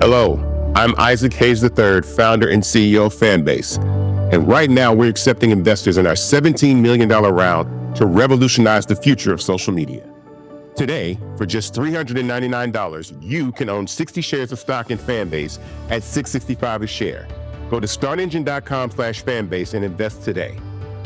Hello, I'm Isaac Hayes III, founder and CEO of Fanbase. And right now we're accepting investors in our $17 million round to revolutionize the future of social media. Today, for just $399, you can own 60 shares of stock in Fanbase at $665 a share. Go to startengine.com/fanbase and invest today.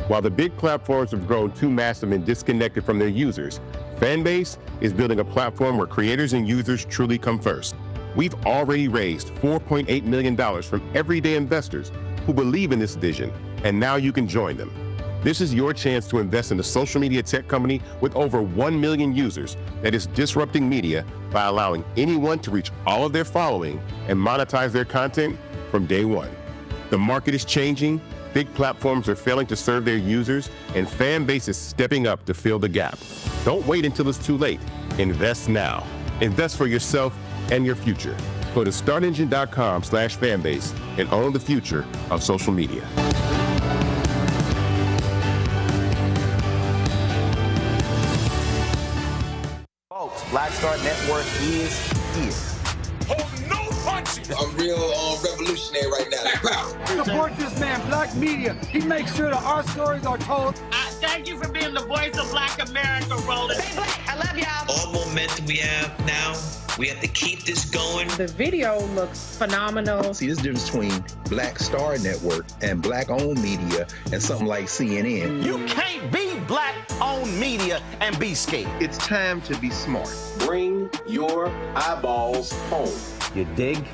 While the big platforms have grown too massive and disconnected from their users, Fanbase is building a platform where creators and users truly come first. We've already raised $4.8 million from everyday investors who believe in this vision, and now you can join them. This is your chance to invest in a social media tech company with over 1 million users that is disrupting media by allowing anyone to reach all of their following and monetize their content from day one. The market is changing, big platforms are failing to serve their users, and Fanbase is stepping up to fill the gap. Don't wait until it's too late. Invest now. Invest for yourself and your future. Go to startengine.com/fanbase and own the future of social media. Folks, Black Star Network is here. Hold no punches. I'm real revolutionary right now. Support this man, Black Media. He makes sure that our stories are told. Thank you for being the voice of Black America, Roland. Stay black. I love y'all. All momentum we have now, we have to keep this going. The video looks phenomenal. See, there's a difference between Black Star Network and Black-owned media and something like CNN. You can't be Black-owned media and be scared. It's time to be smart. Bring your eyeballs home. You dig?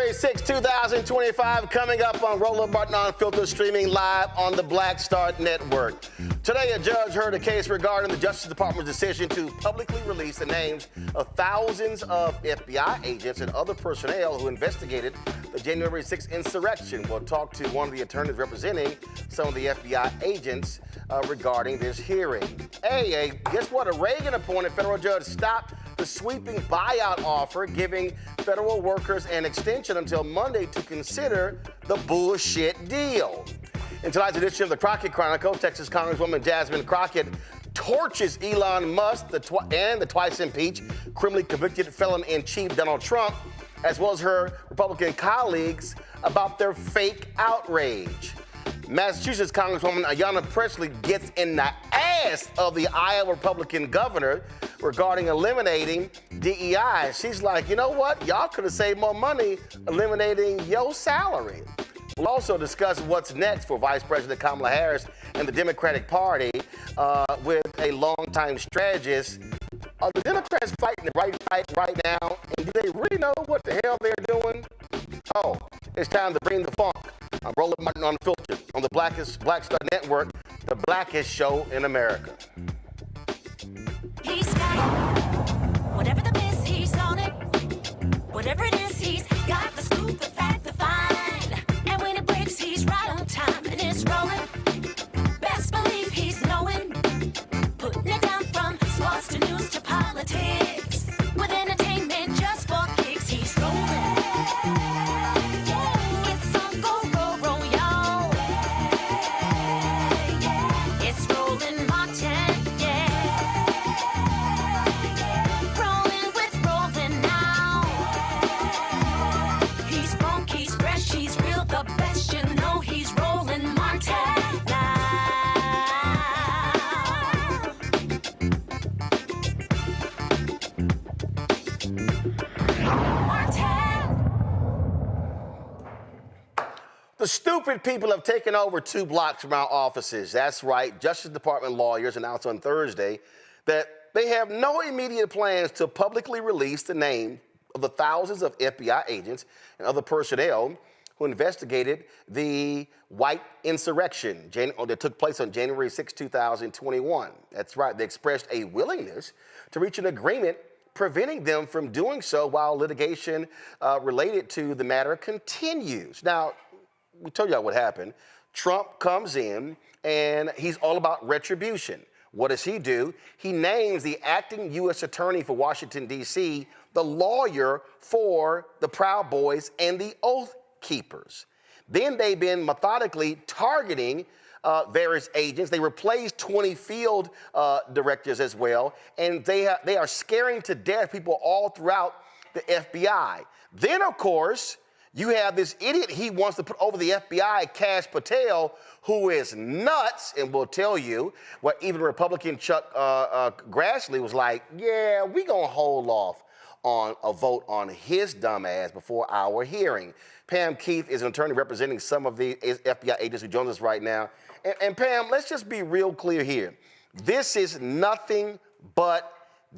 January 6, 2025, coming up on Roland Martin Unfiltered, streaming live on the Black Star Network. Today, a judge heard a case regarding the Justice Department's decision to publicly release the names of thousands of FBI agents and other personnel who investigated the January 6 insurrection. We'll talk to one of the attorneys representing some of the FBI agents regarding this hearing. Hey, guess what? A Reagan-appointed federal judge stopped the sweeping buyout offer, giving federal workers an extension until Monday to consider the bullshit deal. In tonight's edition of the Crockett Chronicles, Texas Congresswoman Jasmine Crockett torches Elon Musk and the twice-impeached, criminally convicted felon-in-chief Donald Trump, as well as her Republican colleagues, about their fake outrage. Massachusetts Congresswoman Ayana Pressley gets in the ass of the Iowa Republican governor regarding eliminating DEI. She's like, you know what? Y'all could have saved more money eliminating your salary. We'll also discuss what's next for Vice President Kamala Harris and the Democratic Party with a longtime strategist. Are the Democrats fighting the right fight right now? And do they really know what the hell they're doing? Oh, it's time to bring the funk. I'm Roland Martin Unfiltered on the Black Star Network, the blackest show in America. He's got whatever the miss, he's on it. Whatever it is, he's got the scoop, the fact, the find. And when it breaks, he's right on time and it's rolling. Best believe he's knowing. Putting it down from sports to news to politics. With entertainment just for kicks, he's rolling. It's on go, roll, roll, y'all. It's rolling Martin, yeah. Rolling with rolling now. He's funk, he's fresh, he's real, the best, you know he's rolling Martin now. The stupid people have taken over 2 blocks from our offices. That's right. Justice Department lawyers announced on Thursday that they have no immediate plans to publicly release the name of the thousands of FBI agents and other personnel who investigated the white insurrection that took place on January 6, 2021. That's right. They expressed a willingness to reach an agreement preventing them from doing so while litigation related to the matter continues. Now, we told y'all what happened. Trump comes in and he's all about retribution. What does he do? He names the acting U.S. attorney for Washington, D.C., the lawyer for the Proud Boys and the Oath Keepers. Then they've been methodically targeting various agents. They replaced 20 field directors as well, and they are scaring to death people all throughout the FBI. Then, of course, you have this idiot he wants to put over the FBI, Kash Patel, who is nuts, and will tell you what even Republican Chuck Grassley was like, yeah, we gonna hold off on a vote on his dumb ass before our hearing. Pam Keith is an attorney representing some of the FBI agents who joins us right now. And Pam, let's just be real clear here. This is nothing but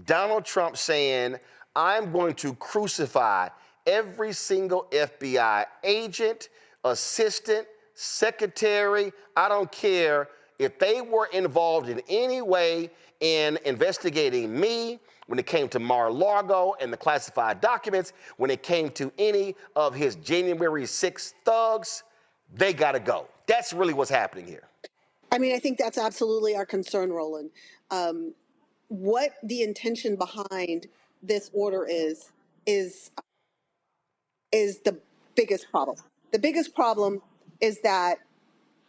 Donald Trump saying, I'm going to crucify every single FBI agent, assistant, secretary, I don't care, if they were involved in any way in investigating me, when it came to Mar-a-Lago and the classified documents, when it came to any of his January 6th thugs, they gotta go. That's really what's happening here. I mean, I think that's absolutely our concern, Roland. What the intention behind this order is the biggest problem. The biggest problem is that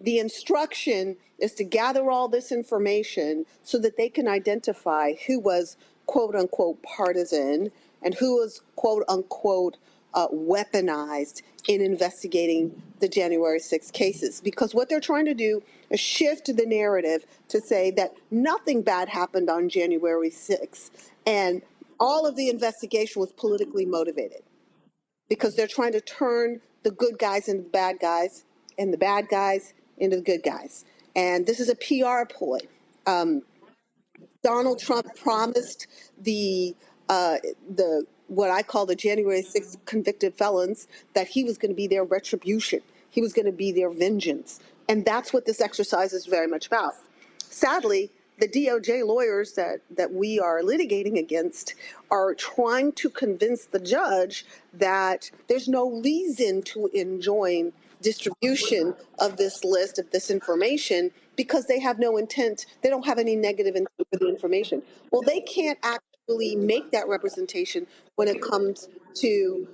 the instruction is to gather all this information so that they can identify who was quote unquote partisan and who was quote unquote weaponized in investigating the January 6th cases. Because what they're trying to do is shift the narrative to say that nothing bad happened on January 6th and all of the investigation was politically motivated. Because they're trying to turn the good guys into the bad guys and the bad guys into the good guys. And this is a PR ploy. Donald Trump promised the what I call the January 6th convicted felons, that he was going to be their retribution. He was going to be their vengeance. And that's what this exercise is very much about. Sadly, the DOJ lawyers that we are litigating against are trying to convince the judge that there's no reason to enjoin distribution of this list, of this information, because they have no intent, they don't have any negative intent for the information. Well, they can't actually make that representation when it comes to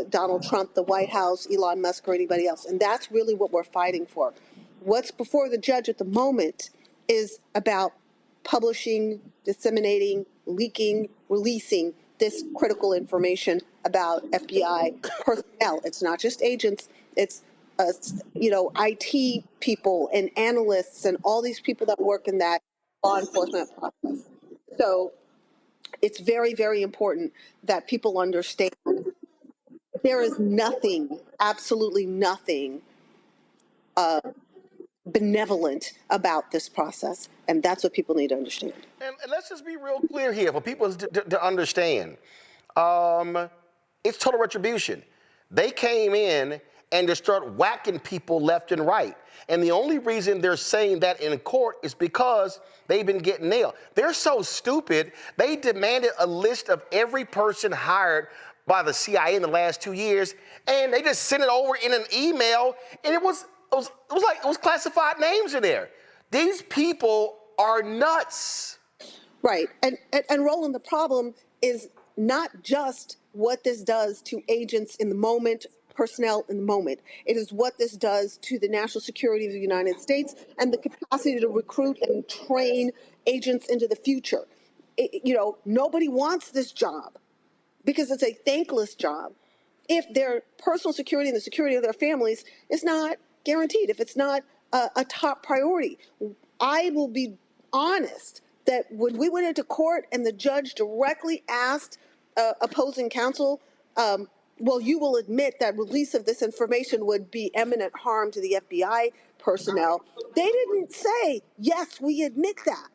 Donald Trump, the White House, Elon Musk, or anybody else. And that's really what we're fighting for. What's before the judge at the moment is about publishing, disseminating, leaking, releasing this critical information about FBI personnel. It's not just agents, it's IT people and analysts and all these people that work in that law enforcement process. So it's very, very important that people understand there is nothing, absolutely nothing benevolent about this process, and that's what people need to understand. And let's just be real clear here for people to understand. It's total retribution. They came in and just start whacking people left and right. And the only reason they're saying that in court is because they've been getting nailed. They're so stupid, they demanded a list of every person hired by the CIA in the last 2 years, and they just sent it over in an email, and it was classified names in there. These people are nuts. Right. And Roland, the problem is not just what this does to agents in the moment, personnel in the moment. It is what this does to the national security of the United States and the capacity to recruit and train agents into the future. Nobody wants this job because it's a thankless job if their personal security and the security of their families is not guaranteed, if it's not a top priority. I will be honest that when we went into court and the judge directly asked opposing counsel, well, you will admit that release of this information would be imminent harm to the FBI personnel. They didn't say, yes, we admit that.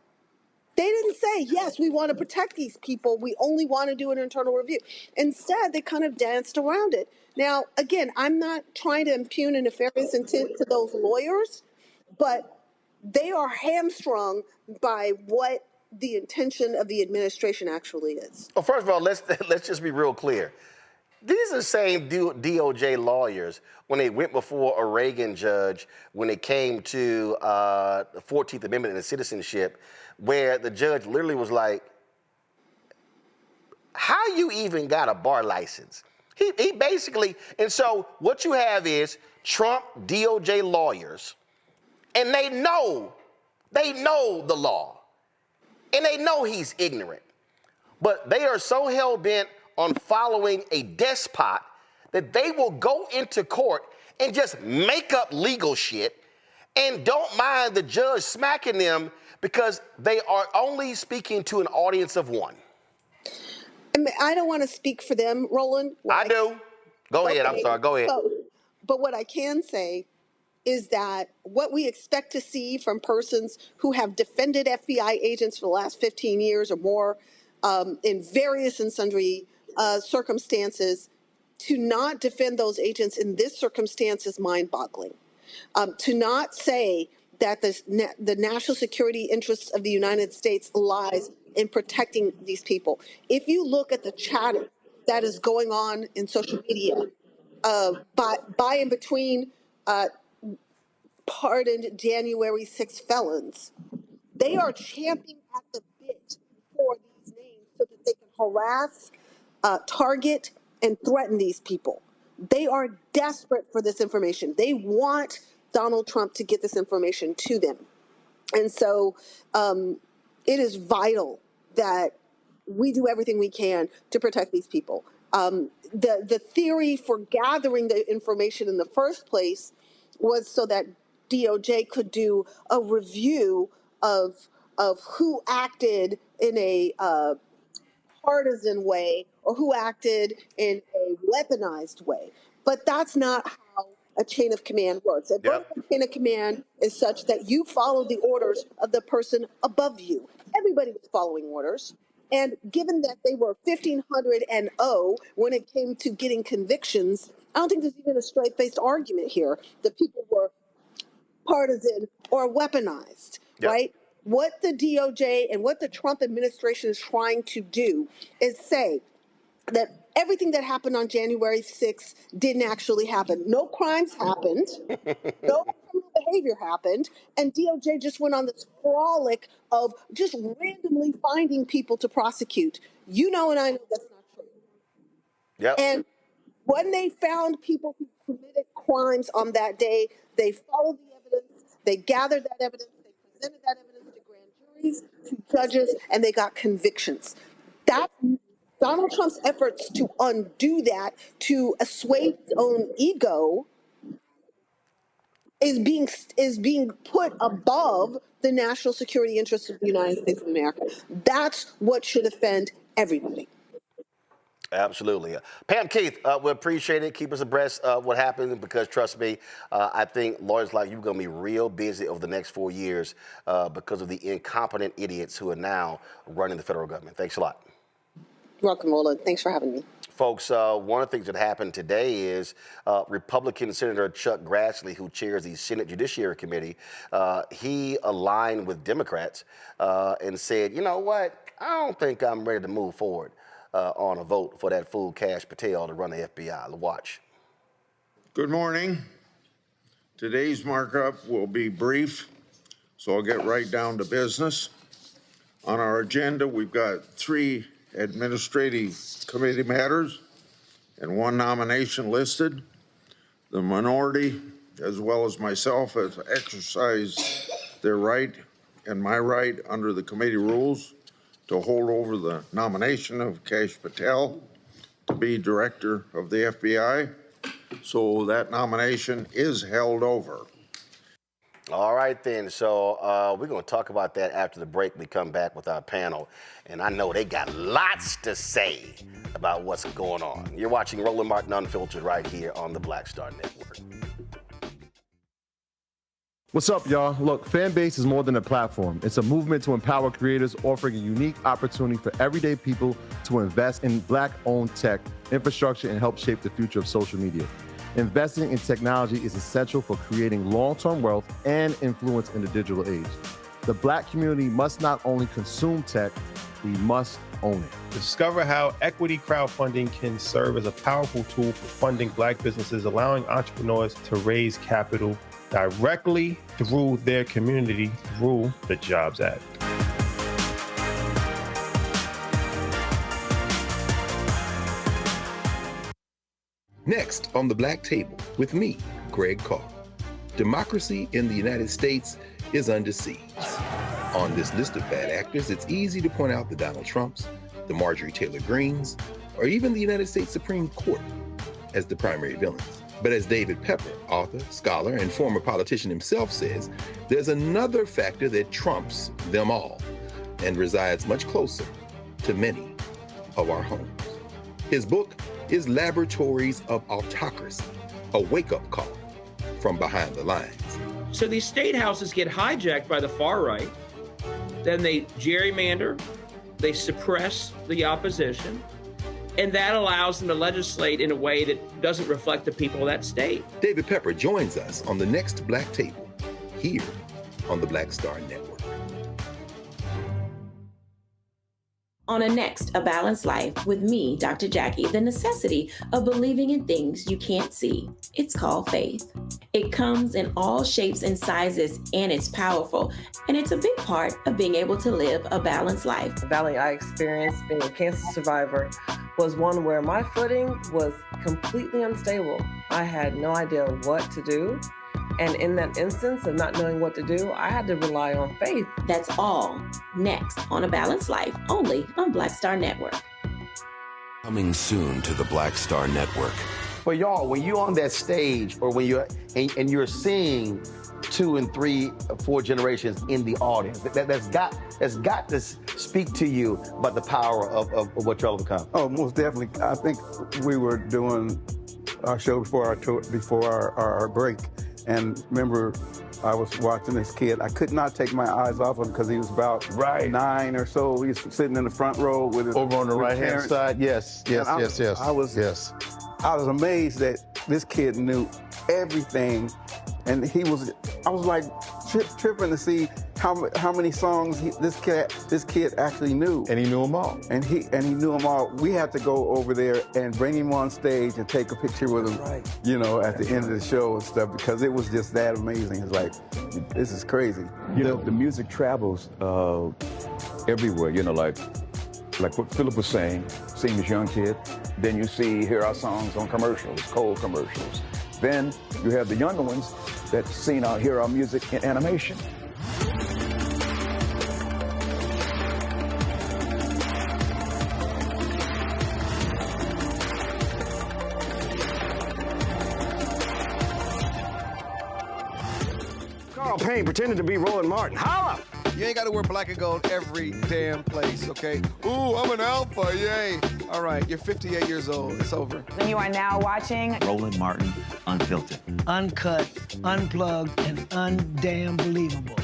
They didn't say, yes, we want to protect these people. We only want to do an internal review. Instead, they kind of danced around it. Now, again, I'm not trying to impugn a nefarious intent to those lawyers, but they are hamstrung by what the intention of the administration actually is. Well, first of all, let's just be real clear. These are the same DOJ lawyers when they went before a Reagan judge when it came to the 14th Amendment and citizenship, where the judge literally was like, how you even got a bar license? He basically, and so what you have is Trump DOJ lawyers, and they know the law, and they know he's ignorant, but they are so hell-bent on following a despot that they will go into court and just make up legal shit and don't mind the judge smacking them because they are only speaking to an audience of one. I don't want to speak for them, Roland. I do. Go ahead. I'm sorry. Go ahead. But what I can say is that what we expect to see from persons who have defended FBI agents for the last 15 years or more in various and sundry circumstances, to not defend those agents in this circumstance is mind-boggling. To not say that the national security interests of the United States lies in protecting these people. If you look at the chatter that is going on in social media by and between pardoned January 6 felons, they are champing at the bit for these names so that they can harass, target, and threaten these people. They are desperate for this information. They want Donald Trump to get this information to them. And so it is vital that we do everything we can to protect these people. The theory for gathering the information in the first place was so that DOJ could do a review of who acted in a partisan way or who acted in a weaponized way. But that's not how a chain of command works. A vertical chain of command is such that you follow the orders of the person above you. Everybody was following orders. And given that they were 1,500-0 when it came to getting convictions, I don't think there's even a straight-faced argument here that people were partisan or weaponized, right? What the DOJ and what the Trump administration is trying to do is say that everything that happened on January 6th didn't actually happen. No crimes happened. No criminal behavior happened. And DOJ just went on this frolic of just randomly finding people to prosecute. You know, and I know that's not true. Yep. And when they found people who committed crimes on that day, they followed the evidence, they gathered that evidence, they presented that evidence to grand juries, to judges, and they got convictions. That's Donald Trump's efforts to undo that, to assuage his own ego, is being put above the national security interests of the United States of America. That's what should offend everybody. Absolutely. Pam Keith, we appreciate it. Keep us abreast of what happens because, trust me, I think lawyers like you are going to be real busy over the next 4 years because of the incompetent idiots who are now running the federal government. Thanks a lot. You're welcome, Roland. Thanks for having me. Folks, one of the things that happened today is Republican Senator Chuck Grassley, who chairs the Senate Judiciary Committee, he aligned with Democrats and said, you know what, I don't think I'm ready to move forward on a vote for that fool Kash Patel to run the FBI. Watch. Good morning. Today's markup will be brief, so I'll get right down to business. On our agenda, we've got 3 administrative committee matters and 1 nomination listed. The minority, as well as myself, have exercised their right and my right under the committee rules to hold over the nomination of Kash Patel to be director of the FBI. So that nomination is held over. All right, then. So we're going to talk about that after the break. We come back with our panel. And I know they got lots to say about what's going on. You're watching Roland Martin Unfiltered right here on the Black Star Network. What's up, y'all? Look, Fanbase is more than a platform. It's a movement to empower creators, offering a unique opportunity for everyday people to invest in Black-owned tech, infrastructure, and help shape the future of social media. Investing in technology is essential for creating long-term wealth and influence in the digital age. The Black community must not only consume tech, we must own it. Discover how equity crowdfunding can serve as a powerful tool for funding Black businesses, allowing entrepreneurs to raise capital directly through their community through the Jobs Act. Next on the Black Table with me, Greg Carr. Democracy in the United States is under siege. On this list of bad actors, it's easy to point out the Donald Trumps, the Marjorie Taylor Greens, or even the United States Supreme Court as the primary villains. But as David Pepper, author, scholar, and former politician himself says, there's another factor that trumps them all and resides much closer to many of our homes. His book is Laboratories of Autocracy, a wake-up call from behind the lines. So these state houses get hijacked by the far right, then they gerrymander, they suppress the opposition, and that allows them to legislate in a way that doesn't reflect the people of that state. David Pepper joins us on the next Black Table, here on the Black Star Network. On a next A Balanced Life with me, Dr. Jackie, the necessity of believing in things you can't see. It's called faith. It comes in all shapes and sizes, and it's powerful. And it's a big part of being able to live a balanced life. The valley I experienced being a cancer survivor was one where my footing was completely unstable. I had no idea what to do. And in that instance of not knowing what to do, I had to rely on faith. That's all next on A Balanced Life, only on Black Star Network. Coming soon to the Black Star Network. But y'all, when you're on that stage or when you're and you're seeing 2 and 3, 4 generations in the audience, that's got to speak to you about the power of what y'all have become. Oh, most definitely. I think we were doing our show before our break. And remember, I was watching this kid. I could not take my eyes off him because he was about 9 or so. He was sitting in the front row with his, over on the with right-hand Terrence. side. Yes. I was amazed that this kid knew everything, and I was like tripping to see how many songs this kid actually knew. And he knew them all. And he knew them all. We had to go over there and bring him on stage and take a picture with him, at the end of the show and stuff, because it was just that amazing. It's like, this is crazy. The music travels everywhere, like what Philip was saying, seeing this young kid, then you hear our songs on commercials, cold commercials. Then you have the younger ones that hear our music in animation. Carl Payne pretending to be Roland Martin. Holla! You ain't got to wear black and gold every damn place, okay? Ooh, I'm an alpha, yay. All right, you're 58 years old. It's over. And you are now watching Roland Martin Unfiltered. Uncut, unplugged, and undamn believable.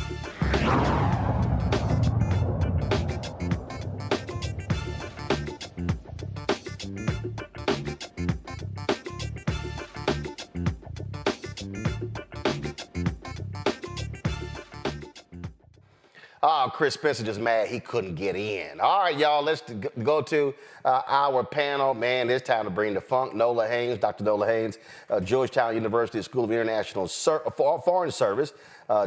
Oh, Chris Spencer just mad he couldn't get in. All right, y'all, let's go to our panel. Man, it's time to bring the funk. Nola Haynes, Dr. Nola Haynes, Georgetown University School of International Foreign Service.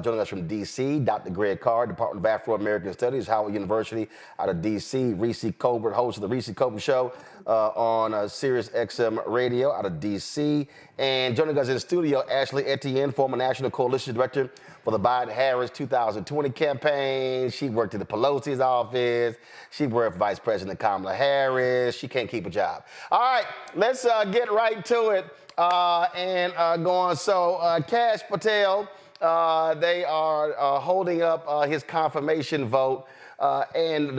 Joining us from D.C., Dr. Greg Carr, Department of Afro-American Studies, Howard University out of D.C., Reese Colbert, host of the Reese Colbert Show on Sirius XM Radio out of D.C., and joining us in the studio, Ashley Etienne, former National Coalition Director for the Biden-Harris 2020 campaign. She worked in the Pelosi's office. She worked for Vice President Kamala Harris. She can't keep a job. All right, let's get right to it and go on. So, Kash Patel, they are holding up his confirmation vote. And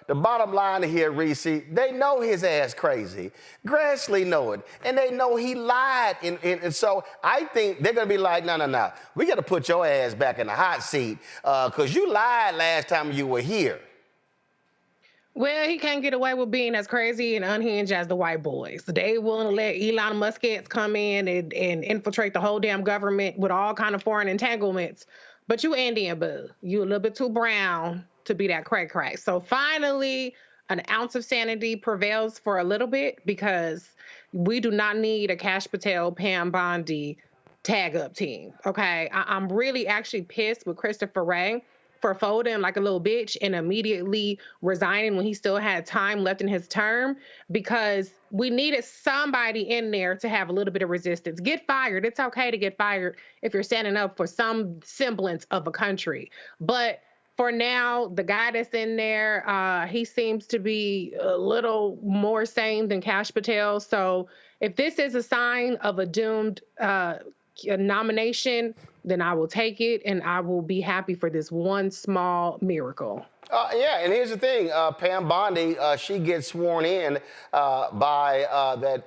the bottom line here, Reese, they know his ass crazy. Grassley know it. And they know he lied. And so I think they're going to be like, no. We got to put your ass back in the hot seat because you lied last time you were here. Well, he can't get away with being as crazy and unhinged as the white boys. They willing to let Elon Musk come in and infiltrate the whole damn government with all kind of foreign entanglements. But you Indian, boo. You a little bit too brown to be that cray-cray. So finally, an ounce of sanity prevails for a little bit because we do not need a Kash Patel, Pam Bondi tag-up team, okay? I'm really actually pissed with Christopher Wray for folding like a little bitch and immediately resigning when he still had time left in his term because we needed somebody in there to have a little bit of resistance. Get fired. It's okay to get fired if you're standing up for some semblance of a country. But for now, the guy that's in there, he seems to be a little more sane than Kash Patel. So if this is a sign of a doomed nomination, then I will take it and I will be happy for this one small miracle. Yeah, and here's the thing, Pam Bondi, she gets sworn in by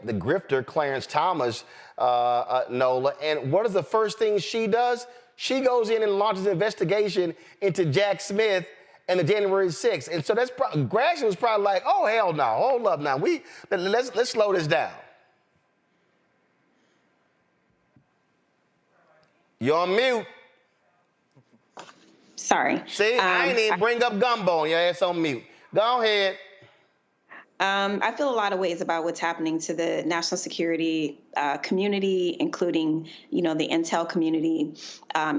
the grifter, Clarence Thomas, Nola. And what is the first thing she does? She goes in and launches an investigation into Jack Smith and the January 6th. And so that's Grassley was probably like, oh, hell no, hold up now. Let's slow this down. You're on mute. Sorry. See, I ain't even bring up gumbo. Your ass on mute. Go ahead. I feel a lot of ways about what's happening to the national security community, including, the intel community,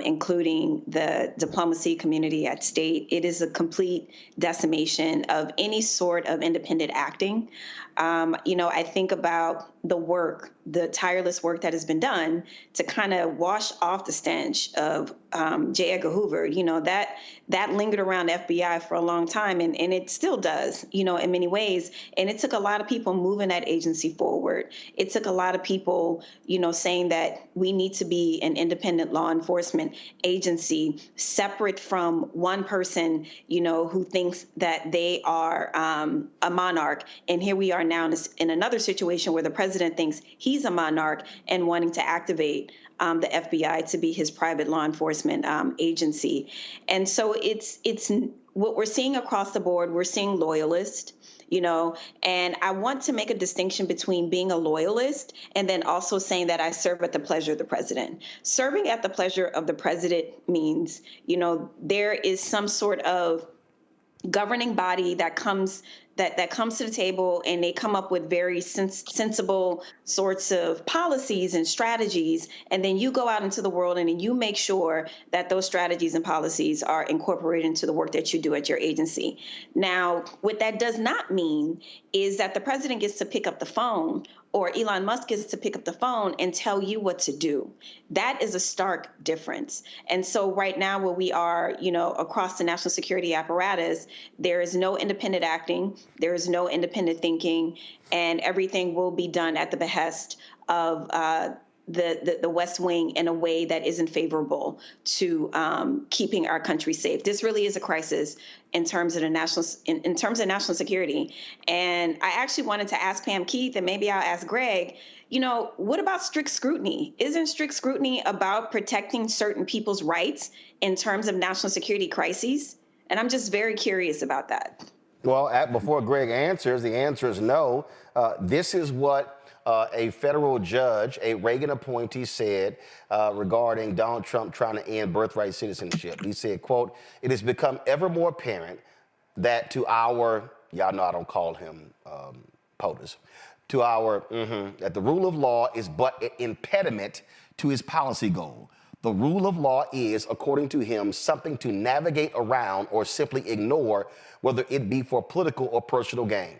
including the diplomacy community at state. It is a complete decimation of any sort of independent acting. I think about the tireless work that has been done to kind of wash off the stench of J. Edgar Hoover. That lingered around FBI for a long time, and it still does, in many ways. And it took a lot of people moving that agency forward. It took a lot of people, saying that we need to be an independent law enforcement agency separate from one person, who thinks that they are a monarch. And here we are now in another situation where the president thinks he's a monarch and wanting to activate the FBI to be his private law enforcement agency. And so it's what we're seeing across the board. We're seeing loyalists, and I want to make a distinction between being a loyalist and then also saying that I serve at the pleasure of the president. Serving at the pleasure of the president means, there is some sort of governing body that comes to the table, and they come up with very sensible sorts of policies and strategies, and then you go out into the world and then you make sure that those strategies and policies are incorporated into the work that you do at your agency. Now, what that does not mean is that the president gets to pick up the phone or Elon Musk gets to pick up the phone and tell you what to do. That is a stark difference. And so right now where we are, across the national security apparatus, there is no independent acting, there is no independent thinking, and everything will be done at the behest of the West Wing in a way that isn't favorable to keeping our country safe. This really is a crisis in terms of national security. And I actually wanted to ask Pam Keith, and maybe I'll ask Greg, what about strict scrutiny? Isn't strict scrutiny about protecting certain people's rights in terms of national security crises? And I'm just very curious about that. Well, before Greg answers, the answer is no. This is what a federal judge, a Reagan appointee, said regarding Donald Trump trying to end birthright citizenship. He said, quote, "It has become ever more apparent that to our," y'all know I don't call him POTUS, "to our, that the rule of law is but an impediment to his policy goal. The rule of law is, according to him, something to navigate around or simply ignore, whether it be for political or personal gain."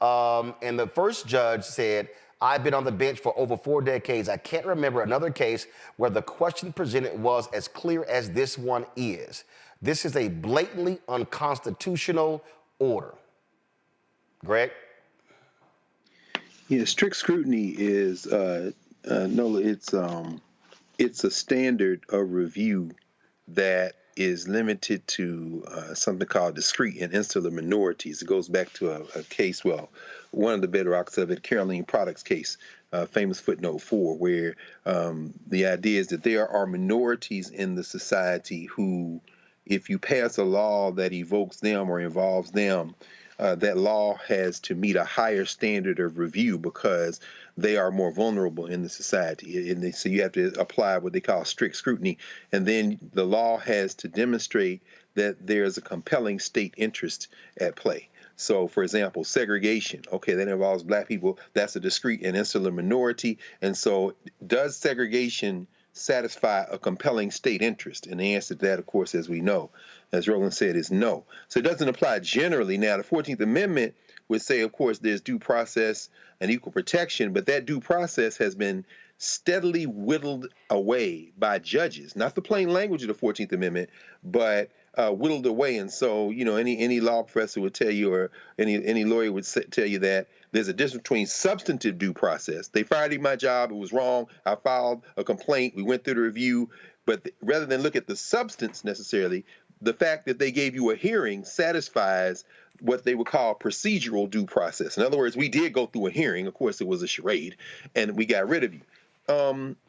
And the first judge said, "I've been on the bench for over 4 decades. I can't remember another case where the question presented was as clear as this one is. This is a blatantly unconstitutional order." Greg? Yeah, strict scrutiny is, it's a standard of review that is limited to something called discrete and insular minorities. It goes back to a case, one of the bedrocks of it, Caroline Products case, famous footnote 4, where the idea is that there are minorities in the society who, if you pass a law that evokes them or involves them, that law has to meet a higher standard of review because they are more vulnerable in the society. And so you have to apply what they call strict scrutiny. And then the law has to demonstrate that there's a compelling state interest at play. So, for example, segregation, okay, that involves black people. That's a discrete and insular minority. And so does segregation satisfy a compelling state interest? And the answer to that, of course, as we know, as Roland said, is no. So it doesn't apply generally. Now, the 14th Amendment would say, of course, there's due process and equal protection, but that due process has been steadily whittled away by judges, not the plain language of the 14th Amendment, but whittled away. And so, any law professor would tell you, or any lawyer would tell you that there's a difference between substantive due process. They fired me my job. It was wrong. I filed a complaint. We went through the review. But rather than look at the substance necessarily, the fact that they gave you a hearing satisfies what they would call procedural due process. In other words, we did go through a hearing. Of course, it was a charade, and we got rid of you.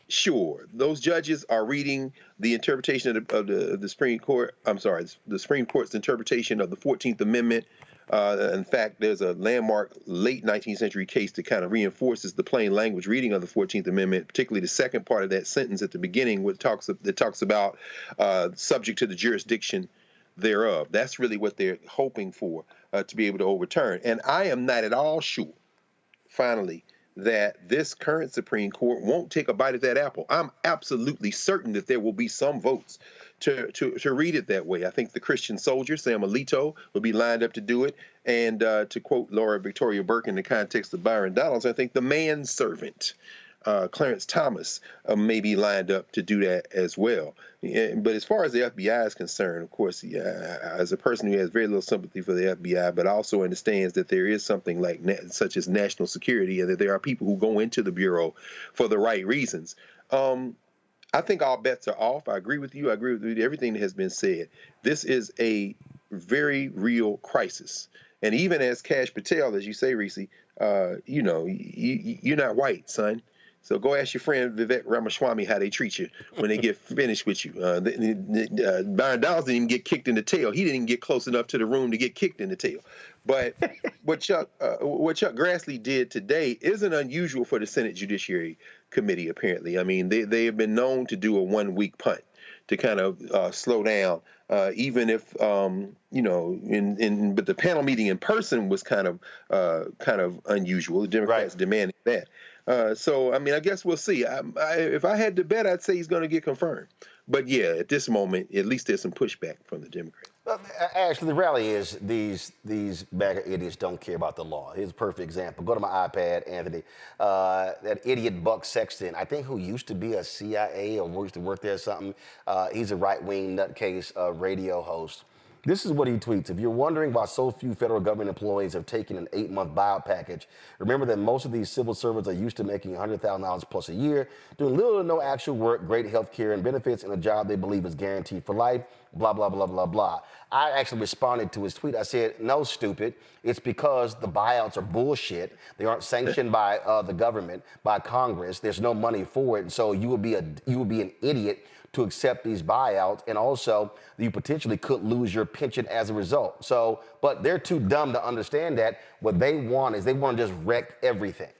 Sure, those judges are reading the interpretation of the Supreme Court. I'm sorry, the Supreme Court's interpretation of the 14th Amendment. In fact, there's a landmark late 19th century case that kind of reinforces the plain language reading of the 14th Amendment, particularly the second part of that sentence at the beginning, that talks about subject to the jurisdiction thereof. That's really what they're hoping for, to be able to overturn. And I am not at all sure, finally, that this current Supreme Court won't take a bite at that apple. I'm absolutely certain that there will be some votes to read it that way. I think the Christian soldier, Sam Alito, will be lined up to do it. And to quote Laura Victoria Burke in the context of Byron Donalds, I think the manservant, Clarence Thomas, may be lined up to do that as well. But as far as the FBI is concerned, of course, as a person who has very little sympathy for the FBI, but also understands that there is something like such as national security, and that there are people who go into the Bureau for the right reasons. I think all bets are off. I agree with you. I agree with everything that has been said. This is a very real crisis. And even as Kash Patel, as you say, Reese, you're not white, son. So go ask your friend Vivek Ramaswamy how they treat you when they get finished with you. Byron Donalds didn't even get kicked in the tail. He didn't even get close enough to the room to get kicked in the tail. But what Chuck Grassley did today isn't unusual for the Senate Judiciary Committee, apparently. I mean, they have been known to do a 1-week punt to kind of slow down, even if, but the panel meeting in person was kind of unusual. The Democrats demanding that. So, I mean, I guess we'll see. If I had to bet, I'd say he's going to get confirmed. But yeah, at this moment, at least there's some pushback from the Democrats. Actually, the reality is these MAGA idiots don't care about the law. Here's a perfect example. Go to my iPad, Anthony. That idiot Buck Sexton, I think, who used to be a CIA or used to work there or something. He's a right-wing nutcase radio host. This is what he tweets. If you're wondering why so few federal government employees have taken an 8-month buyout package, remember that most of these civil servants are used to making $100,000 plus a year, doing little to no actual work, great health care and benefits, and a job they believe is guaranteed for life, blah, blah, blah, blah, blah. I actually responded to his tweet. I said, no, stupid. It's because the buyouts are bullshit. They aren't sanctioned by the government, by Congress. There's no money for it. So you would be an idiot to accept these buyouts, and also you potentially could lose your pension as a result. So, but they're too dumb to understand that. What they want is they want to just wreck everything.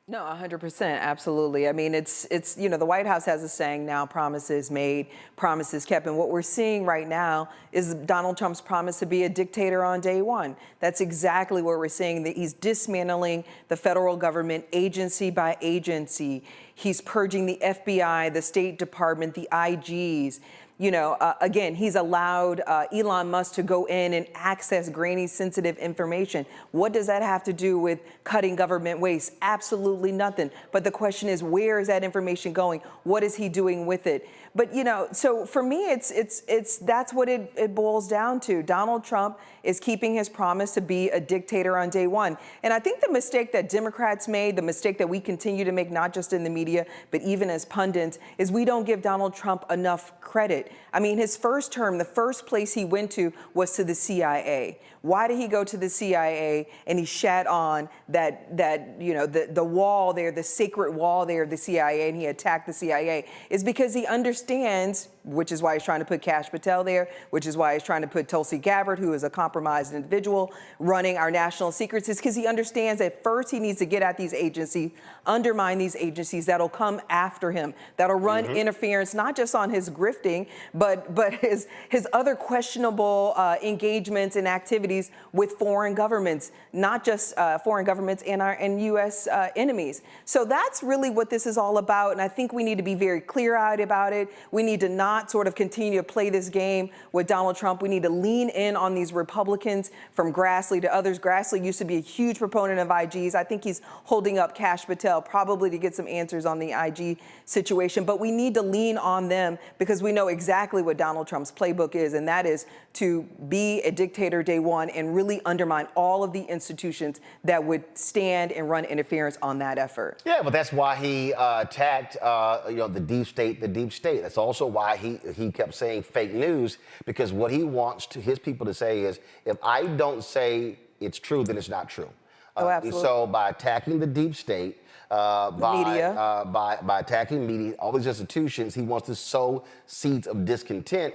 No, 100%, absolutely. I mean, it's the White House has a saying now: promises made, promises kept. And what we're seeing right now is Donald Trump's promise to be a dictator on day one. That's exactly what we're seeing. That he's dismantling the federal government agency by agency. He's purging the FBI, the State Department, the IGs. Again, he's allowed Elon Musk to go in and access grainy, sensitive information. What does that have to do with cutting government waste? Absolutely nothing. But the question is, where is that information going? What is he doing with it? But, so for me, it's that's what it boils down to. Donald Trump is keeping his promise to be a dictator on day one. And I think the mistake that Democrats made, the mistake that we continue to make, not just in the media, but even as pundits, is we don't give Donald Trump enough credit. I mean, his first term, the first place he went to was to the CIA. Why did he go to the CIA and he shat on the wall there, the sacred wall there of the CIA, and he attacked the CIA? Is because he understands, which is why he's trying to put Kash Patel there, which is why he's trying to put Tulsi Gabbard, who is a compromised individual, running our national secrets, is because he understands that first he needs to get at these agencies, undermine these agencies that'll come after him, that'll run interference, not just on his grifting, but his other questionable engagements and activities with foreign governments, not just foreign governments and U.S. enemies. So that's really what this is all about, and I think we need to be very clear-eyed about it. We need to not sort of continue to play this game with Donald Trump. We need to lean in on these Republicans, from Grassley to others. Grassley used to be a huge proponent of IGs. I think he's holding up Kash Patel probably to get some answers on the IG situation, but we need to lean on them because we know exactly what Donald Trump's playbook is, and that is to be a dictator day one and really undermine all of the institutions that would stand and run interference on that effort. Yeah, but that's why he attacked, the deep state, That's also why he kept saying fake news, because what he wants his people to say is, if I don't say it's true, then it's not true. Absolutely. So by attacking the deep state, media, by attacking media, all these institutions, he wants to sow seeds of discontent.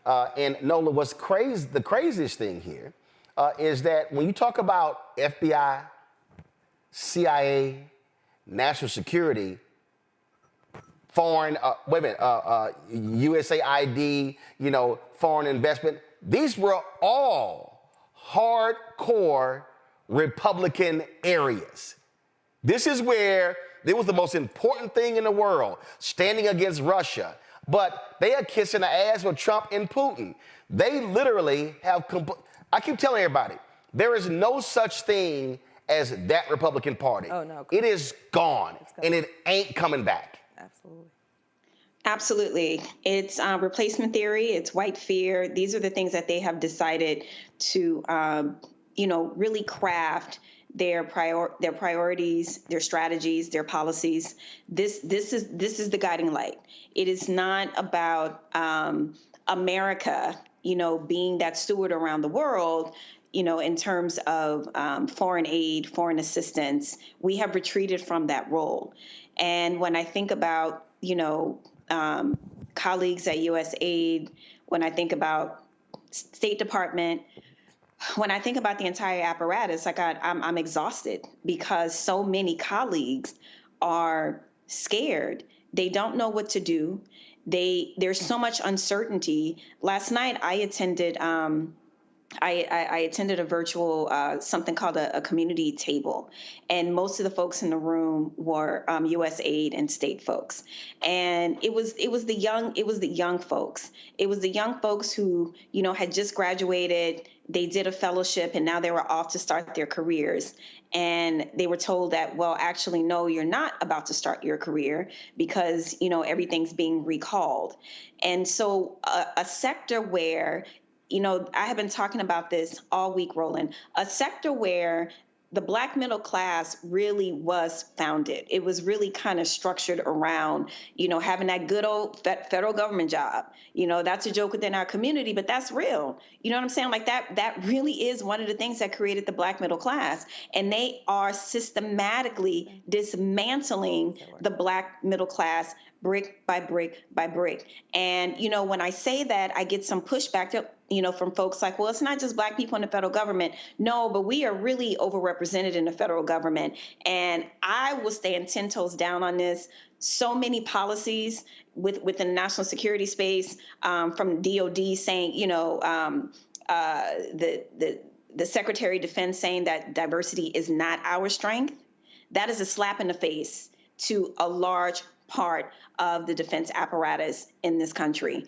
And Nola, the craziest thing here is that when you talk about FBI, CIA, national security, foreign, USAID, foreign investment, these were all hardcore Republican areas. This is where it was the most important thing in the world, standing against Russia. But they are kissing the ass with Trump and Putin. They literally have, I keep telling everybody, there is no such thing as that Republican Party. Oh, no. It is gone, and it ain't coming back. Absolutely. Absolutely. It's replacement theory. It's white fear. These are the things that they have decided to, really craft their priorities, their strategies, their policies. This is the guiding light. It is not about America, being that steward around the world. In terms of foreign aid, foreign assistance, we have retreated from that role. And when I think about, colleagues at USAID, when I think about State Department, when I think about the entire apparatus, I'm exhausted because so many colleagues are scared. They don't know what to do. There's so much uncertainty. Last night I attended I attended a virtual something called a community table, and most of the folks in the room were USAID and state folks, and it was the young folks. It was the young folks who had just graduated. They did a fellowship, and now they were off to start their careers. And they were told that, well, actually, no, you're not about to start your career because everything's being recalled. And so a sector where I have been talking about this all week, Roland, a sector where the Black middle class really was founded. It was really kind of structured around, having that good old federal government job. That's a joke within our community, but that's real. You know what I'm saying? Like that really is one of the things that created the Black middle class. And they are systematically dismantling the Black middle class brick by brick by brick. And, when I say that, I get some pushback from folks like, well, it's not just Black people in the federal government. No, but we are really overrepresented in the federal government. And I will stand 10 toes down on this. So many policies within the national security space, from DOD saying, the Secretary of Defense saying that diversity is not our strength. That is a slap in the face to a large part of the defense apparatus in this country.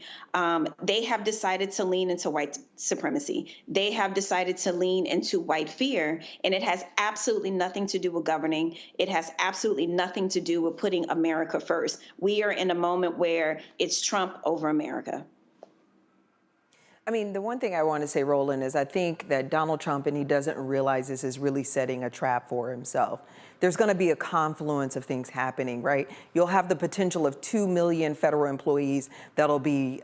They have decided to lean into white supremacy. They have decided to lean into white fear, and it has absolutely nothing to do with governing. It has absolutely nothing to do with putting America first. We are in a moment where it's Trump over America. I mean, the one thing I want to say, Roland, is I think that Donald Trump, and he doesn't realize this, is really setting a trap for himself. There's going to be a confluence of things happening, right? You'll have the potential of 2 million federal employees that'll be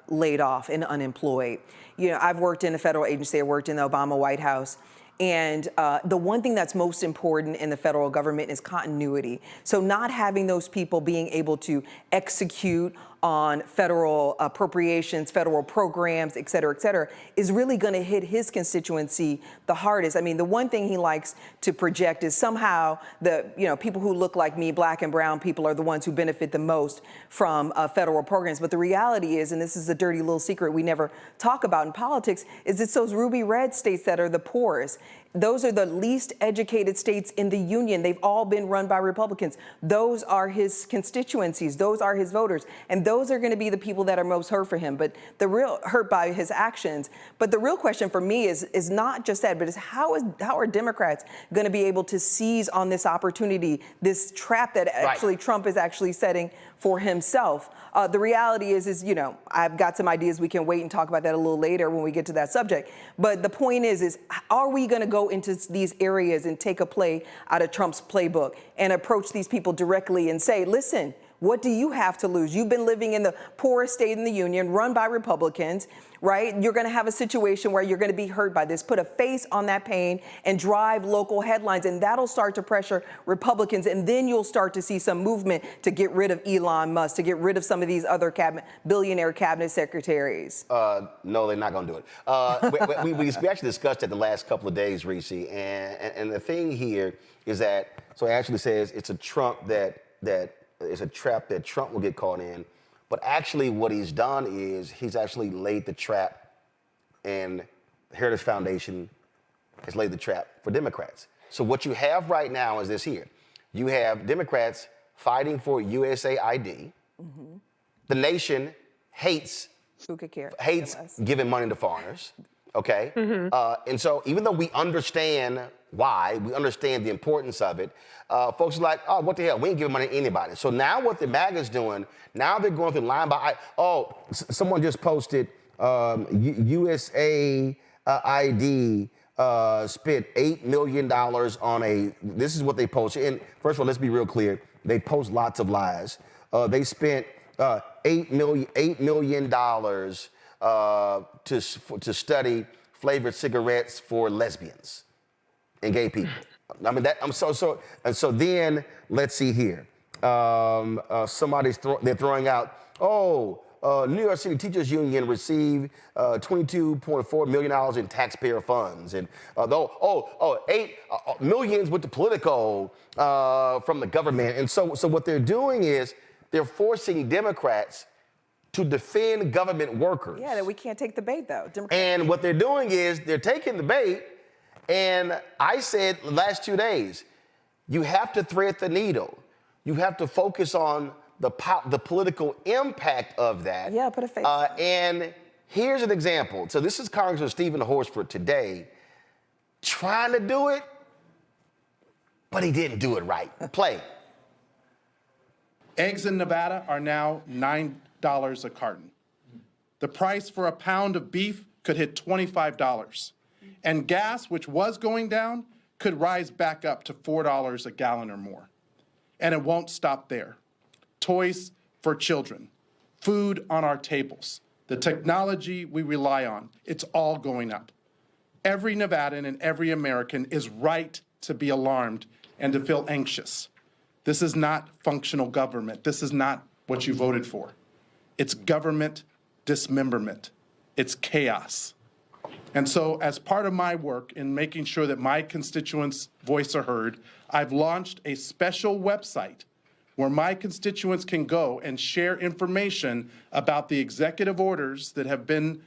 laid off and unemployed. I've worked in a federal agency. I worked in the Obama White House. And the one thing that's most important in the federal government is continuity. So not having those people being able to execute on federal appropriations, federal programs, et cetera, is really going to hit his constituency the hardest. I mean, the one thing he likes to project is somehow the people who look like me, Black and brown people, are the ones who benefit the most from federal programs. But the reality is, and this is a dirty little secret we never talk about in politics, is it's those ruby red states that are the poorest. Those are the least educated states in the union. They've all been run by Republicans. Those are his constituencies. Those are his voters. And those are going to be the people that are most hurt for him, but the real hurt by his actions. But the real question for me is not just that, but is how are Democrats going to be able to seize on this opportunity, this trap that actually Trump is actually setting for himself? The reality is, I've got some ideas. We can wait and talk about that a little later when we get to that subject. But the point is are we going to go into these areas and take a play out of Trump's playbook and approach these people directly and say, listen, what do you have to lose? You've been living in the poorest state in the union, run by Republicans, right? You're going to have a situation where you're going to be hurt by this. Put a face on that pain and drive local headlines, and that'll start to pressure Republicans. And then you'll start to see some movement to get rid of Elon Musk, to get rid of some of these other billionaire cabinet secretaries. No, they're not going to do it. We actually discussed it the last couple of days, Reese, and the thing here is that, so it actually says it's a Trump it's a trap that Trump will get caught in. But actually what he's done is he's actually laid the trap, and the Heritage Foundation has laid the trap for Democrats. So what you have right now is this here. You have Democrats fighting for USAID. Mm-hmm. The nation hates giving money to foreigners. Okay? Mm-hmm. And so even though we understand why, we understand the importance of it, folks are like, oh, what the hell? We ain't giving money to anybody. So now what the MAGA's doing, now they're going through line by someone just posted USAID spent $8 million on this is what they posted. And first of all, let's be real clear. They post lots of lies. They spent $8 million to study flavored cigarettes for lesbians and gay people. I mean, and so then let's see here. they're throwing out, New York City Teachers Union received $22.4 million in taxpayer funds, and millions with the Politico from the government. And so what they're doing is they're forcing Democrats to defend government workers. Yeah, that we can't take the bait, though. And what they're doing is they're taking the bait, and I said the last 2 days, you have to thread the needle. You have to focus on the political impact of that. Yeah, put a face. And here's an example. So this is Congressman Stephen Horsford today trying to do it, but he didn't do it right. Play. Eggs in Nevada are now $9 a carton. The price for a pound of beef could hit $25. And gas, which was going down, could rise back up to $4 a gallon or more. And it won't stop there. Toys for children, food on our tables, the technology we rely on, it's all going up. Every Nevadan and every American is right to be alarmed and to feel anxious. This is not functional government. This is not what you voted for. It's government dismemberment. It's chaos. And so as part of my work in making sure that my constituents' voice are heard, I've launched a special website where my constituents can go and share information about the executive orders that have been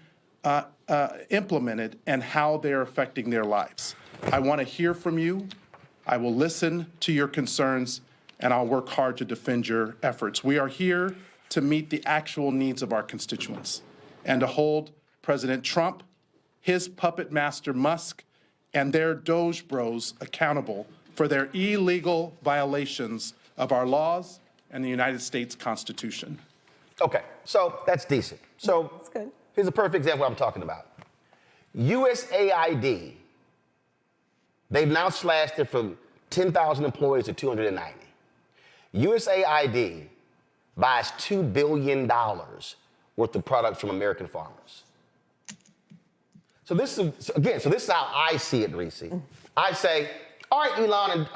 implemented and how they're affecting their lives. I want to hear from you. I will listen to your concerns, and I'll work hard to defend your efforts. We are here to meet the actual needs of our constituents and to hold President Trump, his puppet master Musk, and their Doge bros accountable for their illegal violations of our laws and the United States Constitution. Okay, so that's decent. So that's good. Here's a perfect example of what I'm talking about. USAID, they've now slashed it from 10,000 employees to 290. USAID buys $2 billion worth of products from American farmers. So this is how I see it, Reese. I say, all right, Elon,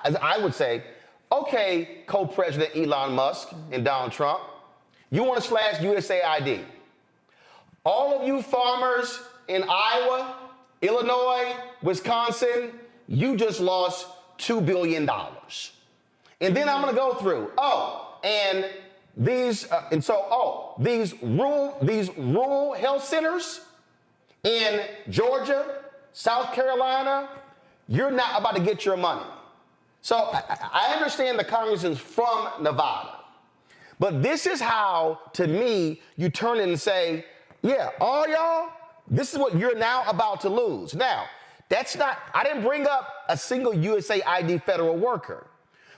and I would say, okay, co-president Elon Musk and Donald Trump, you want to slash USAID. All of you farmers in Iowa, Illinois, Wisconsin, you just lost $2 billion. And then I'm going to go through, these rural health centers in Georgia, South Carolina, you're not about to get your money. So I understand the congressman's from Nevada, but this is how, to me, you turn and say, yeah, all y'all, this is what you're now about to lose. Now, I didn't bring up a single USAID federal worker,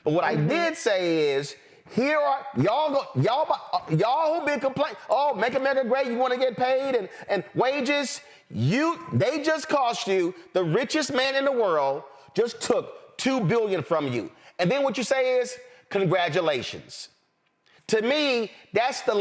but what I did say is, here are y'all who been complaining, make America great, you want to get paid and wages. They just cost you, the richest man in the world just took $2 billion from you. And then what you say is, congratulations. To me, that's the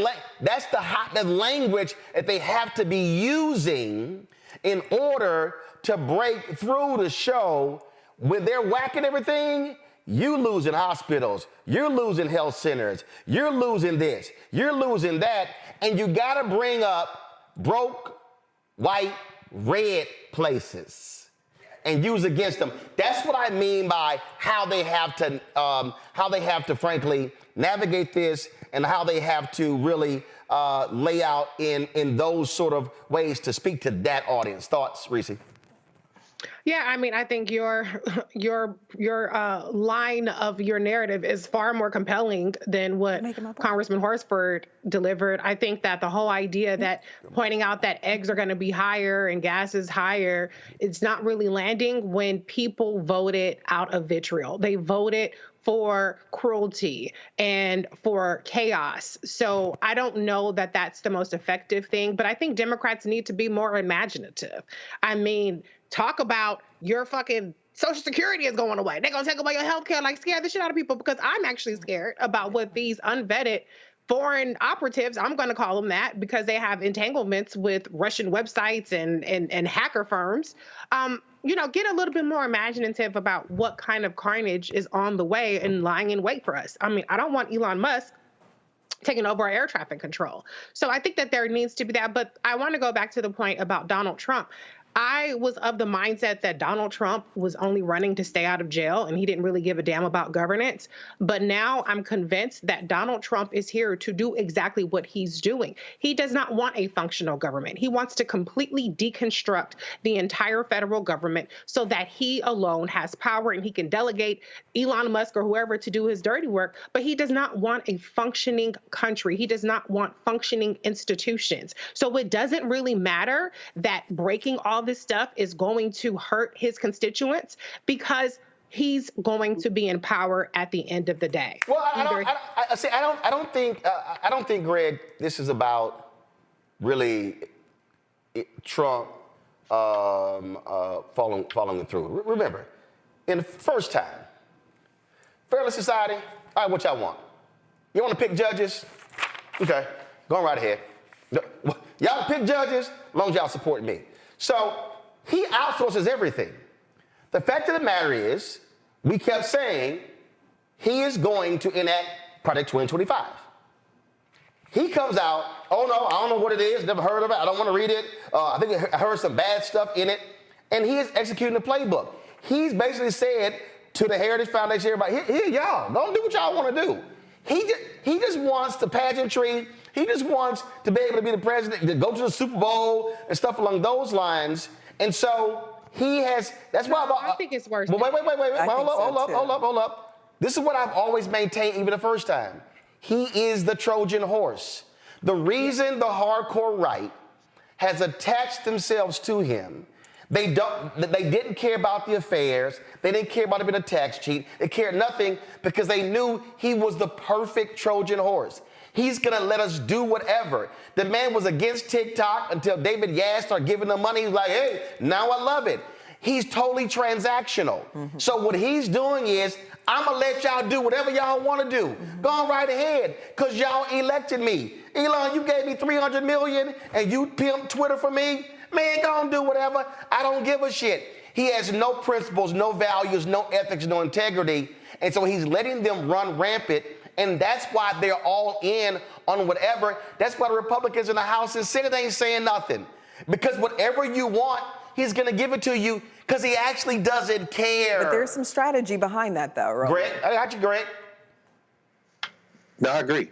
language that they have to be using in order to break through the show. When they're whacking everything, you losing hospitals, you're losing health centers, you're losing this, you're losing that, and you gotta bring up broke, white, red places and use against them. That's what I mean by how they have to frankly navigate this and how they have to really lay out in those sort of ways to speak to that audience. Thoughts, Reese? Yeah, I mean, I think your line of your narrative is far more compelling than what Congressman Horsford delivered. I think that the whole idea that pointing out that eggs are going to be higher and gas is higher, it's not really landing when people voted out of vitriol. They voted for cruelty and for chaos. So I don't know that that's the most effective thing, but I think Democrats need to be more imaginative. I mean, talk about your fucking Social Security is going away. They're going to take away your health care, like scare the shit out of people, because I'm actually scared about what these unvetted foreign operatives, I'm going to call them that because they have entanglements with Russian websites and hacker firms. get a little bit more imaginative about what kind of carnage is on the way and lying in wait for us. I mean, I don't want Elon Musk taking over our air traffic control. So I think that there needs to be that. But I want to go back to the point about Donald Trump. I was of the mindset that Donald Trump was only running to stay out of jail and he didn't really give a damn about governance. But now I'm convinced that Donald Trump is here to do exactly what he's doing. He does not want a functional government. He wants to completely deconstruct the entire federal government so that he alone has power and he can delegate Elon Musk or whoever to do his dirty work. But he does not want a functioning country. He does not want functioning institutions. So it doesn't really matter that breaking all this stuff is going to hurt his constituents because he's going to be in power at the end of the day. Well, I don't think, Greg, this is about really Trump following through. Remember, in the first time, fairless society. All right, what y'all want? You want to pick judges? Okay, go right ahead. Y'all pick judges, as long as y'all support me. So he outsources everything. The fact of the matter is, we kept saying he is going to enact Project 2025. He comes out, oh no, I don't know what it is, never heard of it, I don't want to read it. I think I heard some bad stuff in it. And he is executing the playbook. He's basically said to the Heritage Foundation, everybody, here y'all, don't do what y'all want to do. He just wants the pageantry. He just wants to be able to be the president, to go to the Super Bowl and stuff along those lines. And so he has, that's why I think it's worse. Well, wait, hold up. This is what I've always maintained even the first time. He is the Trojan horse. The reason the hardcore right has attached themselves to him, they didn't care about the affairs. They didn't care about him being a tax cheat. They cared nothing because they knew he was the perfect Trojan horse. He's going to let us do whatever. The man was against TikTok until David Yass started giving him money. He's like, hey, now I love it. He's totally transactional. Mm-hmm. So what he's doing is, I'm going to let y'all do whatever y'all want to do. Mm-hmm. Go on right ahead, because y'all elected me. Elon, you gave me $300 million and you pimped Twitter for me. Man, go on do whatever. I don't give a shit. He has no principles, no values, no ethics, no integrity. And so he's letting them run rampant. And that's why they're all in on whatever. That's why the Republicans in the House and Senate ain't saying nothing. Because whatever you want, he's going to give it to you because he actually doesn't care. But there's some strategy behind that, though, right? Greg, I got you, Greg. No, I agree.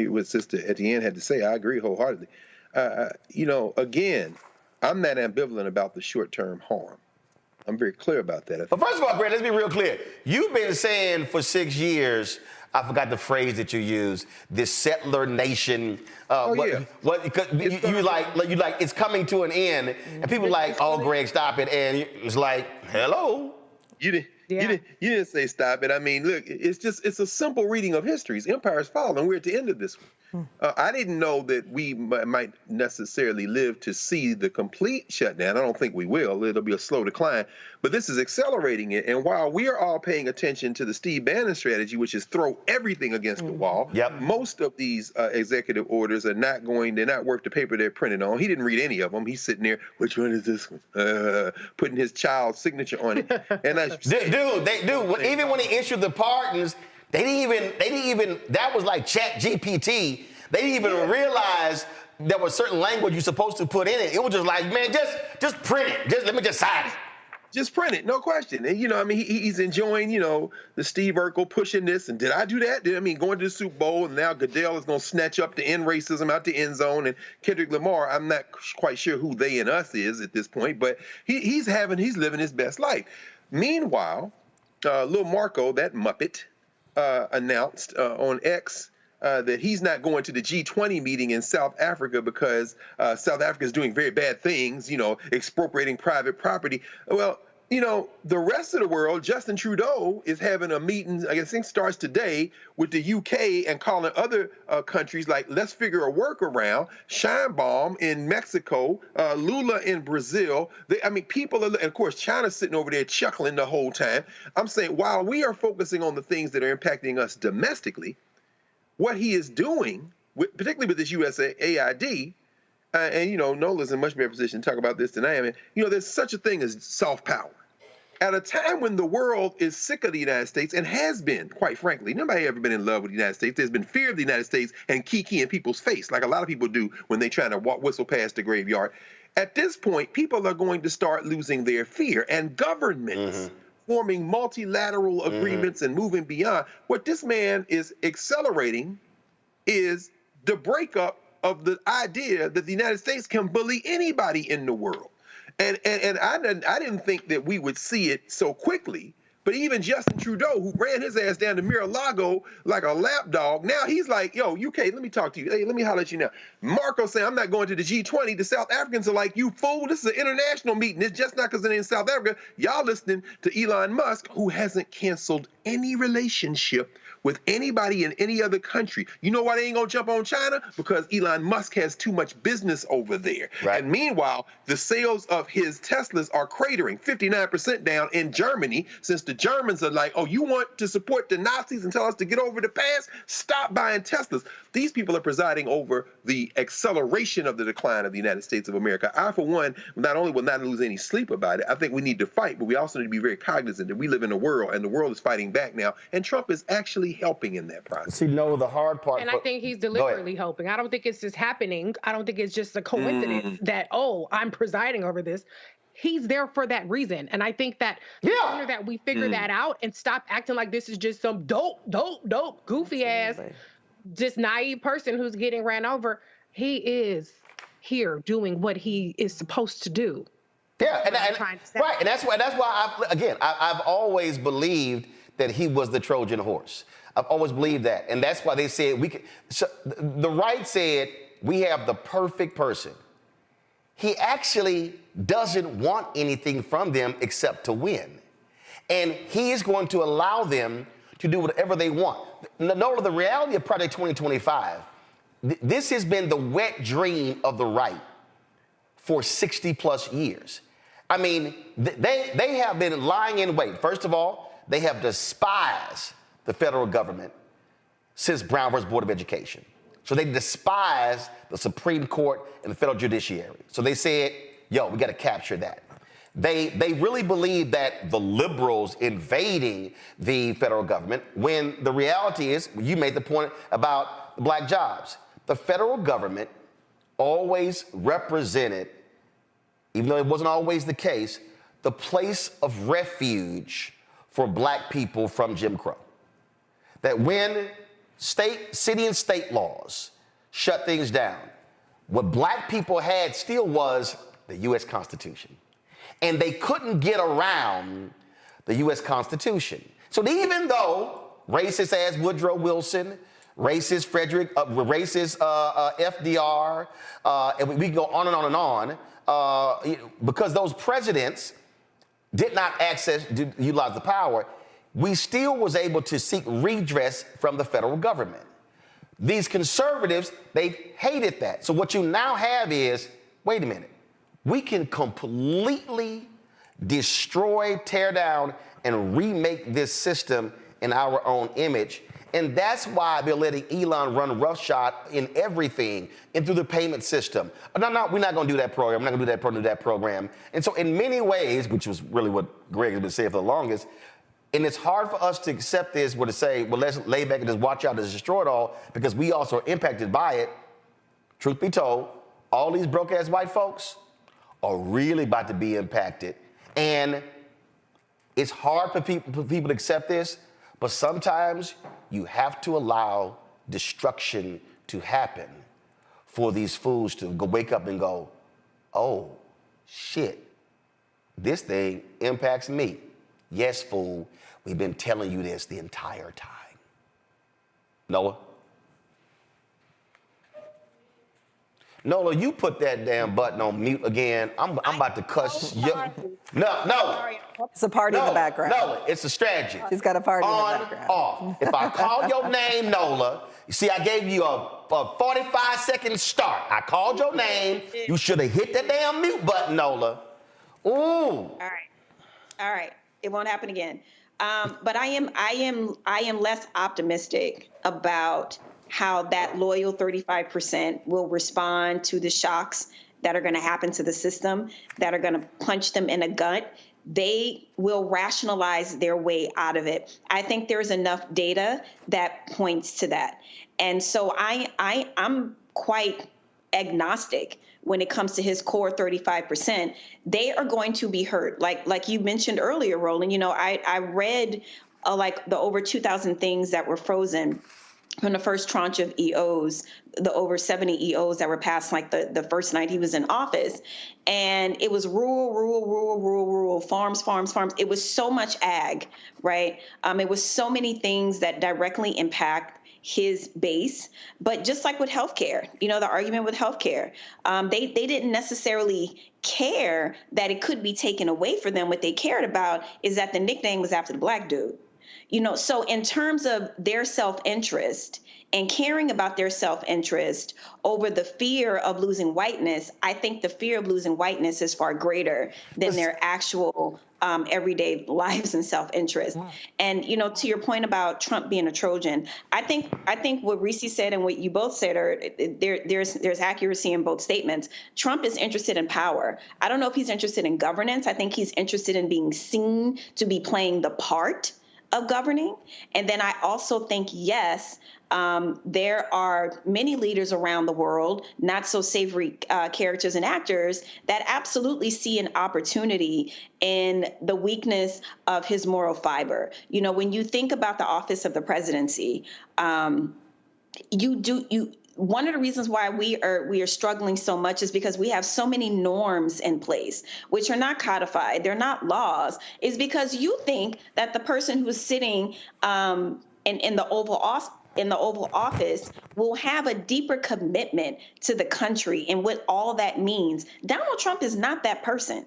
What Sister Etienne had to say, I agree wholeheartedly. Again, I'm not ambivalent about the short-term harm. I'm very clear about that. But first of all, Greg, let's be real clear. You've been saying for 6 years, I forgot the phrase that you used, this settler nation. Yeah. You like it's coming to an end, and people like, oh, Greg, stop it, and it's like, hello. You didn't say stop it. I mean, look, it's a simple reading of history. Empires fall, and we're at the end of this one. I didn't know that we might necessarily live to see the complete shutdown. I don't think we will. It'll be a slow decline. But this is accelerating it. And while we are all paying attention to the Steve Bannon strategy, which is throw everything against the wall, most of these executive orders are they're not worth the paper they're printed on. He didn't read any of them. He's sitting there, which one is this one? Putting his child's signature on it. And even when he issued the pardons, they didn't even, that was like Chat GPT. They didn't even realize there was certain language you're supposed to put in it. It was just like, man, just print it. Let me just sign it. Just print it, no question. And, he's enjoying, the Steve Urkel pushing this. And did I do that? Going to the Super Bowl, and now Goodell is going to snatch up the end racism out the end zone. And Kendrick Lamar, I'm not quite sure who they and us is at this point, but he's living his best life. Meanwhile, Lil Marco, that Muppet, announced on X that he's not going to the G20 meeting in South Africa because South Africa is doing very bad things, expropriating private property. Well, the rest of the world, Justin Trudeau is having a meeting, I think starts today, with the UK and calling other countries like, let's figure a workaround. Sheinbaum in Mexico, Lula in Brazil. People are, and of course, China's sitting over there chuckling the whole time. I'm saying, while we are focusing on the things that are impacting us domestically, what he is doing, particularly with this USAID, and, you know, Nola's in much better position to talk about this than I am. And, you know, there's such a thing as soft power. At a time when the world is sick of the United States and has been, quite frankly, nobody ever been in love with the United States. There's been fear of the United States and kiki in people's face, like a lot of people do when they try to whistle past the graveyard. At this point, people are going to start losing their fear, and governments forming multilateral agreements and moving beyond. What this man is accelerating is the breakup of the idea that the United States can bully anybody in the world. And I didn't think that we would see it so quickly. But even Justin Trudeau, who ran his ass down to Mar-a-Lago like a lapdog, now he's like, yo, UK, let me talk to you. Hey, let me holler at you now. Marco's saying, I'm not going to the G20. The South Africans are like, you fool, this is an international meeting. It's just not because they're in South Africa. Y'all listening to Elon Musk, who hasn't canceled any relationship with anybody in any other country. You know why they ain't gonna jump on China? Because Elon Musk has too much business over there. Right. And meanwhile, the sales of his Teslas are cratering, 59% down in Germany, since the Germans are like, oh, you want to support the Nazis and tell us to get over the past? Stop buying Teslas. These people are presiding over the acceleration of the decline of the United States of America. I, for one, not only will not lose any sleep about it, I think we need to fight, but we also need to be very cognizant that we live in a world, and the world is fighting back now, and Trump is actually helping in that process. See, no, the hard part. And I think he's deliberately helping. I don't think it's just happening. I don't think it's just a coincidence that, oh, I'm presiding over this. He's there for that reason. And I think that the sooner that we figure that out and stop acting like this is just some dope, goofy ass, just naive person who's getting ran over, he is here doing what he is supposed to do. Yeah, and that's why I've always believed that he was the Trojan horse. I've always believed that, and that's why they said we could. So the right said we have the perfect person. He actually doesn't want anything from them except to win, and he is going to allow them to do whatever they want. No, the reality of Project 2025, this has been the wet dream of the right for 60 plus years. I mean, they have been lying in wait. First of all, they have despised the federal government since Brown versus Board of Education. So they despise the Supreme Court and the federal judiciary. So they said, yo, we got to capture that. They really believe that the liberals invading the federal government, when the reality is, you made the point about black jobs. The federal government always represented, even though it wasn't always the case, the place of refuge for black people from Jim Crow. That when city and state laws shut things down, what black people had still was the U.S. Constitution. And they couldn't get around the U.S. Constitution. So even though racist ass Woodrow Wilson, racist FDR, and we can go on and on and on, because those presidents did not utilize the power, we still was able to seek redress from the federal government. These conservatives, they hated that. So what you now have is, wait a minute, we can completely destroy, tear down, and remake this system in our own image. And that's why they're letting Elon run roughshod in everything and through the payment system. No, we're not going to do that program. We're not going to do that program. And so in many ways, which was really what Greg has been saying for the longest, and it's hard for us to accept this, to say, well, let's lay back and just watch out to destroy it all, because we also are impacted by it. Truth be told, all these broke-ass white folks are really about to be impacted. And it's hard for people to accept this, but sometimes you have to allow destruction to happen for these fools to wake up and go, oh, shit, this thing impacts me. Yes, fool, we've been telling you this the entire time. Noah? Nola, you put that damn button on mute again. I'm about to cuss you. No. It's a party in the background. No, it's a strategy. She's got a party in the background. Off. If I call your name, Nola, you see, I gave you a 45-second start. I called your name. You should have hit the damn mute button, Nola. Ooh. All right. It won't happen again. But I am less optimistic about how that loyal 35% will respond to the shocks that are going to happen to the system, that are going to punch them in the gut. They will rationalize their way out of it. I think there's enough data that points to that. And so I'm quite agnostic when it comes to his core 35%. They are going to be hurt. Like you mentioned earlier, Roland, I read like the over 2,000 things that were frozen from the first tranche of EOs, the over 70 EOs that were passed like the first night he was in office. And it was rural, farms. It was so much ag, right? It was so many things that directly impact his base. But just like with healthcare, the argument with healthcare, they didn't necessarily care that it could be taken away from them. What they cared about is that the nickname was after the black dude. So in terms of their self-interest and caring about their self-interest over the fear of losing whiteness, I think the fear of losing whiteness is far greater than their actual everyday lives and self-interest. And, to your point about Trump being a Trojan, I think what Reese said and what you both said there's accuracy in both statements. Trump is interested in power. I don't know if he's interested in governance. I think he's interested in being seen to be playing the part of governing. And then I also think, yes, there are many leaders around the world, not so savory characters and actors, that absolutely see an opportunity in the weakness of his moral fiber. When you think about the office of the presidency, one of the reasons why we are struggling so much is because we have so many norms in place, which are not codified. They're not laws. Is because you think that the person who's sitting in the Oval Office will have a deeper commitment to the country and what all that means. Donald Trump is not that person.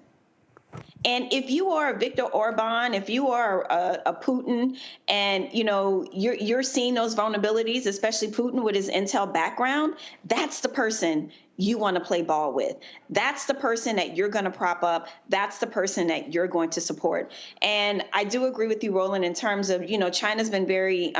And if you are a Viktor Orban, if you are a Putin, and you're seeing those vulnerabilities, especially Putin with his intel background, that's the person you want to play ball with. That's the person that you're going to prop up. That's the person that you're going to support. And I do agree with you, Roland, in terms of China's been very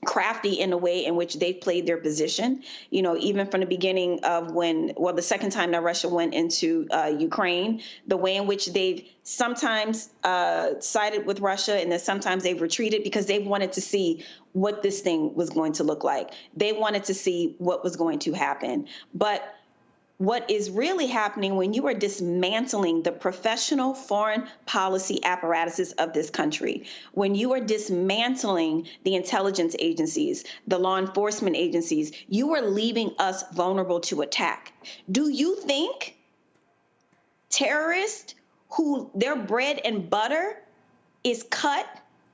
crafty in the way in which they've played their position, even from the beginning of the second time that Russia went into Ukraine, the way in which they've sometimes sided with Russia and then sometimes they've retreated because they wanted to see what this thing was going to look like. They wanted to see what was going to happen. But what is really happening when you are dismantling the professional foreign policy apparatuses of this country, when you are dismantling the intelligence agencies, the law enforcement agencies, you are leaving us vulnerable to attack. Do you think terrorists who their bread and butter is cut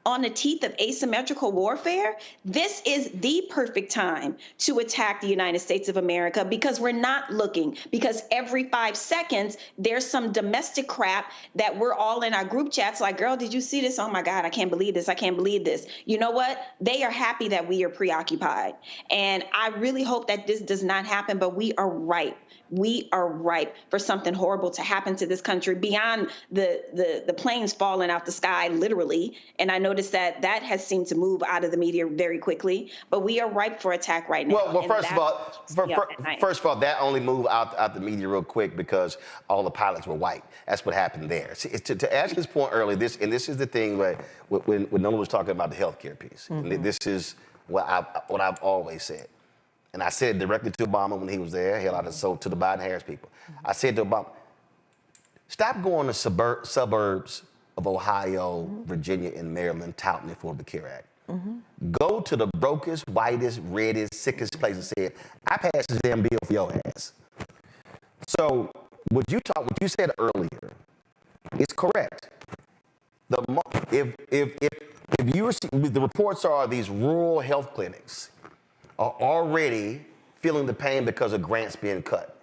on the teeth of asymmetrical warfare, this is the perfect time to attack the United States of America because we're not looking, because every 5 seconds, there's some domestic crap that we're all in our group chats like, girl, did you see this? Oh my God, I can't believe this. I can't believe this. You know what? They are happy that we are preoccupied. And I really hope that this does not happen, but we are ripe. We are ripe for something horrible to happen to this country beyond the planes falling out the sky, literally. And I noticed that has seemed to move out of the media very quickly. But we are ripe for attack right now. Well, first of all, that only moved out the media real quick because all the pilots were white. That's what happened there. See, to ask his point earlier, this is the thing when Nolan was talking about the healthcare piece. Mm-hmm. And this is what I've always said. And I said directly to Obama when he was there, hell, I so to the Biden-Harris people. I said to Obama, stop going to suburbs of Ohio, Virginia, and Maryland touting the Affordable Care Act. Mm-hmm. Go to the brokest, whitest, reddest, sickest place and say, I passed this damn bill for your ass. So what you said earlier is correct. If the reports are these rural health clinics are already feeling the pain because of grants being cut.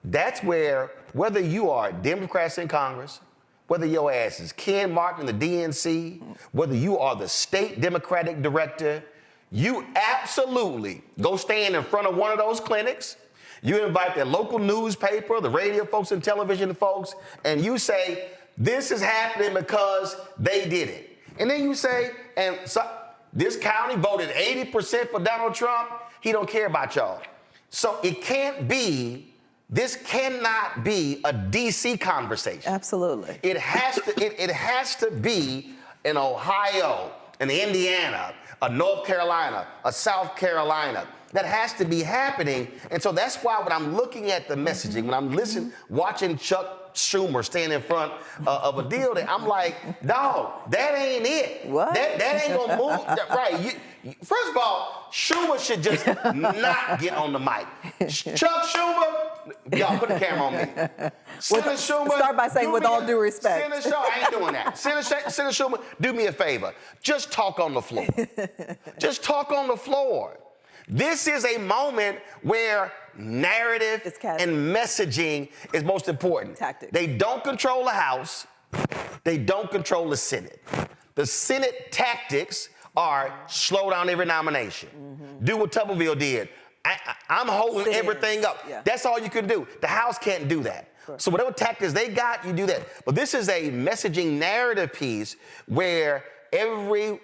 That's where, whether you are Democrats in Congress, whether your ass is Ken Martin in the DNC, whether you are the state Democratic director, you absolutely go stand in front of one of those clinics. You invite the local newspaper, the radio folks and television folks, and you say, this is happening because they did it. And then you say, and so This county voted 80% for Donald Trump. He don't care about y'all. So it can't be, this cannot be a DC conversation. Absolutely. It has to be in Ohio, in Indiana, a North Carolina, a South Carolina. That has to be happening. And so that's why when I'm looking at the messaging, when I'm listening, watching Chuck Schumer stand in front of a deal, that I'm like, dog, that ain't it. What? That ain't gonna move. Right. First of all, Schumer should just not get on the mic. Chuck Schumer, y'all put the camera on me. Senator Schumer. Start by saying, with all due respect. Senator Schumer, I ain't doing that. Senator Schumer, do me a favor. Just talk on the floor. Just talk on the floor. This is a moment where narrative and messaging is most important. Tactics. They don't control the House. They don't control the Senate. The Senate tactics are slow down every nomination. Do what Tuberville did. I'm holding everything up. Yeah. That's all you can do. The House can't do that. Sure. So whatever tactics they got, you do that. But this is a messaging narrative piece where every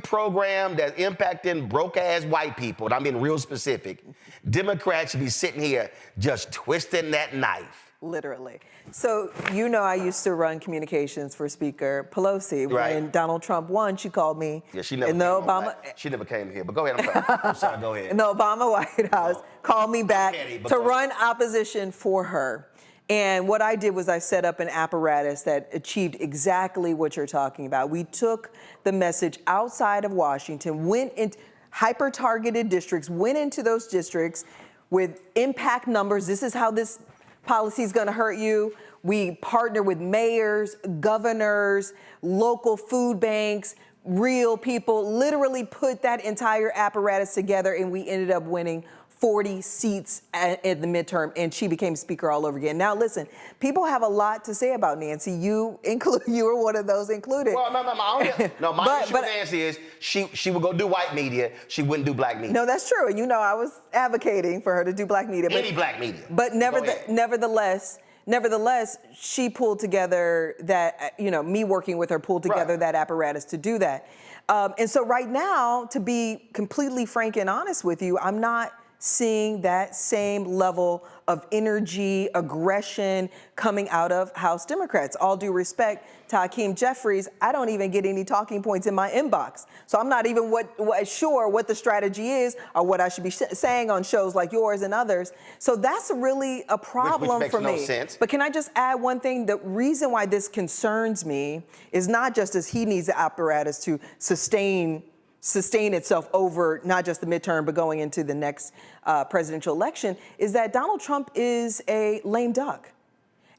program that's impacting broke-ass white people, and I'm being real specific, Democrats should be sitting here just twisting that knife. Literally. So, you know, I used to run communications for Speaker Pelosi. Right. When Donald Trump won, she called me. Yeah, she never in the came Obama. She never came here, but go ahead. I'm sorry, go ahead. In the Obama White House, called me back to run opposition for her. And what I did was I set up an apparatus that achieved exactly what you're talking about. We took the message outside of Washington, went into hyper-targeted districts, went into those districts with impact numbers. This is how this policy is going to hurt you. We partner with mayors, governors, local food banks, real people, literally put that entire apparatus together, and we ended up winning 40 seats in the midterm, and she became speaker all over again. Now, listen, people have a lot to say about Nancy. You were one of those included. Well, my issue with Nancy is she would go do white media. She wouldn't do black media. No, that's true. And you know, I was advocating for her to do black media. Any black media. But nevertheless, she pulled together that, you know, me working with her pulled together that apparatus to do that. And so right now, to be completely frank and honest with you, I'm not seeing that same level of energy, aggression coming out of House Democrats. All due respect to Hakeem Jeffries, I don't even get any talking points in my inbox. So I'm not even sure what the strategy is or what I should be saying on shows like yours and others. So that's really a problem which for makes me. no sense. But can I just add one thing? The reason why this concerns me is not just as he needs the apparatus to sustain itself over not just the midterm, but going into the next presidential election, is that Donald Trump is a lame duck.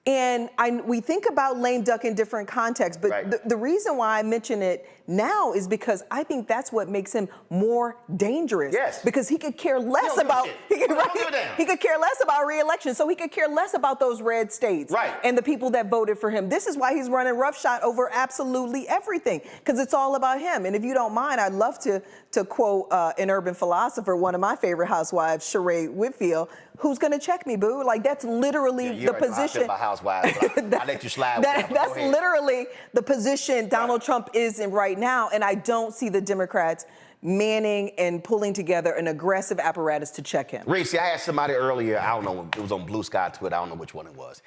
And we think about lame duck in different contexts, but the reason why I mention it now is because I think that's what makes him more dangerous. Yes. Because he could care less about he could care less about re-election, so he could care less about those red states and the people that voted for him. This is why he's running roughshod over absolutely everything, because it's all about him. And if you don't mind, I'd love to quote an urban philosopher, one of my favorite housewives, Sheree Whitfield, who's going to check me, boo? Like, that's literally the position. About housewives, I let you slide. That's literally the position Donald Trump is in right now, and I don't see the Democrats manning and pulling together an aggressive apparatus to check him. Reese, I asked somebody earlier, I don't know, it was on Blue Sky Twitter, I don't know which one it was,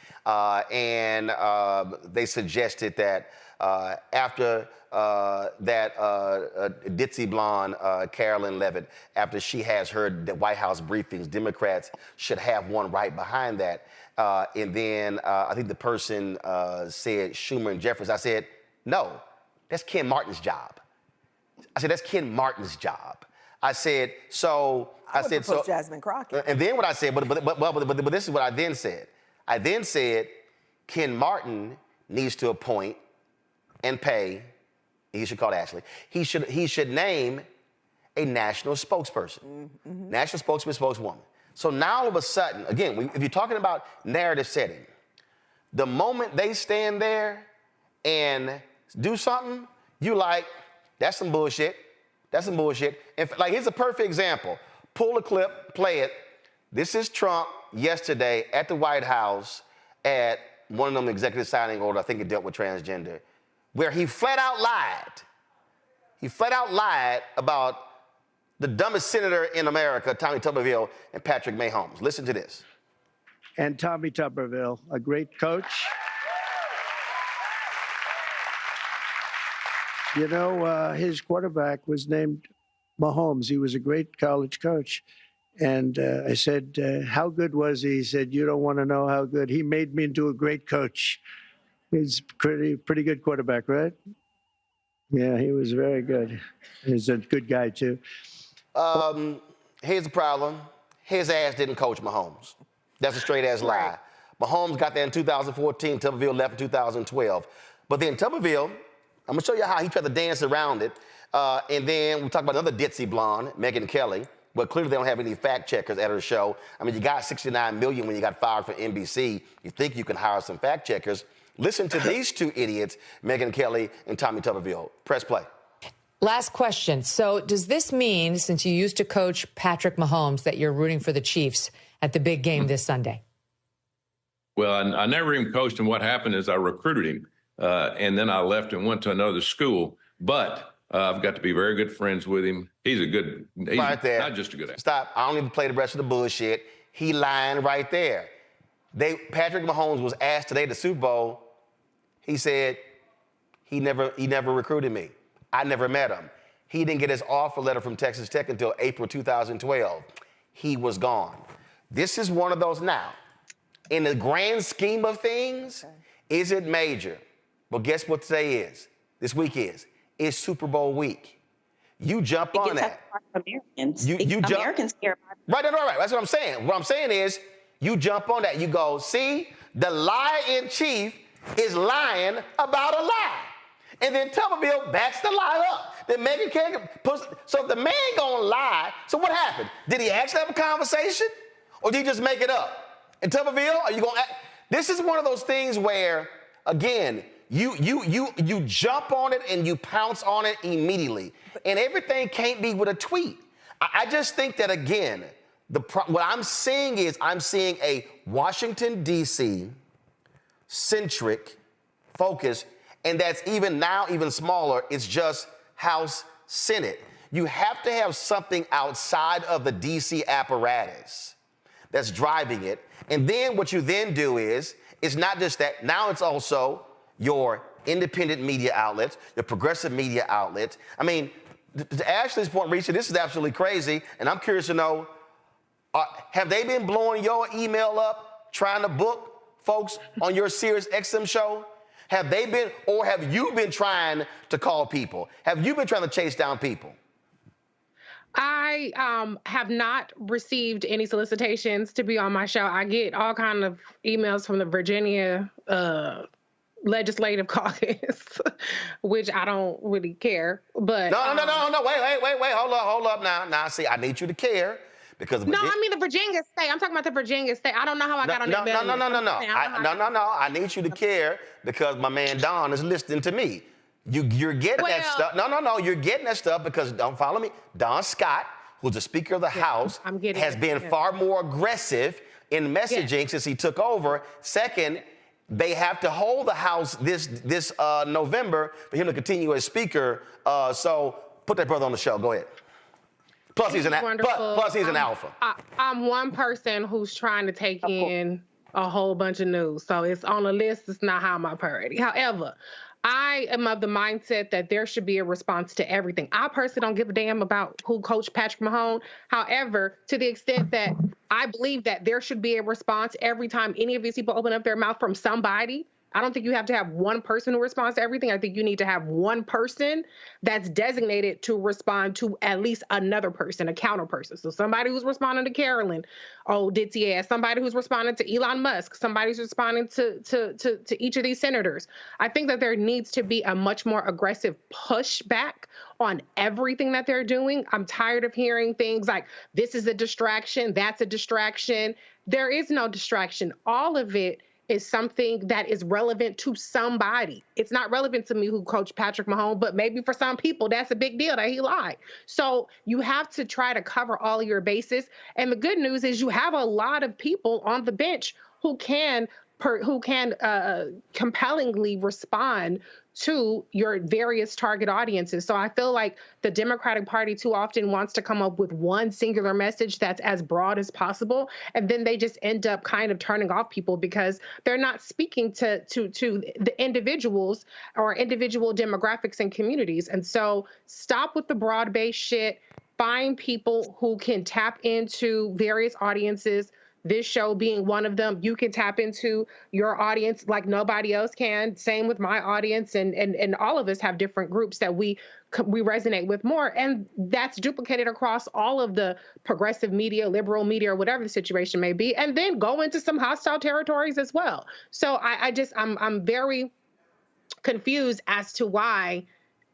and they suggested that after that ditzy blonde Carolyn Levitt, after she has heard the White House briefings, Democrats should have one right behind that. And then I think the person said Schumer and Jeffries. I said, no, that's Ken Martin's job. I said, that's Ken Martin's job. I said, so. I said, so. Jasmine Crockett. And then what I said, but this is what I then said. I then said, Ken Martin needs to appoint and pay. He should call Ashley. He should name a national spokesperson, national spokesman, spokeswoman. So now all of a sudden, again, if you're talking about narrative setting, the moment they stand there and do something, you like, that's some bullshit. That's some bullshit. And like, here's a perfect example. Pull the clip, play it. This is Trump yesterday at the White House at one of them executive signing orders. I think it dealt with transgender, where he flat out lied. He flat out lied about the dumbest senator in America, Tommy Tuberville, and Patrick Mahomes. Listen to this. And Tommy Tuberville, a great coach. You know, his quarterback was named Mahomes. He was a great college coach. And I said, how good was he? He said, you don't want to know how good. He made me into a great coach. He's pretty good quarterback, right? Yeah, he was very good. He's a good guy, too. Here's the problem. His ass didn't coach Mahomes. That's a straight-ass lie. Mahomes got there in 2014. Tuberville left in 2012. But then Tuberville, I'm going to show you how he tried to dance around it. And then we talk about another ditzy blonde, Megyn Kelly. But clearly they don't have any fact checkers at her show. I mean, you got $69 million when you got fired from NBC. You think you can hire some fact checkers. Listen to these two idiots, Megyn Kelly and Tommy Tuberville. Press play. Last question. So does this mean, since you used to coach Patrick Mahomes, that you're rooting for the Chiefs at the big game this Sunday? Well, I never even coached him. What happened is I recruited him, and then I left and went to another school. But I've got to be very good friends with him. He's right there. Not just a good actor. Stop. I don't need to play the rest of the bullshit. He lying right there. Patrick Mahomes was asked today at the Super Bowl. He said he never recruited me. I never met him. He didn't get his offer letter from Texas Tech until April 2012. He was gone. This is one of those now. In the grand scheme of things, is it major? Well, guess what today is? This week is. It's Super Bowl week. You jump on that. Americans. Americans care Right. about That's what I'm saying. What I'm saying is you jump on that. You go, see, the liar-in-chief is lying about a lie. And then Tuberville backs the lie up. Then Megyn Kelly so if the man gonna lie, so what happened? Did he actually have a conversation? Or did he just make it up? And Tuberville, are you gonna act? This is one of those things where, again, you jump on it and you pounce on it immediately. And everything can't be with a tweet. I just think that, again, what I'm seeing is a Washington, D.C. centric focus, and that's even smaller. It's just House, Senate. You have to have something outside of the D.C. apparatus that's driving it. And then what you then do is, it's not just that. Now it's also your independent media outlets, your progressive media outlets. I mean, to Ashley's point, Risha, this is absolutely crazy, and I'm curious to know, have they been blowing your email up, trying to book folks on your Sirius XM show? Have they been, or have you been trying to call people? Have you been trying to chase down people? I have not received any solicitations to be on my show. I get all kind of emails from the Virginia Legislative Caucus, which I don't really care. But no, wait, hold up now. See, I need you to care because no, I mean the Virginia state. I'm talking about the Virginia state. I don't know how I got on that bill. No. I need you to care because my man Don is listening to me. You're getting that stuff. No. You're getting that stuff because, don't follow me, Don Scott, who's the Speaker of the House, has been far more aggressive in messaging since he took over. Second, they have to hold the House this November for him to continue as Speaker. So put that brother on the show. Go ahead. Plus, he's an alpha. I'm one person who's trying to take in a whole bunch of news. So it's on a list. It's not high on my priority. However, I am of the mindset that there should be a response to everything. I personally don't give a damn about who coached Patrick Mahomes. However, to the extent that I believe that there should be a response every time any of these people open up their mouth from somebody. I don't think you have to have one person who responds to everything. I think you need to have one person that's designated to respond to at least another person, a counter person. So somebody who's responding to Carolyn, ditzy ass, somebody who's responding to Elon Musk, somebody who's responding to each of these senators. I think that there needs to be a much more aggressive pushback on everything that they're doing. I'm tired of hearing things like, this is a distraction, that's a distraction. There is no distraction. All of it is something that is relevant to somebody. It's not relevant to me who coached Patrick Mahomes, but maybe for some people, that's a big deal that he lied. So you have to try to cover all of your bases. And the good news is you have a lot of people on the bench who can compellingly respond to your various target audiences. So I feel like the Democratic Party too often wants to come up with one singular message that's as broad as possible, and then they just end up kind of turning off people because they're not speaking to the individuals or individual demographics and communities. And so stop with the broad-based shit. Find people who can tap into various audiences, this show being one of them. You can tap into your audience like nobody else can. Same with my audience, and all of us have different groups that we resonate with more, and that's duplicated across all of the progressive media, liberal media, or whatever the situation may be, and then go into some hostile territories as well. So I'm very confused as to why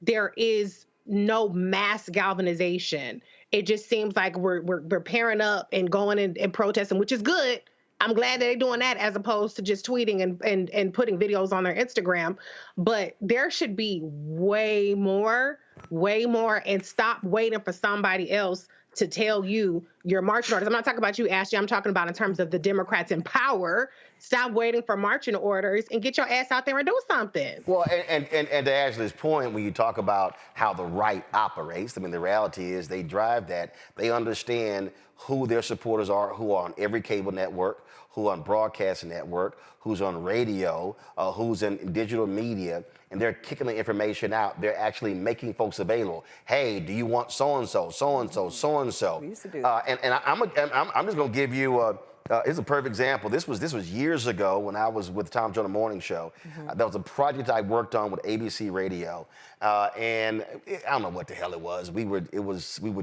there is no mass galvanization. It just seems like we're pairing up and going and protesting, which is good. I'm glad that they're doing that as opposed to just tweeting and putting videos on their Instagram. But there should be way more, and stop waiting for somebody else to tell you your marching orders. I'm not talking about you, Ashley. I'm talking about in terms of the Democrats in power. Stop waiting for marching orders and get your ass out there and do something. Well, and to Ashley's point, when you talk about how the right operates, I mean, the reality is they drive that. They understand who their supporters are, who are on every cable network, who on broadcasting network, who's on radio, who's in digital media, and they're kicking the information out. They're actually making folks available. Hey, do you want so-and-so, so-and-so, so-and-so? We used to do that. And I'm just going to give you here's a perfect example. This was years ago when I was with Tom Jones Morning Show. That was a project I worked on with ABC Radio, and I don't know what the hell it was. We were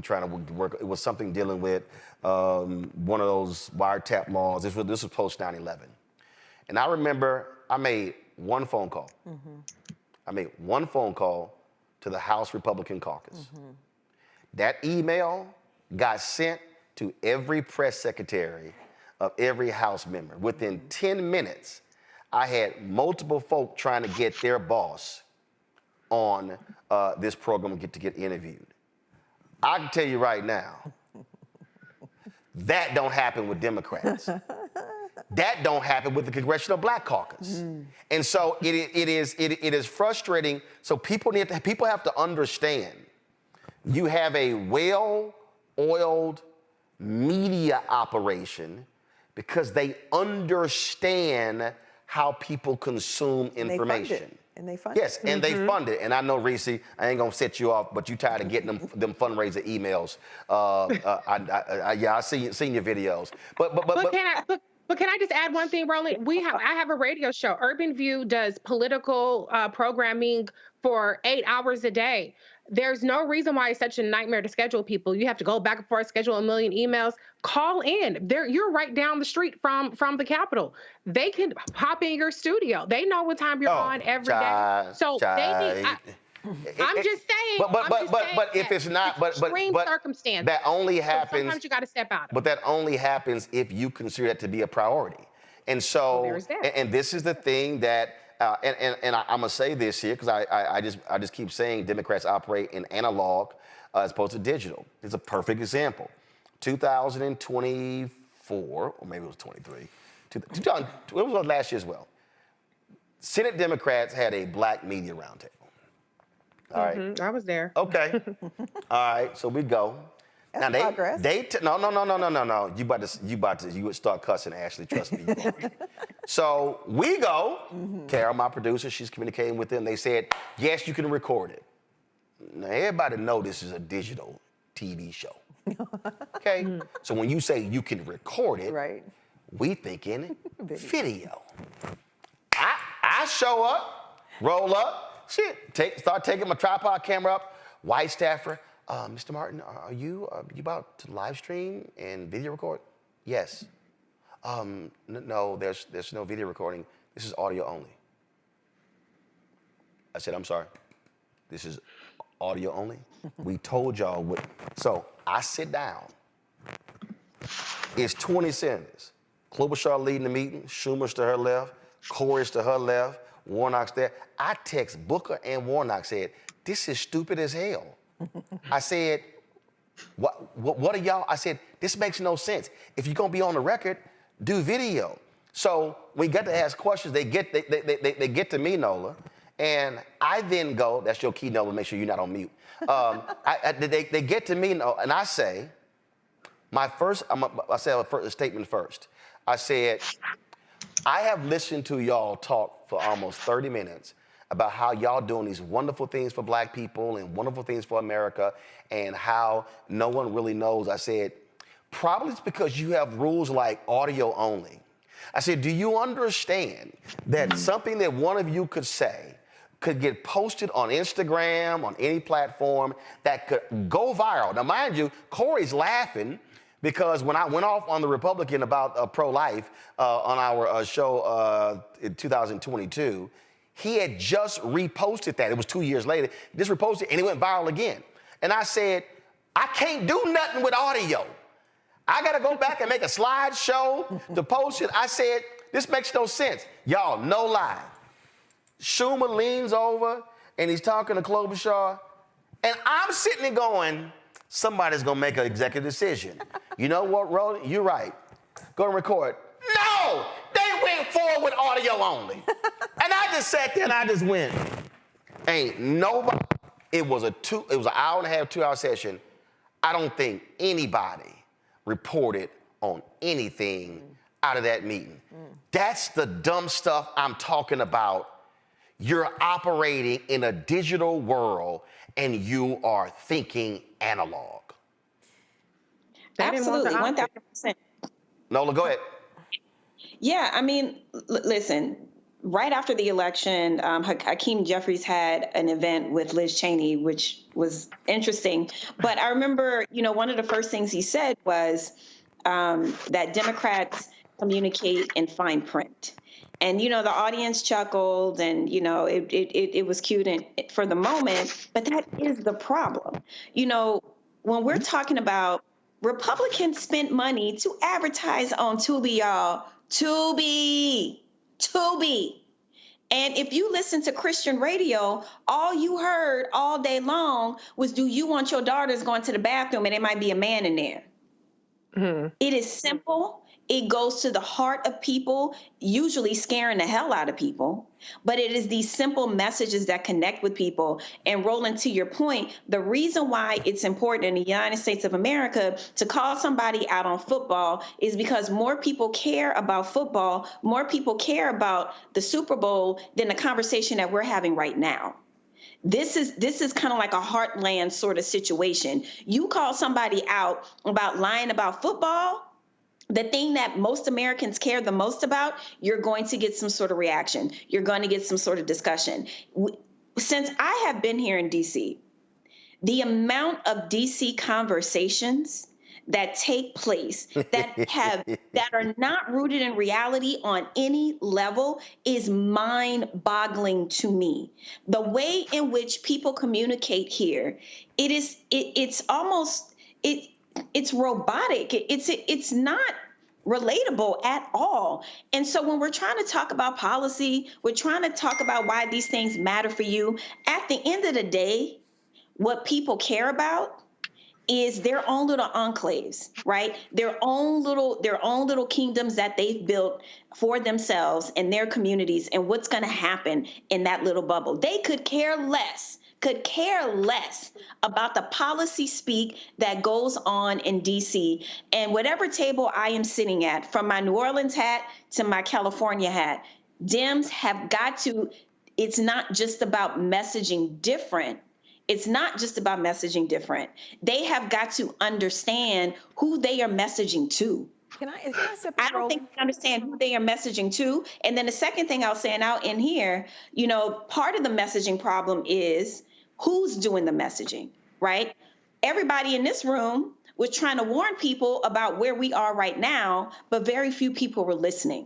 trying to work. It was something dealing with one of those wiretap laws. This was post 9/11, and I remember I made one phone call. I made one phone call to the House Republican Caucus. That email got sent to every press secretary of every House member. Within 10 minutes, I had multiple folk trying to get their boss on this program to get interviewed. I can tell you right now, that don't happen with Democrats. That don't happen with the Congressional Black Caucus. And so it is frustrating. So people have to understand, you have a well-oiled media operation because they understand how people consume information. And they fund it. Yes, and they fund it. And I know, Reese, I ain't gonna set you off, but you tired of getting them fundraiser emails. I seen your videos. But can I just add one thing, Roland? I have a radio show. Urban View does political programming for 8 hours a day. There's no reason why it's such a nightmare to schedule people. You have to go back and forth, schedule a million emails. Call in. You're right down the street from the Capitol. They can pop in your studio. They know what time you're on every day. So they need. I'm just saying. But if it's not, but circumstances. That only happens. So sometimes you got to step out. But that only happens if you consider that to be a priority. And so, and this is the thing that. And I'm gonna say this here because I just keep saying Democrats operate in analog as opposed to digital. It's a perfect example. 2024, or maybe it was 23. It was last year as well. Senate Democrats had a Black Media Roundtable. All right. I was there. Okay. All right. So we go. That's now progress. No. You would start cussing, Ashley. Trust me. So we go. Carol, my producer, she's communicating with them. They said, yes, you can record it. Now everybody know this is a digital TV show. Okay. So when you say you can record it, right? We thinking video. I show up, roll up, start taking my tripod camera up. White staffer. Mr. Martin, are you about to live stream and video record? Yes. No, there's no video recording. This is audio only. I said, I'm sorry. This is audio only? We told y'all what. So I sit down. It's 20 senators. Klobuchar leading the meeting, Schumer's to her left, Corey's to her left, Warnock's there. I text Booker and Warnock, said, this is stupid as hell. I said, what are y'all? I said, this makes no sense. If you're gonna be on the record, do video. So we get to ask questions. They get to me, Nola, and I then go. That's your key, Nola. Make sure you're not on mute. They get to me, and I say, I say a statement first. I said, I have listened to y'all talk for almost 30 minutes about how y'all doing these wonderful things for black people and wonderful things for America, and how no one really knows. I said, probably it's because you have rules like audio only. I said, do you understand that something that one of you could say could get posted on Instagram, on any platform, that could go viral? Now, mind you, Corey's laughing because when I went off on the Republican about pro-life on our show in 2022, he had just reposted that. It was 2 years later. He just reposted it, and it went viral again. And I said, I can't do nothing with audio. I got to go back and make a slideshow to post it. I said, this makes no sense. Y'all, no lie. Schumer leans over, and he's talking to Klobuchar, and I'm sitting there going, somebody's going to make an executive decision. You know what, Roland? You're right. Go and record. No! They went forward with audio only. And I just sat there and I just went, ain't nobody. It was an hour and a half, 2 hour session. I don't think anybody reported on anything out of that meeting. That's the dumb stuff I'm talking about. You're operating in a digital world and you are thinking analog. Absolutely, 1,000%. Nola, go ahead. Yeah, I mean, listen, right after the election, Hakeem Jeffries had an event with Liz Cheney, which was interesting. But I remember, one of the first things he said was that Democrats communicate in fine print. And, the audience chuckled and, it was cute for the moment. But that is the problem. When we're talking about Republicans spent money to advertise on Tubi, y'all. Tubi. And if you listen to Christian radio, all you heard all day long was, do you want your daughters going to the bathroom? And there might be a man in there. Mm-hmm. It is simple. It goes to the heart of people, usually scaring the hell out of people. But it is these simple messages that connect with people. And Roland, to your point, the reason why it's important in the United States of America to call somebody out on football is because more people care about football, more people care about the Super Bowl than the conversation that we're having right now. This is kind of like a heartland sort of situation. You call somebody out about lying about football, the thing that most Americans care the most about, you're going to get some sort of reaction. You're going to get some sort of discussion. Since I have been here in D.C., the amount of D.C. conversations that take place that are not rooted in reality on any level is mind-boggling to me. The way in which people communicate here, it's robotic. It's not relatable at all. And so when we're trying to talk about policy, we're trying to talk about why these things matter for you. At the end of the day, what people care about is their own little enclaves, right? Their own little kingdoms that they've built for themselves and their communities and what's going to happen in that little bubble. They could care less about the policy speak that goes on in D.C. And whatever table I am sitting at, from my New Orleans hat to my California hat, Dems have got to, it's not just about messaging different. It's not just about messaging different. They have got to understand who they are messaging to. I don't think they understand who they are messaging to. And then the second thing I'll say out in here, part of the messaging problem is who's doing the messaging, right? Everybody in this room was trying to warn people about where we are right now, but very few people were listening.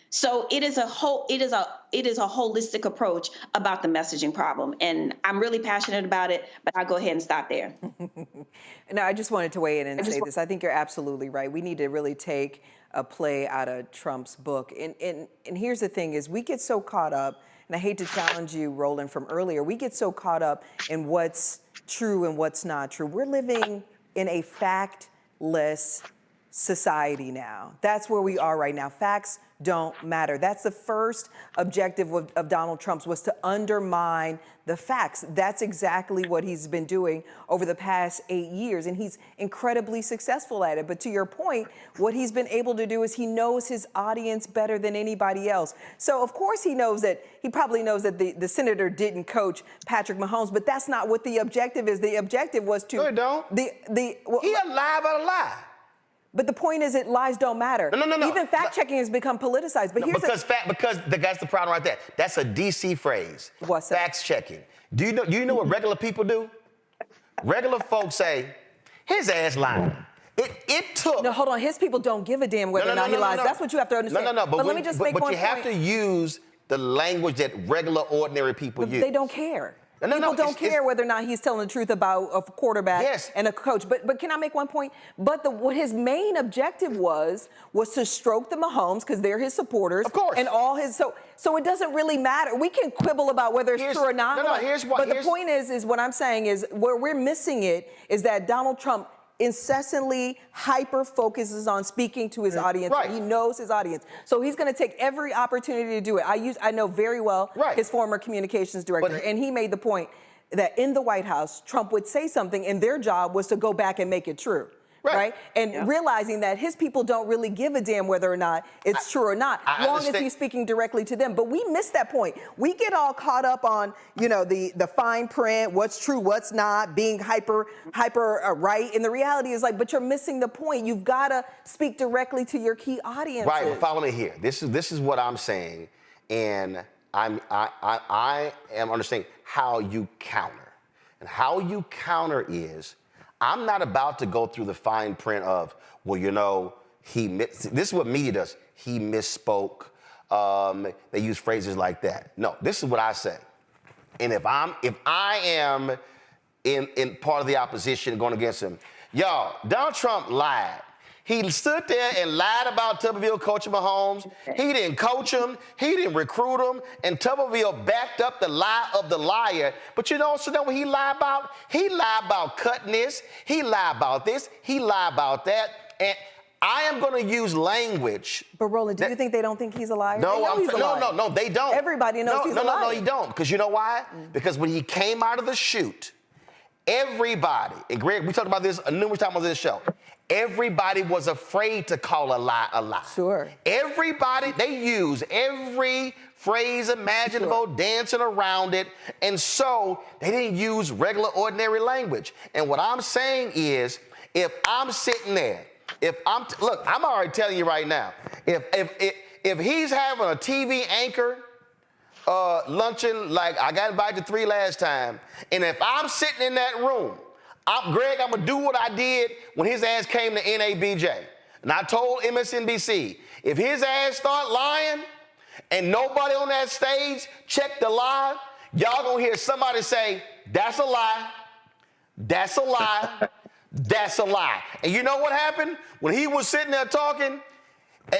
So it is a holistic approach about the messaging problem. And I'm really passionate about it, but I'll go ahead and stop there. No, I just wanted to weigh in and say this. I think you're absolutely right. We need to really take a play out of Trump's book. And here's the thing is we get so caught up, and I hate to challenge you, Roland, from earlier, we get so caught up in what's true and what's not true. We're living in a factless society now. That's where we are right now. Facts don't matter. That's the first objective of Donald Trump's, was to undermine the facts. That's exactly what he's been doing over the past 8 years, and he's incredibly successful at it. But to your point, what he's been able to do is he knows his audience better than anybody else. So of course he probably knows that the senator didn't coach Patrick Mahomes, but that's not what the objective is. The objective was to... No, it don't. He a lie about a lie. But the point is that lies don't matter. No. Even fact-checking has become politicized. But because that's the problem right there. That's a DC phrase. What's that? Facts checking. Do you know what regular people do? Regular folks say, his ass lying. It took... No, hold on. His people don't give a damn whether or not he lies. That's what you have to understand. No. But let me just make one point. But you have to use the language that regular, ordinary people use. They don't care. People don't care whether or not he's telling the truth about a quarterback and a coach. But can I make one point? But what his main objective was to stroke the Mahomes, because they're his supporters. Of course. And all his... So it doesn't really matter. We can quibble about whether it's true or not. But the point is what I'm saying is, where we're missing it is that Donald Trump incessantly hyper-focuses on speaking to his audience. Right. He knows his audience. So he's going to take every opportunity to do it. I know very well his former communications director, and he made the point that in the White House, Trump would say something, and their job was to go back and make it true. Right? And realizing that his people don't really give a damn whether or not it's true or not, as long as he's speaking directly to them. But we miss that point. We get all caught up on, the fine print, what's true, what's not, being hyper right. And the reality is but you're missing the point. You've got to speak directly to your key audience. Right, but follow me here. This is what I'm saying, and I am understanding how you counter. And how you counter is, I'm not about to go through the fine print of, this is what media does. He misspoke. They use phrases like that. No, this is what I say. And if I am in part of the opposition going against him, y'all, Donald Trump lied. He stood there and lied about Tuberville coaching Mahomes. He didn't coach him. He didn't recruit him. And Tuberville backed up the lie of the liar. But you also know what he lied about? He lied about cutting this. He lied about this. He lied about that. And I am going to use language. But Roland, do you think they don't think he's a liar? No, No, they don't. Everybody knows he's a liar. No, he don't. Because you know why? Because when he came out of the chute, everybody, and Greg, we talked about this numerous times on this show, everybody was afraid to call a lie a lie. Sure. Everybody, they use every phrase imaginable, dancing around it, and so they didn't use regular, ordinary language. And what I'm saying is, if I'm sitting there, look, I'm already telling you right now, if he's having a TV anchor luncheon like I got invited to 3 last time, and if I'm sitting in that room, Greg, I'm going to do what I did when his ass came to NABJ. And I told MSNBC, if his ass start lying and nobody on that stage checked the lie, y'all going to hear somebody say, that's a lie, that's a lie, that's a lie. And you know what happened? When he was sitting there talking,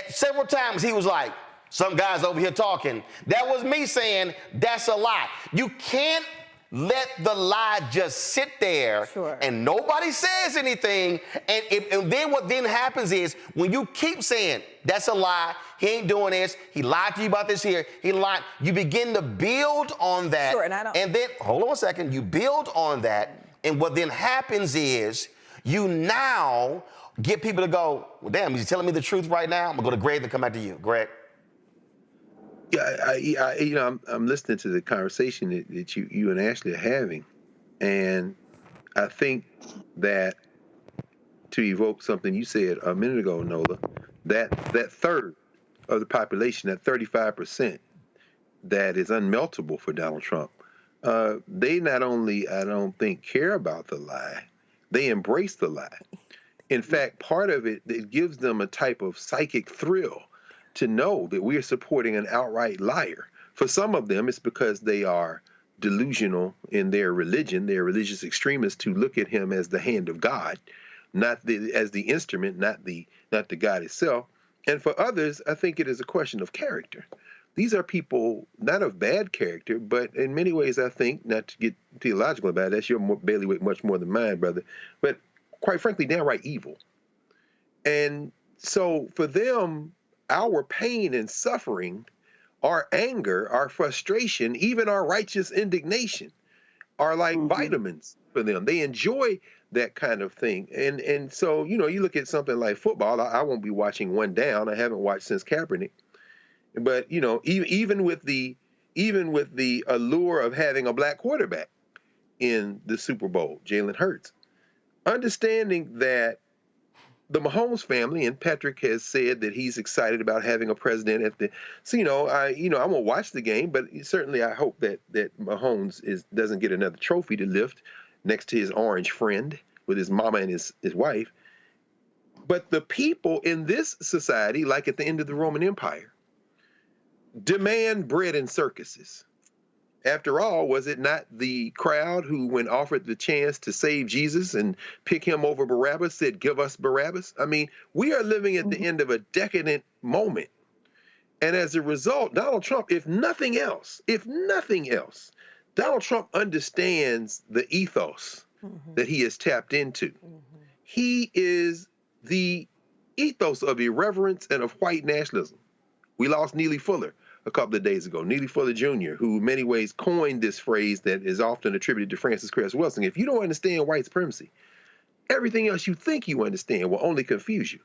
several times he was like, some guy's over here talking. That was me saying, that's a lie. You can't let the lie just sit there and nobody says anything. And then what then happens is when you keep saying, that's a lie, he ain't doing this, he lied to you about this here, he lied, you begin to build on that. And then, hold on a second, you build on that. And what then happens is you now get people to go, well, damn, he's telling me the truth right now. I'm going to go to Greg and come back to you. Greg. Yeah, I'm listening to the conversation that you and Ashley are having, and I think that, to evoke something you said a minute ago, Nola, that third of the population, that 35%, that is unmeltable for Donald Trump, they not only, I don't think, care about the lie, they embrace the lie. In fact, part of it gives them a type of psychic thrill to know that we are supporting an outright liar. For some of them, it's because they are delusional in their religion. They're religious extremists to look at him as the hand of God, as the instrument, not the God itself. And for others, I think it is a question of character. These are people not of bad character, but in many ways, I think, not to get theological about it, that's your bailiwick much more than mine, brother, but quite frankly, downright evil. And so for them, our pain and suffering, our anger, our frustration, even our righteous indignation are like vitamins for them. They enjoy that kind of thing. And so, you know, you look at something like football, I won't be watching one down. I haven't watched since Kaepernick. But, you know, even with the allure of having a black quarterback in the Super Bowl, Jalen Hurts, understanding that the Mahomes family, and Patrick has said that he's excited about having a president at the. So I won't watch the game, but certainly I hope that Mahomes doesn't get another trophy to lift next to his orange friend with his mama and his wife. But the people in this society, like at the end of the Roman Empire, demand bread and circuses. After all, was it not the crowd who, when offered the chance to save Jesus and pick him over Barabbas, said, "Give us Barabbas"? I mean, we are living at the end of a decadent moment. And as a result, Donald Trump, if nothing else, Donald Trump understands the ethos that he has tapped into. He is the ethos of irreverence and of white nationalism. We lost Neely Fuller a couple of days ago, Neely Fuller Jr., who in many ways coined this phrase that is often attributed to Francis Cress Wilson. If you don't understand white supremacy, everything else you think you understand will only confuse you.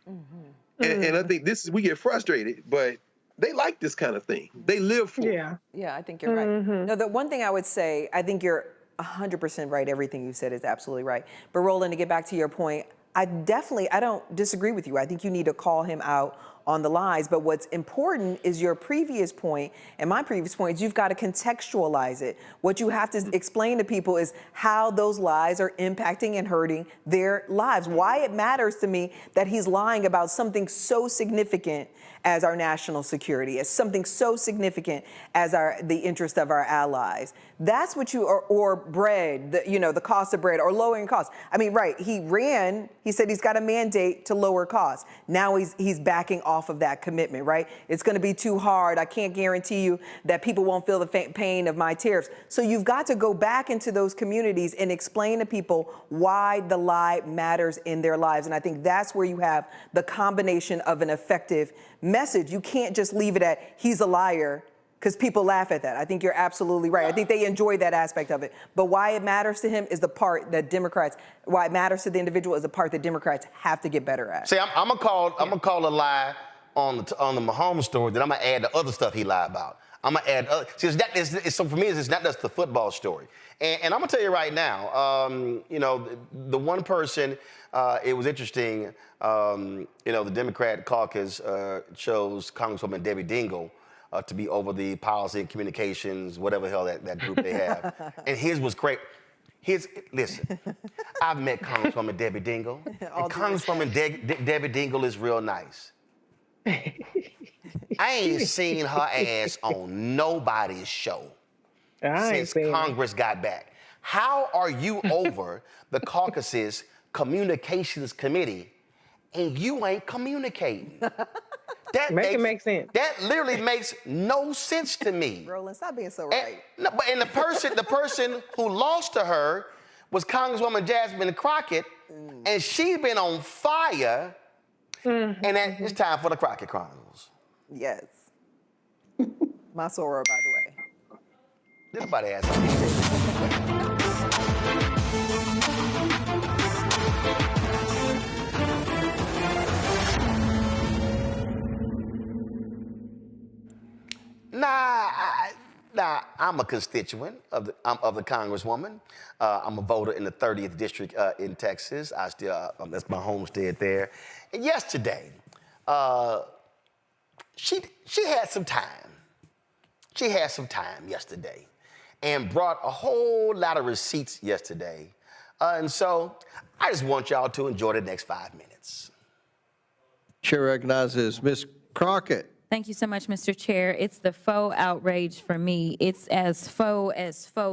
And I think we get frustrated, but they like this kind of thing. They live for it. Yeah, I think you're right. No, the one thing I would say, I think you're 100% right. Everything you said is absolutely right. But Roland, to get back to your point, I don't disagree with you. I think you need to call him out on the lies. But what's important is your previous point and my previous point is you've got to contextualize it. What you have to explain to people is how those lies are impacting and hurting their lives. Why it matters to me that he's lying about something so significant as our national security, as something so significant as the interest of our allies. That's what or bread, the cost of bread, or lowering costs. I mean, right, he said he's got a mandate to lower costs. Now he's backing off of that commitment, right? It's gonna be too hard. I can't guarantee you that people won't feel the pain of my tariffs. So you've got to go back into those communities and explain to people why the lie matters in their lives. And I think that's where you have the combination of an effective message. You can't just leave it at he's a liar because people laugh at that. I think you're absolutely right. I think they enjoy that aspect of it. But why it matters to him is the part that why it matters to the individual is the part that Democrats have to get better at. See, I'm gonna call a lie on the Mahomes story, then I'm gonna add the other stuff he lied about. I'm gonna add other. See, so for me, it's not just the football story. And I'm gonna tell you right now, the one person, it was interesting. The Democrat caucus chose Congresswoman Debbie Dingell to be over the policy and communications, whatever the hell that group they have. And his was great. Listen, I've met Congresswoman Debbie Dingell. And Congresswoman Debbie Dingell is real nice. I ain't seen her ass on nobody's show since Congress got back. How are you over the caucus's communications committee and you ain't communicating? That makes sense. That literally makes no sense to me. Roland, stop being so right. And the person who lost to her was Congresswoman Jasmine Crockett, and she's been on fire. And it's time for the Crockett Chronicles. Yes. My soror, by the way. Did nobody ask me? Nah, I'm a constituent of the Congresswoman. I'm a voter in the 30th district in Texas. I still that's my homestead there. And yesterday, she had some time. She had some time yesterday, and brought a whole lot of receipts yesterday. And so I just want y'all to enjoy the next 5 minutes. Chair recognizes Ms. Crockett. Thank you so much, Mr. Chair. It's the faux outrage for me. It's as faux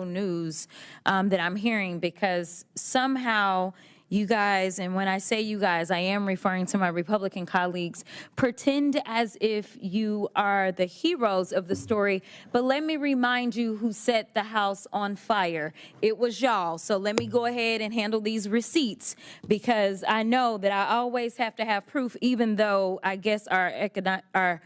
news that I'm hearing, because somehow you guys, and when I say you guys, I am referring to my Republican colleagues, pretend as if you are the heroes of the story. But let me remind you who set the House on fire. It was y'all. So let me go ahead and handle these receipts, because I know that I always have to have proof, even though I guess our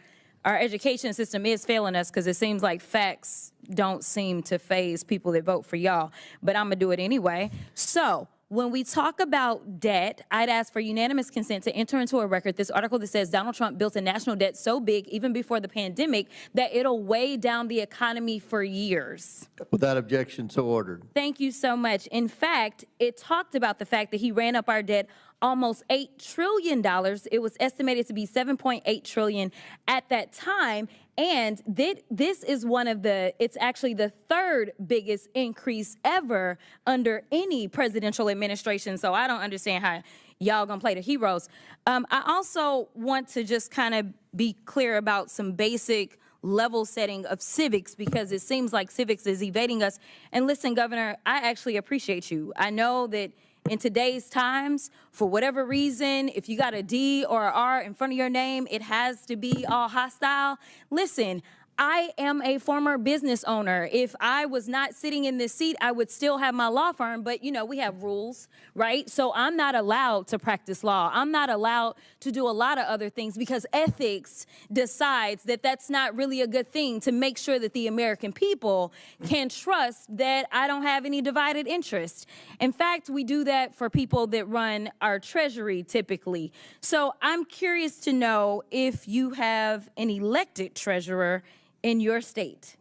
education system is failing us, because it seems like facts don't seem to faze people that vote for y'all. But I'm going to do it anyway. So when we talk about debt, I'd ask for unanimous consent to enter into a record this article that says Donald Trump built a national debt so big, even before the pandemic, that it'll weigh down the economy for years. Without objection, so ordered. Thank you so much. In fact, it talked about the fact that he ran up our debt almost $8 trillion. It was estimated to be $7.8 trillion at that time. And this is it's actually the third biggest increase ever under any presidential administration. So I don't understand how y'all gonna play the heroes. I also want to just kind of be clear about some basic level setting of civics, because it seems like civics is evading us. And listen, Governor, I actually appreciate you. I know that in today's times, for whatever reason, if you got a D or an R in front of your name, it has to be all hostile. Listen, I am a former business owner. If I was not sitting in this seat, I would still have my law firm, but you know, we have rules, right? So I'm not allowed to practice law. I'm not allowed to do a lot of other things, because ethics decides that that's not really a good thing, to make sure that the American people can trust that I don't have any divided interest. In fact, we do that for people that run our treasury typically. So I'm curious to know if you have an elected treasurer in your state.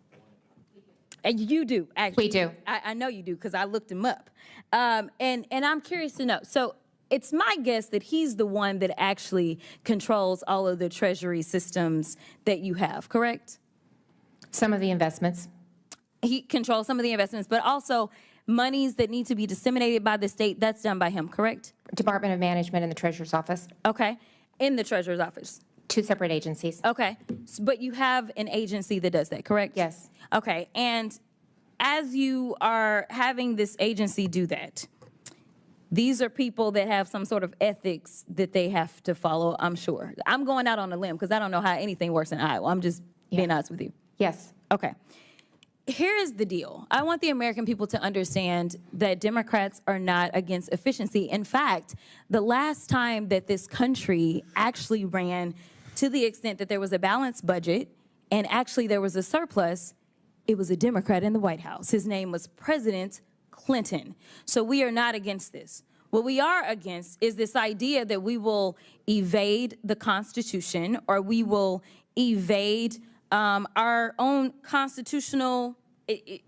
And you do, actually. We do. I know you do, because I looked him up. And I'm curious to know. So it's my guess that he's the one that actually controls all of the treasury systems that you have, correct? Some of the investments. He controls some of the investments, but also monies that need to be disseminated by the state, that's done by him, correct? Department of Management in the Treasurer's Office. Okay. In the Treasurer's Office. Two separate agencies. Okay, but you have an agency that does that, correct? Yes. Okay, and as you are having this agency do that, these are people that have some sort of ethics that they have to follow, I'm sure. I'm going out on a limb, because I don't know how anything works in Iowa. I'm just being honest with you. Yes. Okay. Here is the deal. I want the American people to understand that Democrats are not against efficiency. In fact, the last time that this country actually ran to the extent that there was a balanced budget and actually there was a surplus, it was a Democrat in the White House. His name was President Clinton. So we are not against this. What we are against is this idea that we will evade the Constitution, or we will evade our own constitutional.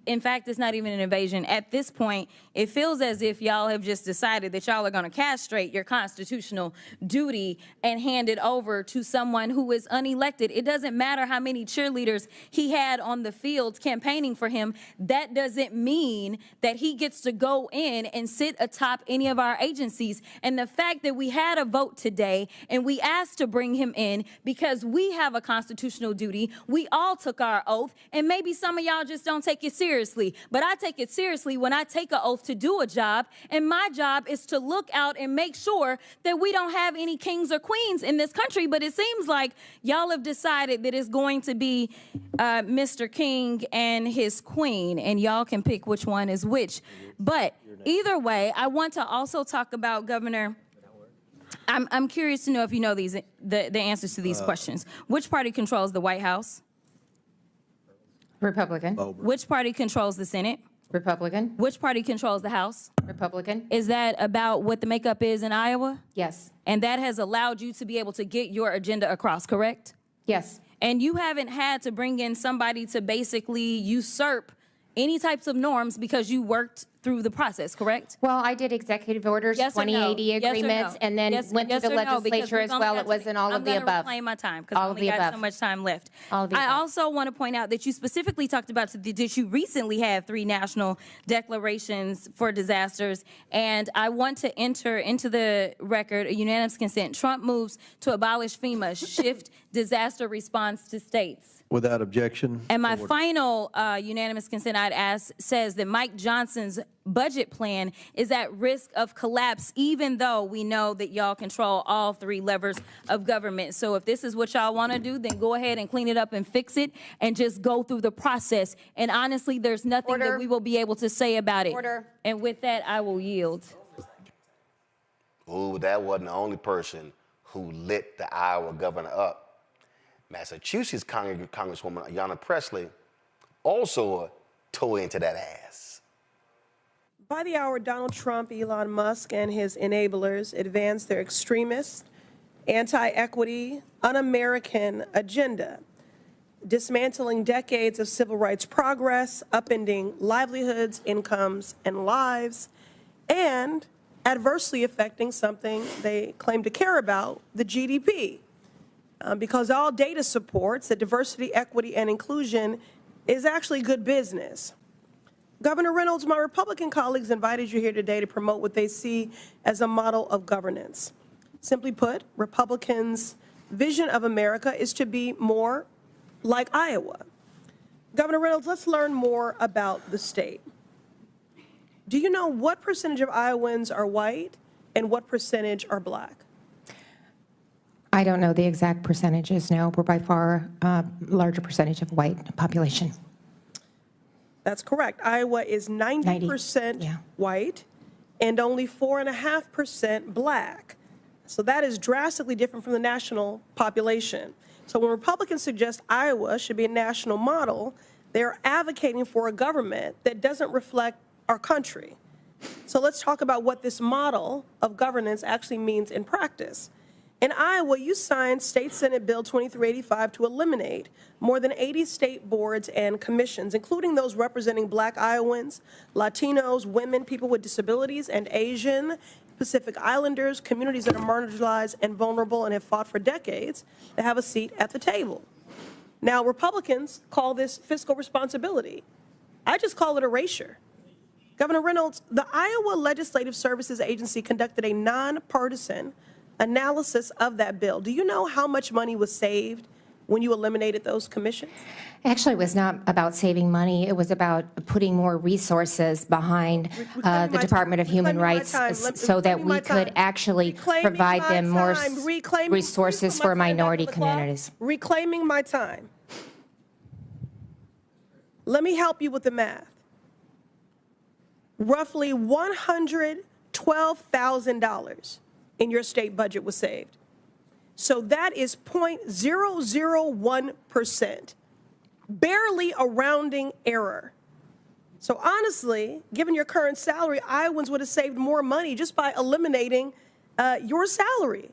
In fact, it's not even an invasion. At this point, it feels as if y'all have just decided that y'all are going to castrate your constitutional duty and hand it over to someone who is unelected. It doesn't matter how many cheerleaders he had on the fields campaigning for him. That doesn't mean that he gets to go in and sit atop any of our agencies. And the fact that we had a vote today and we asked to bring him in because we have a constitutional duty, we all took our oath, and maybe some of y'all just don't take it seriously, but I take it seriously when I take an oath to do a job, and my job is to look out and make sure that we don't have any kings or queens in this country. But it seems like y'all have decided that it's going to be Mr. King and his queen, and y'all can pick which one is which. But either way, I want to also talk about, Governor, I'm curious to know if you know the answers to these questions. Which party controls the White House? Republican. Which party controls the Senate? Republican. Which party controls the House? Republican. Is that about what the makeup is in Iowa? Yes. And that has allowed you to be able to get your agenda across, correct? Yes. And you haven't had to bring in somebody to basically usurp any types of norms because you worked through the process, correct? Well, I did executive orders, Yes or no? 2080 agreements, and then went to the legislature as well. It wasn't all of the above. I'm going to reclaim my time because I only got so much time left. I also want to point out that you specifically talked about that you recently had 3 national declarations for disasters, and I want to enter into the record a unanimous consent. Trump moves to abolish FEMA, shift disaster response to states. Without objection. And my final unanimous consent I'd ask says that Mike Johnson's budget plan is at risk of collapse, even though we know that y'all control all three levers of government. So if this is what y'all want to do, then go ahead and clean it up and fix it and just go through the process. And honestly, there's nothing that we will be able to say about it. And with that, I will yield. Ooh, that wasn't the only person who lit the Iowa governor up. Massachusetts Congresswoman Ayana Pressley also tore into that ass. By the hour, Donald Trump, Elon Musk, and his enablers advance their extremist, anti-equity, un-American agenda, dismantling decades of civil rights progress, upending livelihoods, incomes, and lives, and adversely affecting something they claim to care about, the GDP. Because all data supports that diversity, equity, and inclusion is actually good business. Governor Reynolds, my Republican colleagues invited you here today to promote what they see as a model of governance. Simply put, Republicans' vision of America is to be more like Iowa. Governor Reynolds, let's learn more about the state. Do you know what percentage of Iowans are white and what percentage are black? I don't know the exact percentages, no. We're by far a larger percentage of white population. That's correct. Iowa is 90% white and only 4.5% black. So that is drastically different from the national population. So when Republicans suggest Iowa should be a national model, they're advocating for a government that doesn't reflect our country. So let's talk about what this model of governance actually means in practice. In Iowa, you signed State Senate Bill 2385 to eliminate more than 80 state boards and commissions, including those representing Black Iowans, Latinos, women, people with disabilities, and Asian, Pacific Islanders, communities that are marginalized and vulnerable and have fought for decades to have a seat at the table. Now, Republicans call this fiscal responsibility. I just call it erasure. Governor Reynolds, the Iowa Legislative Services Agency conducted a nonpartisan analysis of that bill. Do you know how much money was saved when you eliminated those commissions? Actually, it was not about saving money. It was about putting more resources behind the Department of Human Rights so that we could actually provide them more resources for minority communities. Reclaiming my time. Let me help you with the math. Roughly $112,000 in your state budget was saved. So that is 0.001%, barely a rounding error. So honestly, given your current salary, Iowans would have saved more money just by eliminating your salary.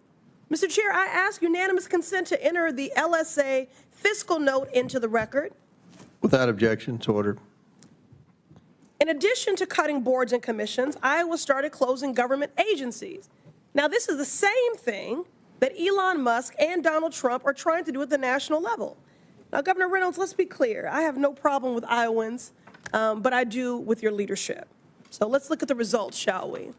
Mr. Chair, I ask unanimous consent to enter the LSA fiscal note into the record. Without objection, it's ordered. In addition to cutting boards and commissions, Iowa started closing government agencies. Now, this is the same thing that Elon Musk and Donald Trump are trying to do at the national level. Now, Governor Reynolds, let's be clear. I have no problem with Iowans, but I do with your leadership. So let's look at the results, shall we?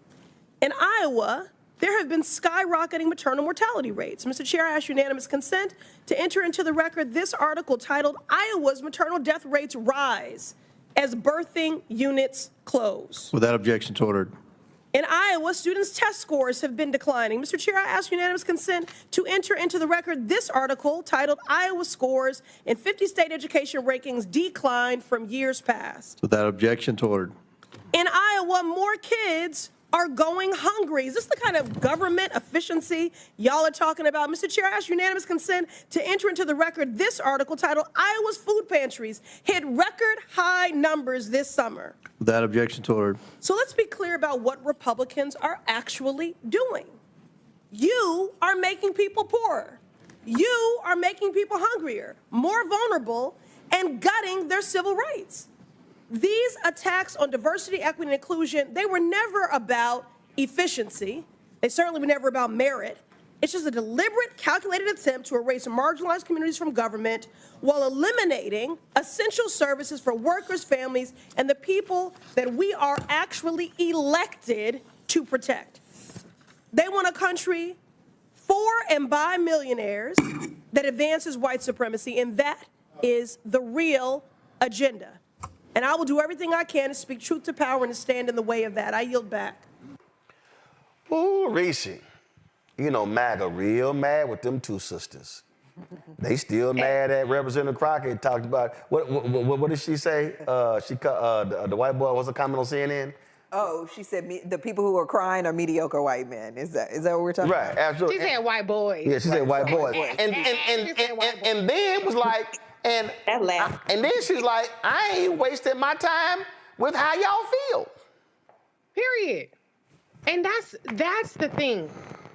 In Iowa, there have been skyrocketing maternal mortality rates. Mr. Chair, I ask unanimous consent to enter into the record this article titled, "Iowa's Maternal Death Rates Rise as Birthing Units Close." Without objection, it's ordered. In Iowa, students' test scores have been declining. Mr. Chair, I ask unanimous consent to enter into the record this article titled, "Iowa Scores in 50 State Education Rankings Declined from Years Past." Without objection, it's ordered. In Iowa, more kids are going hungry. Is this the kind of government efficiency y'all are talking about? Mr. Chair, I ask unanimous consent to enter into the record this article titled, "Iowa's Food Pantries Hit Record High Numbers This Summer." Without objection, it's ordered. So let's be clear about what Republicans are actually doing. You are making people poorer. You are making people hungrier, more vulnerable, and gutting their civil rights. These attacks on diversity, equity, and inclusion, they were never about efficiency. They certainly were never about merit. It's just a deliberate, calculated attempt to erase marginalized communities from government while eliminating essential services for workers, families, and the people that we are actually elected to protect. They want a country for and by millionaires that advances white supremacy, and that is the real agenda. And I will do everything I can to speak truth to power and to stand in the way of that. I yield back. Ooh, Reese. You know, MAGA real mad with them two sisters. They still mad at Representative Crockett. Talked about, what did she say? The white boy was a comment on CNN? Oh, she said the people who are crying are mediocre white men. Is that what we're talking about? Right, absolutely. She said white boys. Yeah, she said white boys. And then was like, and then she's like, I ain't wasting my time with how y'all feel. Period. And that's the thing.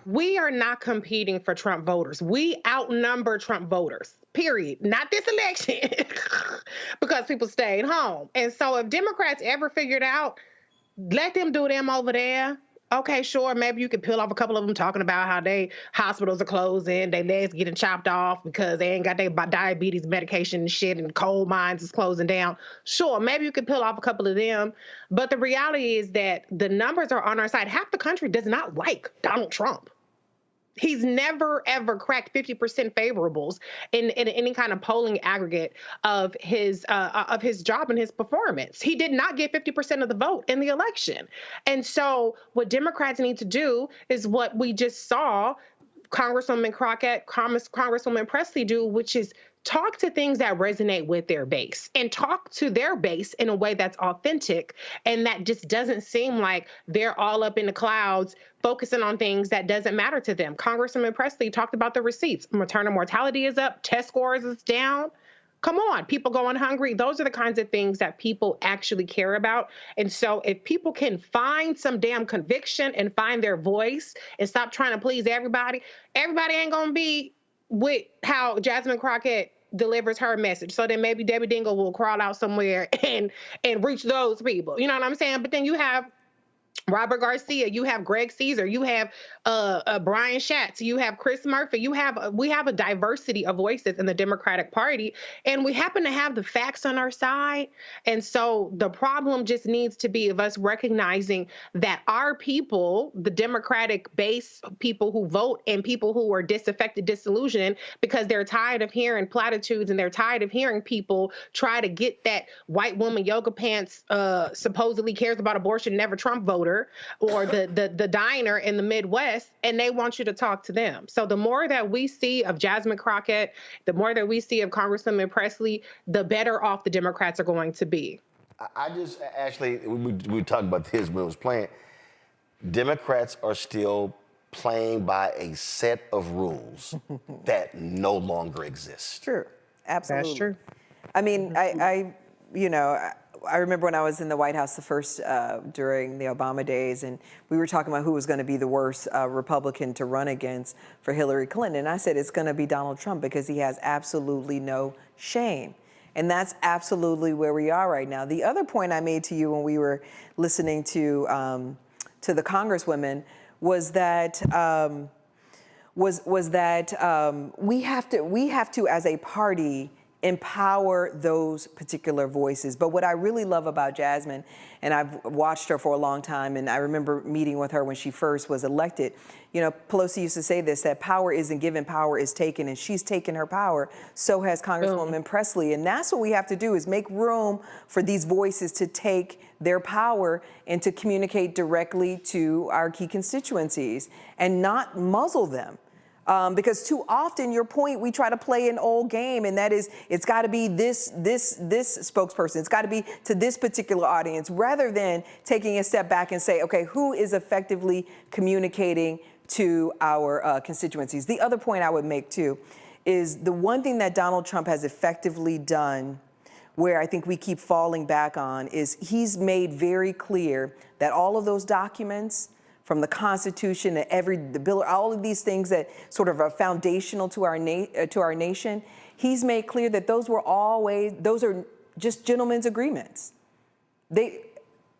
We are not competing for Trump voters. We outnumber Trump voters, period. Not this election, because people stayed home. And so if Democrats ever figured out, let them do them over there. Okay, sure, maybe you could peel off a couple of them talking about how they hospitals are closing, their legs getting chopped off because they ain't got their diabetes medication and shit, and coal mines is closing down. Sure, maybe you could peel off a couple of them. But the reality is that the numbers are on our side. Half the country does not like Donald Trump. He's never, ever cracked 50% favorables in any kind of polling aggregate of his job and his performance. He did not get 50% of the vote in the election. And so what Democrats need to do is what we just saw Congresswoman Crockett, Congresswoman Pressley do, which is talk to things that resonate with their base and talk to their base in a way that's authentic and that just doesn't seem like they're all up in the clouds focusing on things that doesn't matter to them. Congresswoman Pressley talked about the receipts. Maternal mortality is up, test scores is down. Come on, people going hungry. Those are the kinds of things that people actually care about. And so if people can find some damn conviction and find their voice and stop trying to please everybody ain't going to be with how Jasmine Crockett delivers her message. So then maybe Debbie Dingell will crawl out somewhere and reach those people. You know what I'm saying? But then you have Robert Garcia, you have Greg Caesar, you have Brian Schatz, you have Chris Murphy, we have a diversity of voices in the Democratic Party, and we happen to have the facts on our side. And so the problem just needs to be of us recognizing that our people, the Democratic base people who vote and people who are disaffected, disillusioned, because they're tired of hearing platitudes and they're tired of hearing people try to get that white woman yoga pants supposedly cares about abortion, never Trump voter, or the diner in the Midwest, and they want you to talk to them. So the more that we see of Jasmine Crockett, the more that we see of Congresswoman Pressley, the better off the Democrats are going to be. I just, actually, we talked about this when it was playing. Democrats are still playing by a set of rules that no longer exist. True, absolutely. That's true. I mean, I remember when I was in the White House the first during the Obama days, and we were talking about who was going to be the worst Republican to run against for Hillary Clinton. And I said it's going to be Donald Trump because he has absolutely no shame. And that's absolutely where we are right now. The other point I made to you when we were listening to the Congresswomen was that we have to as a party empower those particular voices. But what I really love about Jasmine, and I've watched her for a long time, and I remember meeting with her when she first was elected. You know, Pelosi used to say this, that power isn't given, power is taken, and she's taken her power. So has Congresswoman Pressley. And that's what we have to do, is make room for these voices to take their power and to communicate directly to our key constituencies and not muzzle them. Because too often, your point, we try to play an old game, and that is, it's got to be this spokesperson. It's got to be to this particular audience, rather than taking a step back and say, okay, who is effectively communicating to our constituencies? The other point I would make, too, is the one thing that Donald Trump has effectively done, where I think we keep falling back on, is he's made very clear that all of those documents, from the Constitution and the Bill, all of these things that sort of are foundational to our nation, he's made clear that those are just gentlemen's agreements.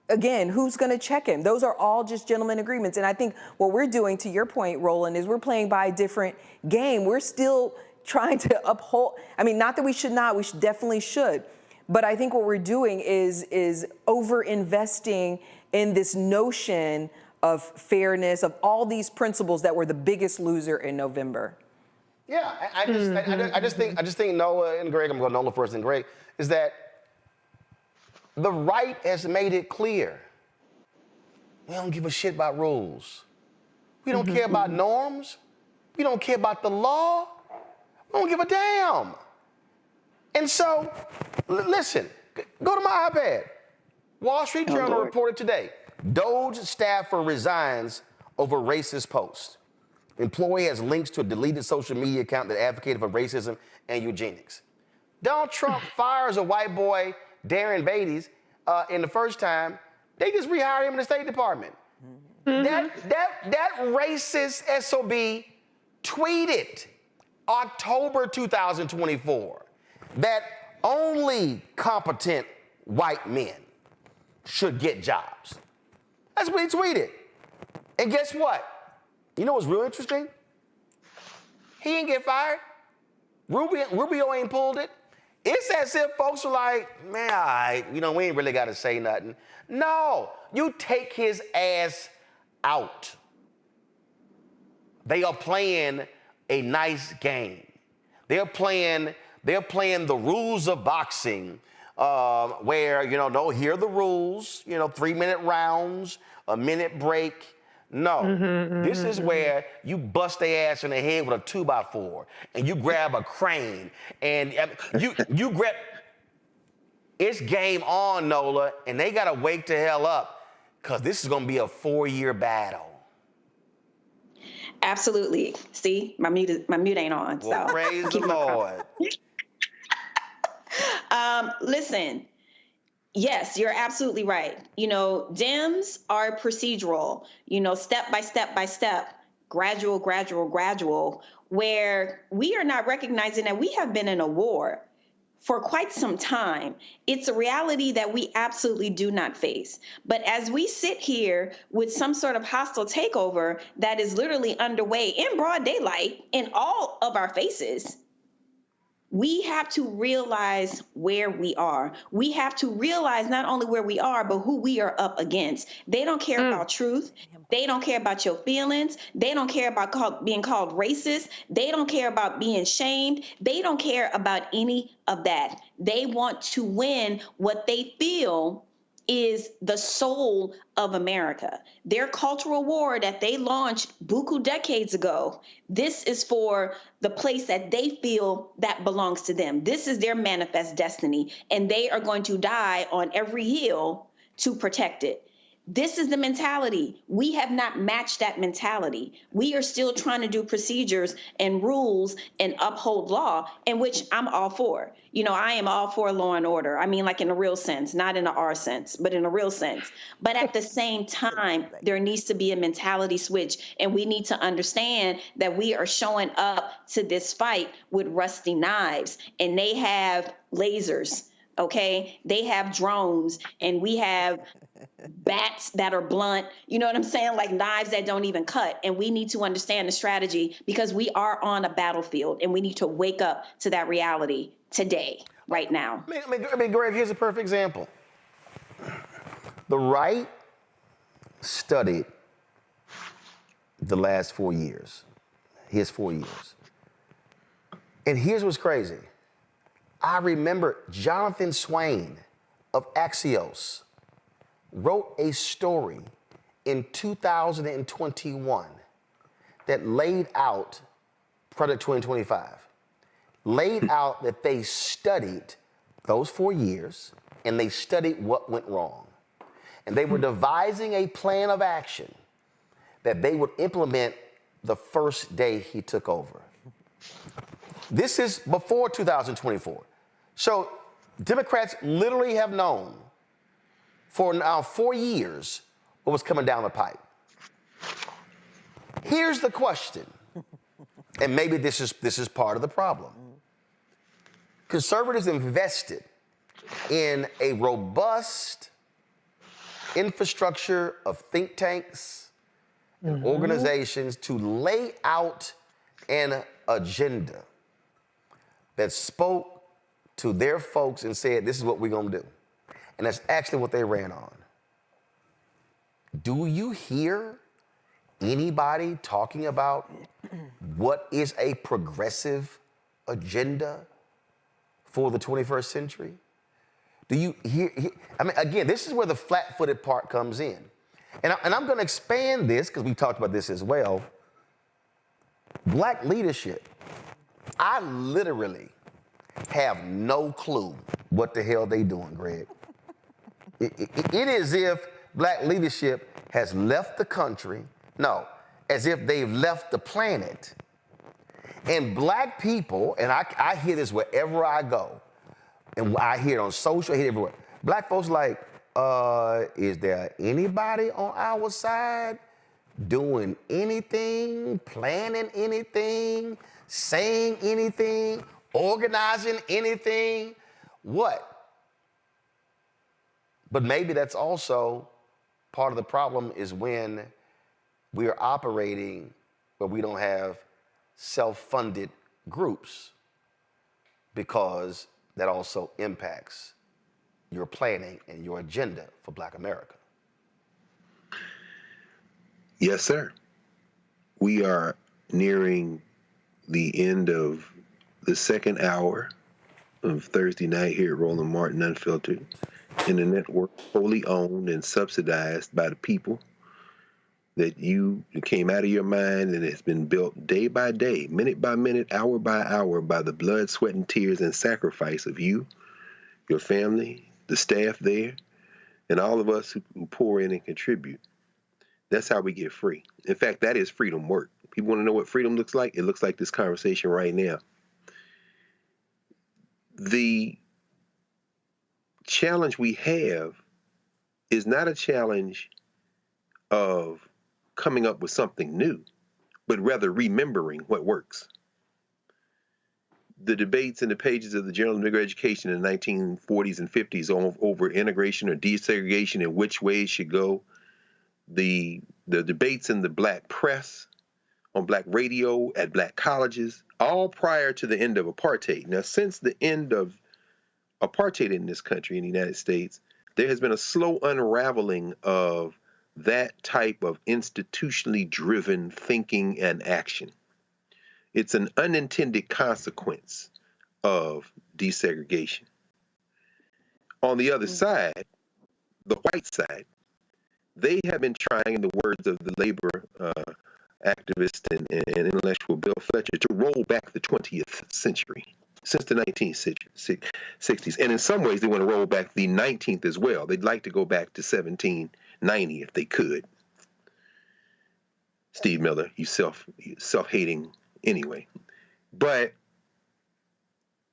Again, who's going to check him? Those are all just gentlemen agreements. And I think what we're doing, to your point, Roland, is we're playing by a different game. We're still trying to uphold. I mean, not that we should not. We definitely should. But I think what we're doing is over-investing in this notion of fairness, of all these principles that were the biggest loser in November. Yeah, I just think Noah and Greg, I'm going Noah first and Greg, is that the right has made it clear. We don't give a shit about rules. We don't care about norms. We don't care about the law. We don't give a damn. And so, listen, go to my iPad. Wall Street Journal reported today, DOJ staffer resigns over racist post. Employee has links to a deleted social media account that advocated for racism and eugenics. Donald Trump fires a white boy, Darren Beatty, in the first time. They just rehired him in the State Department. That racist SOB tweeted October 2024 that only competent white men should get jobs. That's what he tweeted. And guess what? You know what's real interesting? He didn't get fired. Rubio ain't pulled it. It's as if folks are like, man, all right, we ain't really got to say nothing. No, you take his ass out. They are playing a nice game. They're playing the rules of boxing, where, they'll hear the rules, 3-minute rounds, a minute break. No, this is where you bust their ass in the head with a 2x4 and you grab a crane and you grab, it's game on, Nola, and they gotta wake the hell up because this is gonna be a 4-year battle. Absolutely. See, my mute ain't on. Well, so praise the Lord. Listen. Yes, you're absolutely right. Dems are procedural, step by step, gradual, where we are not recognizing that we have been in a war for quite some time. It's a reality that we absolutely do not face. But as we sit here with some sort of hostile takeover that is literally underway in broad daylight in all of our faces, we have to realize where we are. We have to realize not only where we are, but who we are up against. They don't care about truth. They don't care about your feelings. They don't care about being called racist. They don't care about being shamed. They don't care about any of that. They want to win what they feel is the soul of America. Their cultural war that they launched buku decades ago, this is for the place that they feel that belongs to them. This is their manifest destiny, and they are going to die on every hill to protect it. This is the mentality. We have not matched that mentality. We are still trying to do procedures and rules and uphold law, in which I'm all for. I am all for law and order. I mean, like in a real sense, not in an R sense, but in a real sense. But at the same time, there needs to be a mentality switch, and we need to understand that we are showing up to this fight with rusty knives, and they have lasers. Okay, they have drones, and we have bats that are blunt, you know what I'm saying? Like knives that don't even cut. And we need to understand the strategy because we are on a battlefield, and we need to wake up to that reality today, right now. I mean, Greg, here's a perfect example. The right studied the last 4 years, his 4 years. And here's what's crazy. I remember Jonathan Swain of Axios wrote a story in 2021 that laid out Project 2025, laid out that they studied those 4 years and they studied what went wrong. And they were devising a plan of action that they would implement the first day he took over. This is before 2024. So Democrats literally have known for now 4 years what was coming down the pipe. Here's the question, and maybe this is part of the problem. Conservatives invested in a robust infrastructure of think tanks and organizations to lay out an agenda that spoke to their folks and said, this is what we're going to do. And that's actually what they ran on. Do you hear anybody talking about what is a progressive agenda for the 21st century? Do you hear? I mean, again, this is where the flat-footed part comes in. And I'm going to expand this because we talked about this as well. Black leadership. I literally have no clue what the hell they doing, Greg. It is as if black leadership has left the country. No, as if they've left the planet. And black people, and I hear this wherever I go, and I hear it on social, I hear it everywhere. Black folks like, is there anybody on our side doing anything, planning anything, saying anything, organizing anything? What? But maybe that's also part of the problem is when we are operating where we don't have self-funded groups, because that also impacts your planning and your agenda for Black America. Yes, sir. We are nearing the end of the second hour of Thursday night here at Roland Martin Unfiltered, in a network wholly owned and subsidized by the people, that you came out of your mind and it's been built day by day, minute by minute, hour by hour, by the blood, sweat, and tears and sacrifice of you, your family, the staff there, and all of us who pour in and contribute. That's how we get free. In fact, that is freedom work. People want to know what freedom looks like? It looks like this conversation right now. The challenge we have is not a challenge of coming up with something new, but rather remembering what works. The debates in the pages of the Journal of Negro Education in the 1940s and 50s over integration or desegregation and which way it should go, the debates in the black press, on black radio, at black colleges, all prior to the end of apartheid. Now, since the end of apartheid in this country, in the United States, there has been a slow unraveling of that type of institutionally driven thinking and action. It's an unintended consequence of desegregation. On the other side, the white side, they have been trying, in the words of the labor activist and intellectual Bill Fletcher, to roll back the 20th century since the 1960s. And in some ways, they want to roll back the 19th as well. They'd like to go back to 1790 if they could. Steve Miller, you self-hating anyway. But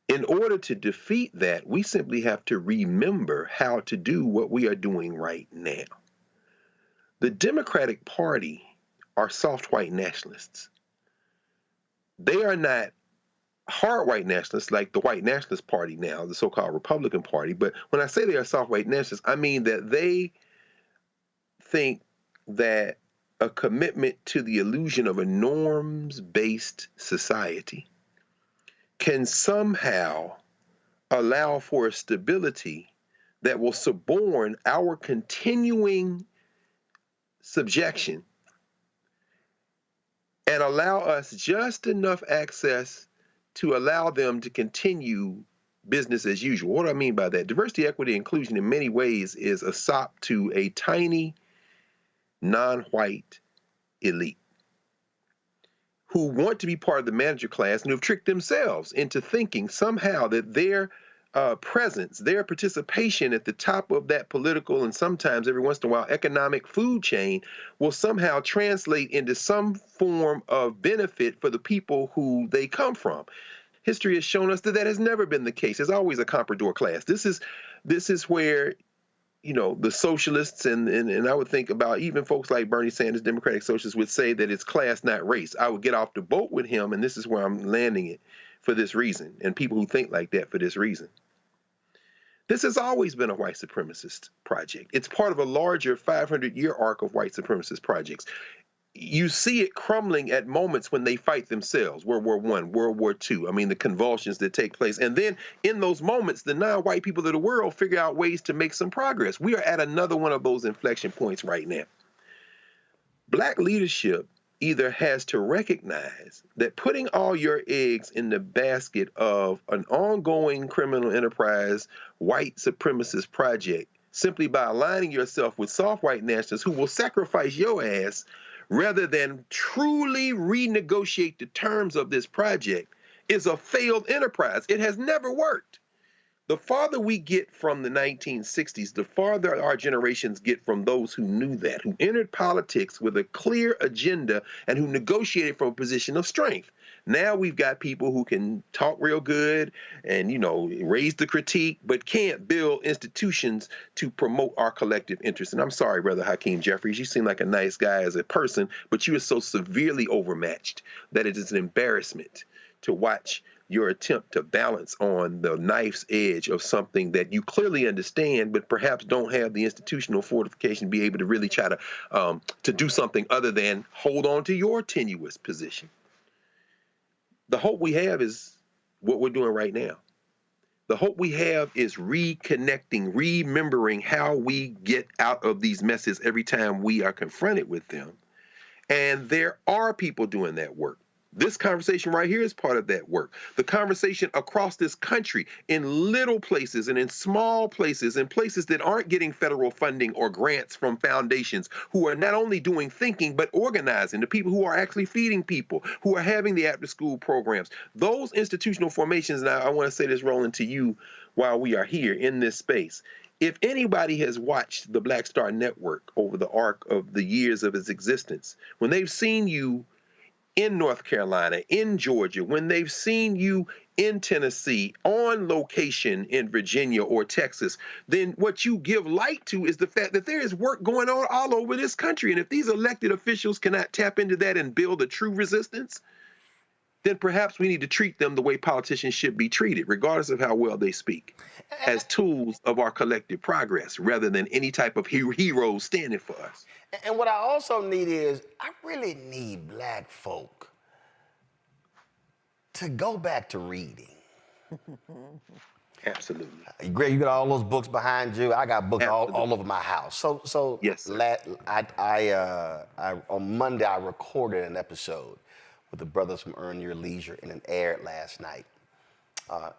in order to defeat that, we simply have to remember how to do what we are doing right now. The Democratic Party are soft white nationalists. They are not hard white nationalists like the white nationalist party now, the so-called Republican Party. But when I say they are soft white nationalists, I mean that they think that a commitment to the illusion of a norms-based society can somehow allow for a stability that will suborn our continuing subjection and allow us just enough access to allow them to continue business as usual. What do I mean by that? Diversity, equity, inclusion in many ways is a sop to a tiny, non-white elite who want to be part of the manager class and who have tricked themselves into thinking somehow that their presence, their participation at the top of that political and sometimes every once in a while economic food chain will somehow translate into some form of benefit for the people who they come from. History has shown us that that has never been the case. There's always a comprador class. This is where, you know, the socialists and I would think about even folks like Bernie Sanders, Democratic socialists, would say that it's class, not race. I would get off the boat with him, and this is where I'm landing it for this reason, and people who think like that for this reason. This has always been a white supremacist project. It's part of a larger 500-year arc of white supremacist projects. You see it crumbling at moments when they fight themselves, World War I, World War II, I mean, the convulsions that take place. And then in those moments, the non-white people of the world figure out ways to make some progress. We are at another one of those inflection points right now. Black leadership either has to recognize that putting all your eggs in the basket of an ongoing criminal enterprise, white supremacist project, simply by aligning yourself with soft white nationalists who will sacrifice your ass rather than truly renegotiate the terms of this project, is a failed enterprise. It has never worked. The farther we get from the 1960s, the farther our generations get from those who knew that, who entered politics with a clear agenda and who negotiated from a position of strength. Now we've got people who can talk real good and, you know, raise the critique, but can't build institutions to promote our collective interests. And I'm sorry, Brother Hakeem Jeffries, you seem like a nice guy as a person, but you are so severely overmatched that it is an embarrassment to watch your attempt to balance on the knife's edge of something that you clearly understand, but perhaps don't have the institutional fortification to be able to really try to do something other than hold on to your tenuous position. The hope we have is what we're doing right now. The hope we have is reconnecting, remembering how we get out of these messes every time we are confronted with them. And there are people doing that work. This conversation right here is part of that work. The conversation across this country in little places and in small places and places that aren't getting federal funding or grants from foundations, who are not only doing thinking, but organizing, the people who are actually feeding people, who are having the after-school programs. Those institutional formations, and I want to say this, Roland, to you while we are here in this space. If anybody has watched the Black Star Network over the arc of the years of its existence, when they've seen you in North Carolina, in Georgia, when they've seen you in Tennessee, on location in Virginia or Texas, then what you give light to is the fact that there is work going on all over this country. And if these elected officials cannot tap into that and build a true resistance, then perhaps we need to treat them the way politicians should be treated, regardless of how well they speak, as tools of our collective progress, rather than any type of heroes standing for us. And what I also need is, I really need black folk to go back to reading. Absolutely. Greg, you got all those books behind you. I got books all over my house. So yes, on Monday, I recorded an episode with the brothers from Earn Your Leisure, and it aired last night.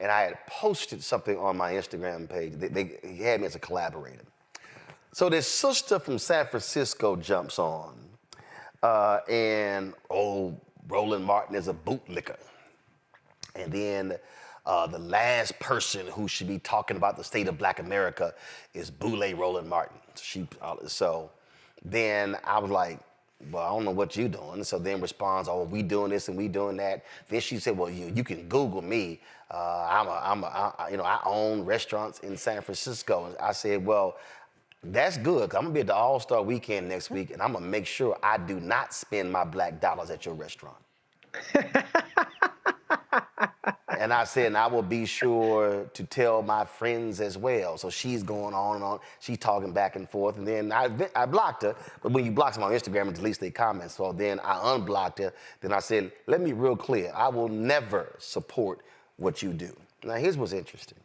And I had posted something on my Instagram page. He had me as a collaborator. So this sister from San Francisco jumps on, and Roland Martin is a bootlicker. And then the last person who should be talking about the state of Black America is Boule Roland Martin. So then I was like, well, I don't know what you're doing. So then responds, oh, we doing this and we doing that. Then she said, well, you can Google me. I own restaurants in San Francisco. And I said, well, that's good, because I'm going to be at the All-Star Weekend next week, and I'm going to make sure I do not spend my black dollars at your restaurant. And I said, and I will be sure to tell my friends as well. So she's going on and on. She's talking back and forth. And then I blocked her. But when you block someone on Instagram, it deletes their comments. So then I unblocked her. Then I said, let me be real clear. I will never support what you do. Now, here's what's interesting.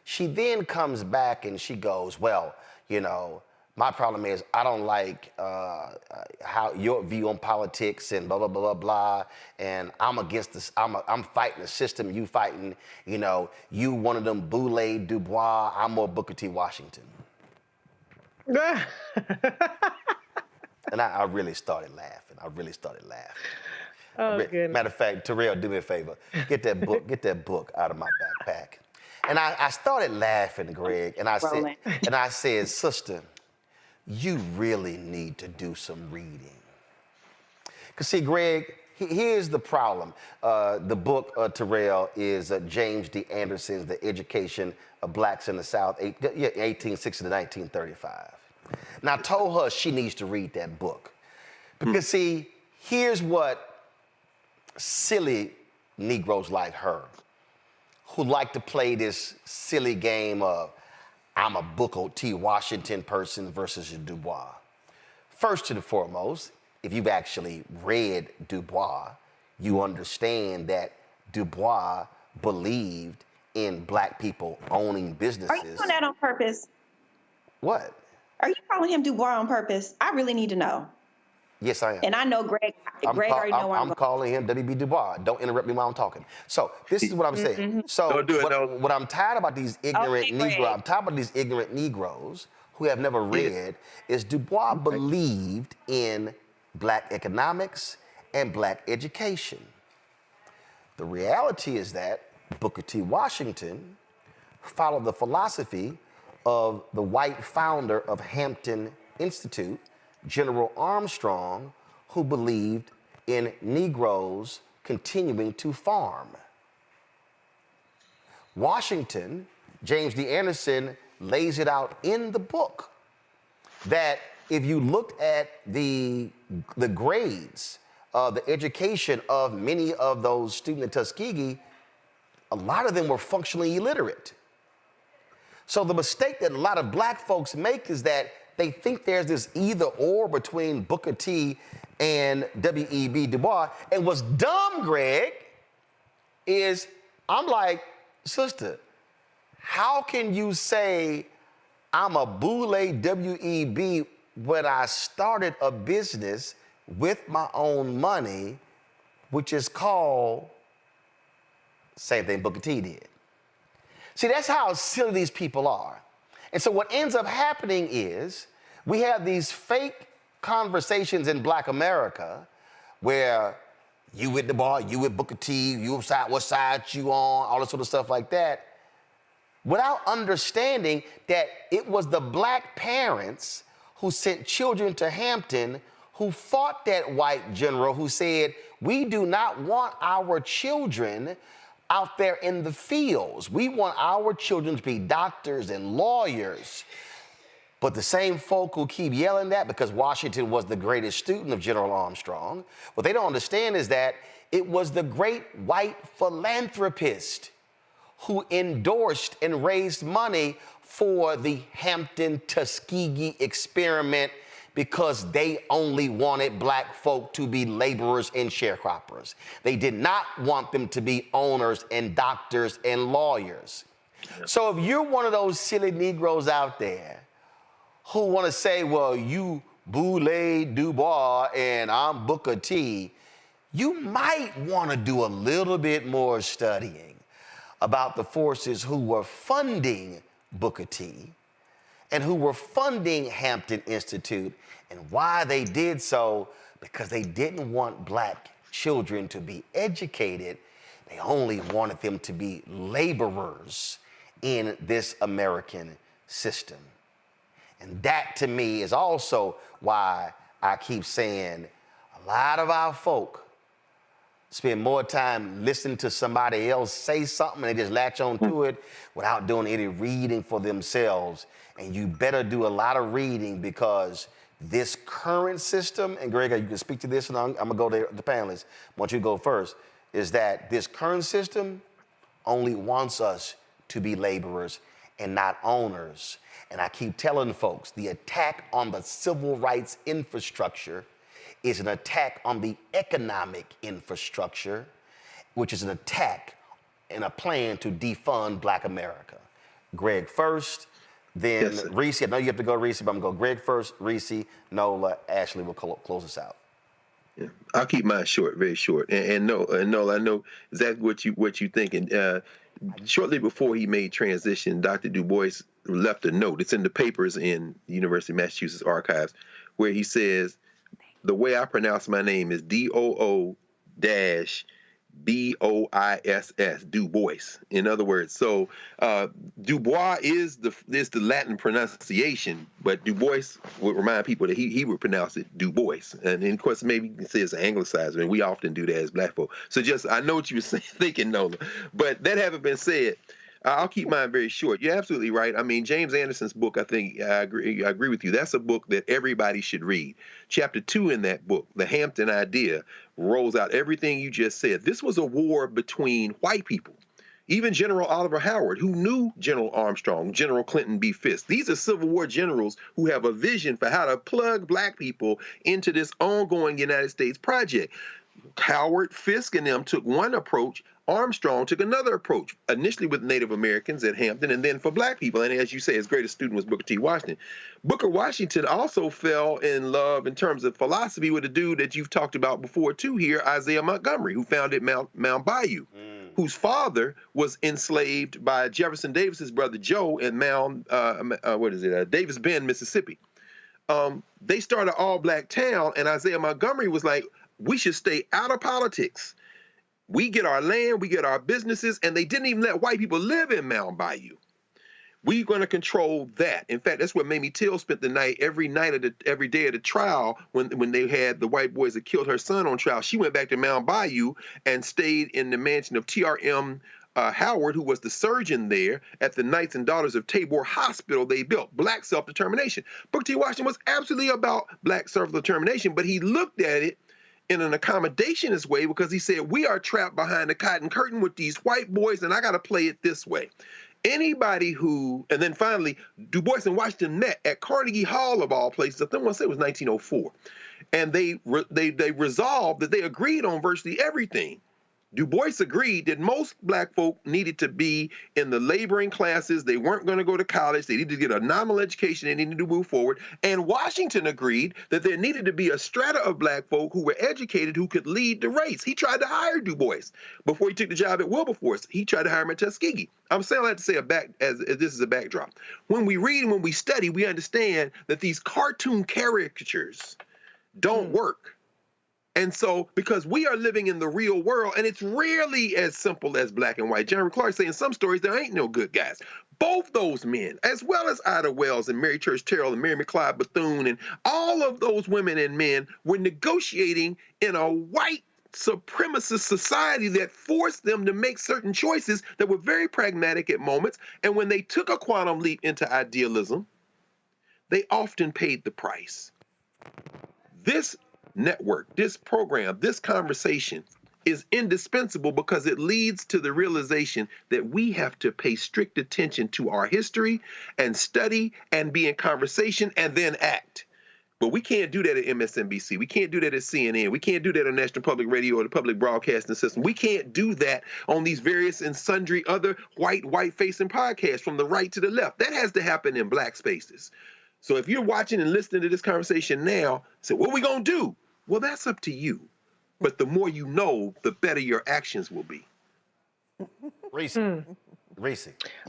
She then comes back and she goes, well, you know, my problem is I don't like how your view on politics and blah, blah, blah, blah, blah. And I'm against this. I'm fighting the system. You fighting, you know, you one of them Boule, Dubois. I'm more Booker T. Washington. And I really started laughing. Oh, goodness. Matter of fact, Terrell, do me a favor. Get that book out of my backpack. And I started laughing, Greg, and I said, sister, you really need to do some reading. Because see, Greg, here's the problem. The book, Terrell, is James D. Anderson's The Education of Blacks in the South, 1860 to 1935. And I told her she needs to read that book. Because see, here's what silly Negroes like her, who like to play this silly game of, I'm a Booker T. Washington person versus a Dubois. First and foremost, if you've actually read Dubois, you understand that Dubois believed in black people owning businesses. Are you doing that on purpose? What? Are you calling him Dubois on purpose? I really need to know. Yes, I am. And I know Greg already know where I'm I'm calling him W.B. Du Bois. Don't interrupt me while I'm talking. So this is what I'm saying. So what I'm tired about these ignorant Negroes, I'm tired about these ignorant Negroes who have never read is Du Bois believed in black economics and black education. The reality is that Booker T. Washington followed the philosophy of the white founder of Hampton Institute, General Armstrong, who believed in Negroes continuing to farm. Washington, James D. Anderson, lays it out in the book that if you looked at the grades, the education of many of those students at Tuskegee, a lot of them were functionally illiterate. So the mistake that a lot of black folks make is that they think there's this either or between Booker T and W.E.B. Du Bois. And what's dumb, Greg, is I'm like, sister, how can you say I'm a boule W.E.B. when I started a business with my own money, which is called, same thing Booker T did. See, that's how silly these people are. And so what ends up happening is we have these fake conversations in black America where you with Du Bois, you with Booker T, you side, what side you on, all this sort of stuff like that, without understanding that it was the black parents who sent children to Hampton who fought that white general who said, we do not want our children out there in the fields. We want our children to be doctors and lawyers. But the same folk who keep yelling that because Washington was the greatest student of General Armstrong, what they don't understand is that it was the great white philanthropist who endorsed and raised money for the Hampton Tuskegee experiment because they only wanted black folk to be laborers and sharecroppers. They did not want them to be owners and doctors and lawyers. So if you're one of those silly Negroes out there who want to say, well, you Boule Du Bois and I'm Booker T, you might want to do a little bit more studying about the forces who were funding Booker T and who were funding Hampton Institute, and why they did so, because they didn't want black children to be educated. They only wanted them to be laborers in this American system. And that, to me, is also why I keep saying a lot of our folk spend more time listening to somebody else say something and they just latch on to it without doing any reading for themselves. And you better do a lot of reading, because this current system, and Greg, you can speak to this, and I'm going to go to the panelists. I want you to go first, is that this current system only wants us to be laborers and not owners. And I keep telling folks, the attack on the civil rights infrastructure is an attack on the economic infrastructure, which is an attack and a plan to defund black America. Greg first, then yes, Reese. I know you have to go, Reese, but I'm going to go Greg first, Reese, Nola, Ashley will close us out. Yeah. I'll keep mine short, very short. And Nola, I know exactly what you thinking. Shortly before he made transition, Dr. Du Bois left a note. It's in the papers in the University of Massachusetts archives, where he says, the way I pronounce my name is DOO-BOISS, Du Bois. In other words, so Du Bois is the Latin pronunciation, but Du Bois would remind people that he would pronounce it Du Bois. And of course, maybe you can say it's an anglicizer, and we often do that as black folk. So just, I know what you were thinking, Nola, but that having been said, I'll keep mine very short. You're absolutely right. I mean, James Anderson's book, I think I agree with you. That's a book that everybody should read. Chapter 2 in that book, The Hampton Idea, rolls out everything you just said. This was a war between white people. Even General Oliver Howard, who knew General Armstrong, General Clinton B. Fisk. These are Civil War generals who have a vision for how to plug black people into this ongoing United States project. Howard, Fisk, and them took one approach. Armstrong took another approach, initially with Native Americans at Hampton, and then for black people. And as you say, his greatest student was Booker T. Washington. Booker Washington also fell in love in terms of philosophy with a dude that you've talked about before too here, Isaiah Montgomery, who founded Mount Bayou, whose father was enslaved by Jefferson Davis's brother Joe in Davis Bend, Mississippi. They started an all-black town, and Isaiah Montgomery was like, we should stay out of politics. We get our land, we get our businesses, and they didn't even let white people live in Mount Bayou. We're going to control that. In fact, that's what Mamie Till spent the night, every day of the trial, when they had the white boys that killed her son on trial. She went back to Mount Bayou and stayed in the mansion of T.R.M. Howard, who was the surgeon there at the Knights and Daughters of Tabor Hospital they built, black self-determination. Booker T. Washington was absolutely about black self-determination, but he looked at it in an accommodationist way because he said, we are trapped behind the cotton curtain with these white boys, and I got to play it this way. Anybody who, and then finally, Du Bois and Washington met at Carnegie Hall of all places, I think I want to say it was 1904, and they resolved that they agreed on virtually everything. Du Bois agreed that most black folk needed to be in the laboring classes. They weren't going to go to college. They needed to get a nominal education. They needed to move forward. And Washington agreed that there needed to be a strata of black folk who were educated who could lead the race. He tried to hire Du Bois before he took the job at Wilberforce. He tried to hire him at Tuskegee. I'm saying that to say as this is a backdrop. When we read and when we study, we understand that these cartoon caricatures don't work. And so, because we are living in the real world, and it's rarely as simple as black and white. Jeremy Clark saying in some stories there ain't no good guys. Both those men, as well as Ida Wells and Mary Church Terrell and Mary McLeod Bethune, and all of those women and men were negotiating in a white supremacist society that forced them to make certain choices that were very pragmatic at moments. And when they took a quantum leap into idealism, they often paid the price. This network, this program, this conversation is indispensable because it leads to the realization that we have to pay strict attention to our history and study and be in conversation and then act. But we can't do that at MSNBC. We can't do that at CNN. We can't do that on National Public Radio or the public broadcasting system. We can't do that on these various and sundry other white-facing podcasts from the right to the left. That has to happen in black spaces. So if you're watching and listening to this conversation now, say, what are we going to do? Well, that's up to you. But the more you know, the better your actions will be. Reese.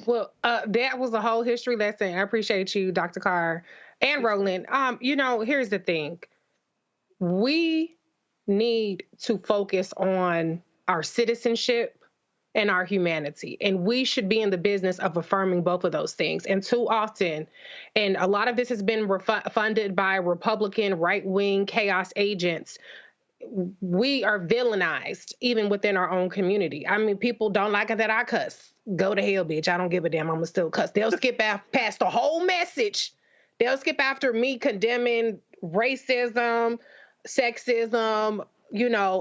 Well, that was a whole history lesson. I appreciate you, Dr. Carr and Roland. Here's the thing. We need to focus on our citizenship and our humanity. And we should be in the business of affirming both of those things. And too often, and a lot of this has been funded by Republican right-wing chaos agents, we are villainized even within our own community. I mean, people don't like it that I cuss. Go to hell, bitch. I don't give a damn. I'm going to still cuss. They'll skip past the whole message. They'll skip after me condemning racism, sexism,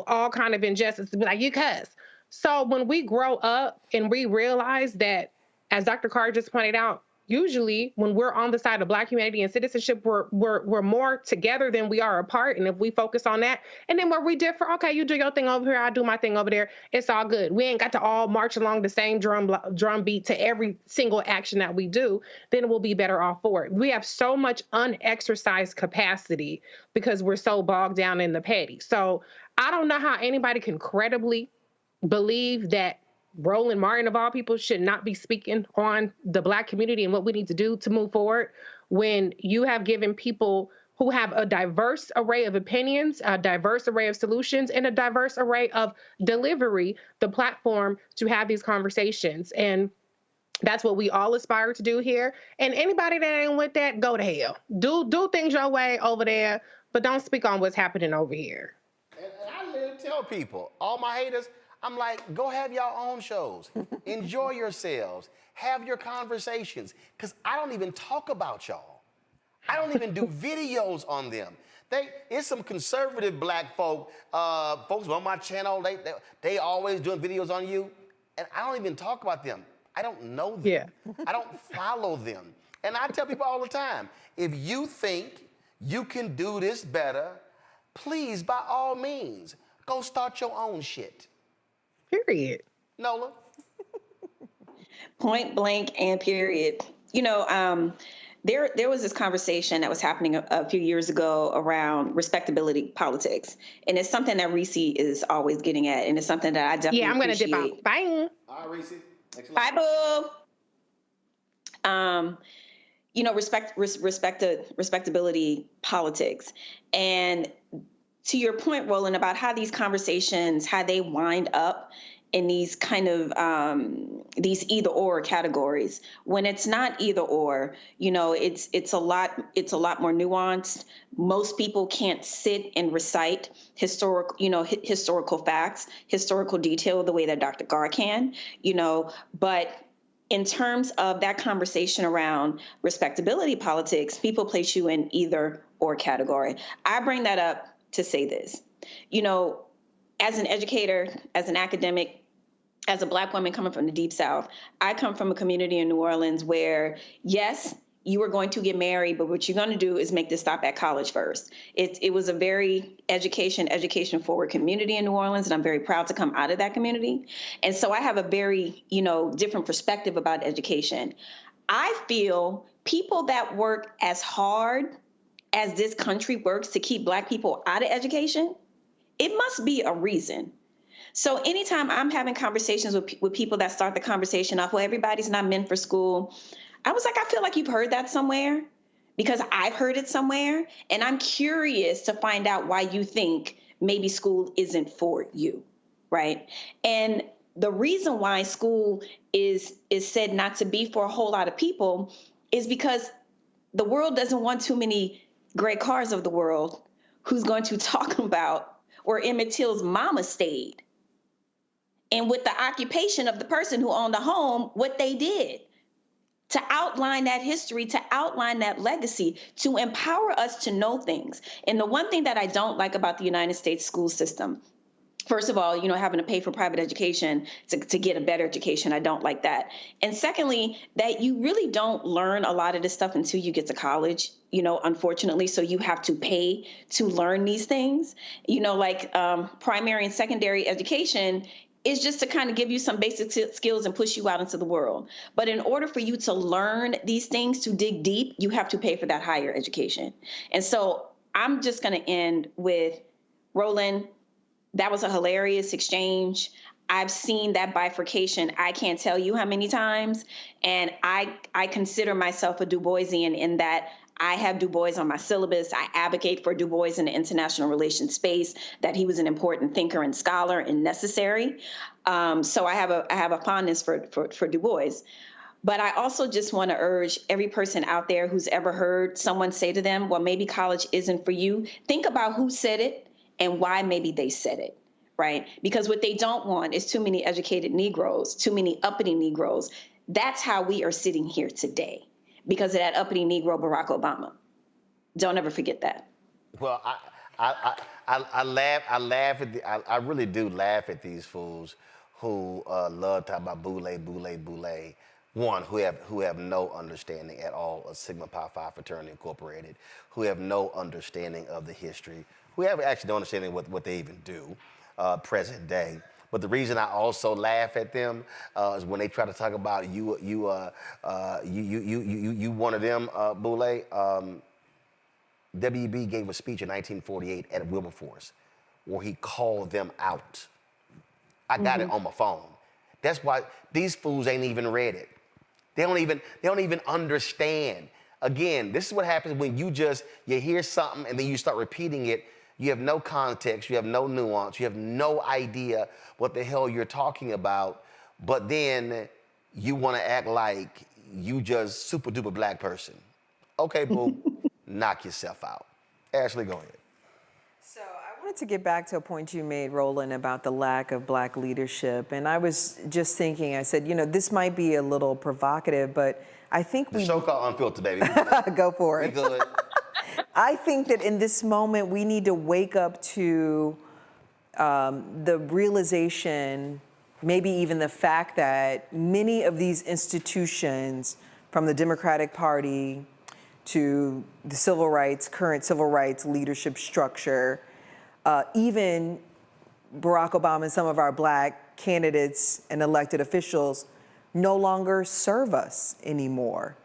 all kind of injustice. Be like, you cuss. So when we grow up and we realize that, as Dr. Carr just pointed out, usually when we're on the side of Black humanity and citizenship, we're more together than we are apart. And if we focus on that, and then where we differ, okay, you do your thing over here, I do my thing over there, it's all good. We ain't got to all march along the same drum beat to every single action that we do, then we'll be better off for it. We have so much unexercised capacity because we're so bogged down in the petty. So I don't know how anybody can credibly believe that Roland Martin, of all people, should not be speaking on the Black community and what we need to do to move forward when you have given people who have a diverse array of opinions, a diverse array of solutions, and a diverse array of delivery, the platform to have these conversations. And that's what we all aspire to do here. And anybody that ain't with that, go to hell. Do things your way over there, but don't speak on what's happening over here. And I literally tell people, all my haters, I'm like, go have your own shows. Enjoy yourselves. Have your conversations. Because I don't even talk about y'all. I don't even do videos on them. It's some conservative Black folks on my channel. They always doing videos on you. And I don't even talk about them. I don't know them. Yeah. I don't follow them. And I tell people all the time, if you think you can do this better, please, by all means, go start your own shit. Period. Nola? Point blank and period. There was this conversation that was happening a few years ago around respectability politics. And it's something that Reese is always getting at. And it's something that I definitely I'm going to dip appreciate. out. Bye. All right, Reese. Bye, boo. Respectability politics. And to your point, Roland, about how these conversations, how they wind up in these kind of these either or categories. When it's not either or, it's a lot more nuanced. Most people can't sit and recite historical facts, historical detail the way that Dr. Gar can, but in terms of that conversation around respectability politics, people place you in either or category. I bring that up to say this, as an educator, as an academic, as a Black woman coming from the Deep South, I come from a community in New Orleans where, yes, you are going to get married, but what you're going to do is make this stop at college first. It was a very education forward community in New Orleans, and I'm very proud to come out of that community. And so I have a very, different perspective about education. I feel people that work as hard as this country works to keep Black people out of education, it must be a reason. So anytime I'm having conversations with people that start the conversation off, well, everybody's not meant for school. I was like, I feel like you've heard that somewhere because I've heard it somewhere. And I'm curious to find out why you think maybe school isn't for you, right? And the reason why school is said not to be for a whole lot of people is because the world doesn't want too many Greg Carrs of the world who's going to talk about where Emmett Till's mama stayed. And with the occupation of the person who owned the home, what they did to outline that history, to outline that legacy, to empower us to know things. And the one thing that I don't like about the United States school system, first of all, having to pay for private education to get a better education, I don't like that. And secondly, that you really don't learn a lot of this stuff until you get to college, unfortunately. So you have to pay to learn these things, primary and secondary education is just to kind of give you some basic skills and push you out into the world. But in order for you to learn these things, to dig deep, you have to pay for that higher education. And so I'm just going to end with, Roland, that was a hilarious exchange. I've seen that bifurcation. I can't tell you how many times. And I consider myself a Du Boisian in that I have Du Bois on my syllabus. I advocate for Du Bois in the international relations space, that he was an important thinker and scholar and necessary. So I have a fondness for Du Bois. But I also just want to urge every person out there who's ever heard someone say to them, well, maybe college isn't for you. Think about who said it and why maybe they said it, right? Because what they don't want is too many educated Negroes, too many uppity Negroes. That's how we are sitting here today, because of that uppity Negro Barack Obama. Don't ever forget that. Well, I laugh at I really do laugh at these fools who love talking about boule. One, who have no understanding at all of Sigma Pi Phi Fraternity Incorporated, who have no understanding of the history, who have actually no understanding what they even do present day. But the reason I also laugh at them is when they try to talk about you one of them, Boule. W.E.B. gave a speech in 1948 at Wilberforce where he called them out. I got it on my phone. That's why these fools ain't even read it. They don't even understand. Again, this is what happens when you hear something and then you start repeating it. You have no context, you have no nuance, you have no idea what the hell you're talking about, but then you want to act like you just super duper Black person. Okay, boo, knock yourself out. Ashley, go ahead. So I wanted to get back to a point you made, Roland, about the lack of Black leadership. And I was just thinking, I said, this might be a little provocative, but I think the show called Unfiltered, baby. Go for it. We good. I think that in this moment, we need to wake up to the realization, maybe even the fact that many of these institutions, from the Democratic Party to the current civil rights leadership structure, even Barack Obama and some of our Black candidates and elected officials no longer serve us anymore.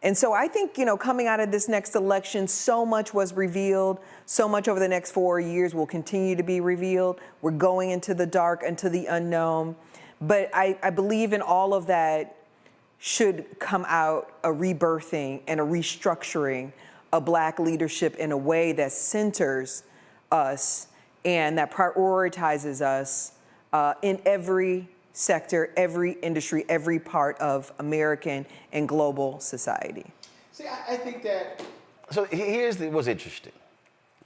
And so I think, coming out of this next election, so much was revealed, so much over the next 4 years will continue to be revealed. We're going into the dark, into the unknown. But I believe in all of that should come out a rebirthing and a restructuring of Black leadership in a way that centers us and that prioritizes us in every sector, every industry, every part of American and global society. See, I think that, so here's what's interesting,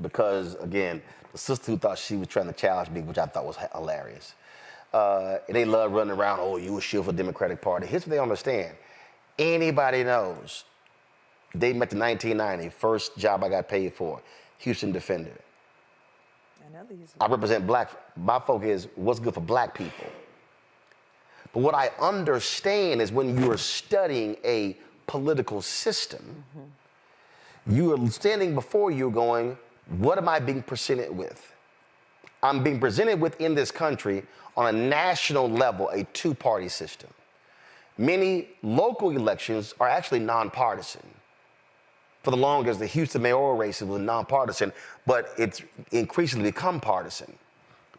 because again, the sister who thought she was trying to challenge me, which I thought was hilarious. And they love running around, oh, you a shield for the Democratic Party. Here's what they understand. Anybody knows, dating back to 1990, first job I got paid for, Houston Defender. I represent Black, my focus is what's good for Black people. But what I understand is when you are studying a political system, you are standing before you going, what am I being presented with? I'm being presented with in this country on a national level, a two-party system. Many local elections are actually nonpartisan. For the longest, the Houston mayoral race was nonpartisan, but it's increasingly become partisan.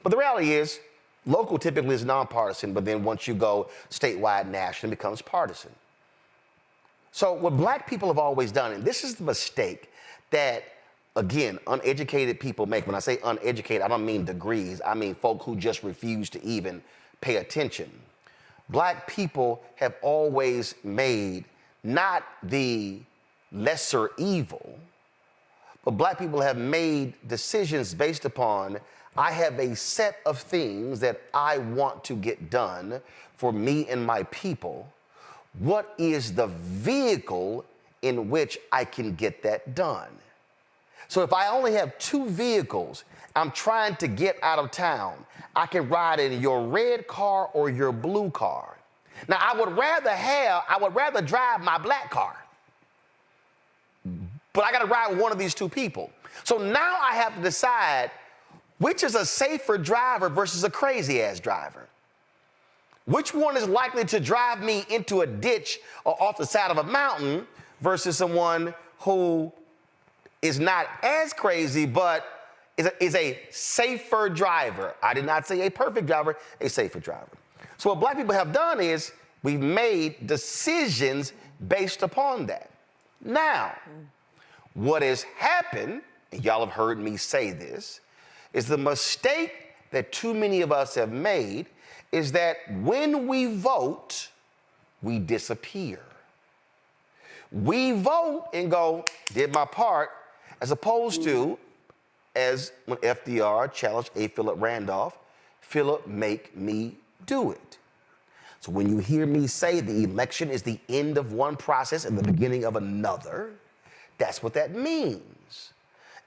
But the reality is, local typically is nonpartisan, but then once you go statewide, national, it becomes partisan. So what Black people have always done, and this is the mistake that, again, uneducated people make. When I say uneducated, I don't mean degrees. I mean folk who just refuse to even pay attention. Black people have always made not the lesser evil, but Black people have made decisions based upon, I have a set of things that I want to get done for me and my people. What is the vehicle in which I can get that done? So if I only have two vehicles, I'm trying to get out of town, I can ride in your red car or your blue car. Now, I would rather drive my black car, but I got to ride with one of these two people. So now I have to decide which is a safer driver versus a crazy-ass driver. Which one is likely to drive me into a ditch or off the side of a mountain versus someone who is not as crazy, but is a safer driver. I did not say a perfect driver, a safer driver. So what Black people have done is we've made decisions based upon that. Now, what has happened, and y'all have heard me say this, is the mistake that too many of us have made is that when we vote, we disappear. We vote and go, did my part, as opposed to, as when FDR challenged A. Philip Randolph, Philip, make me do it. So when you hear me say the election is the end of one process and the beginning of another, that's what that means.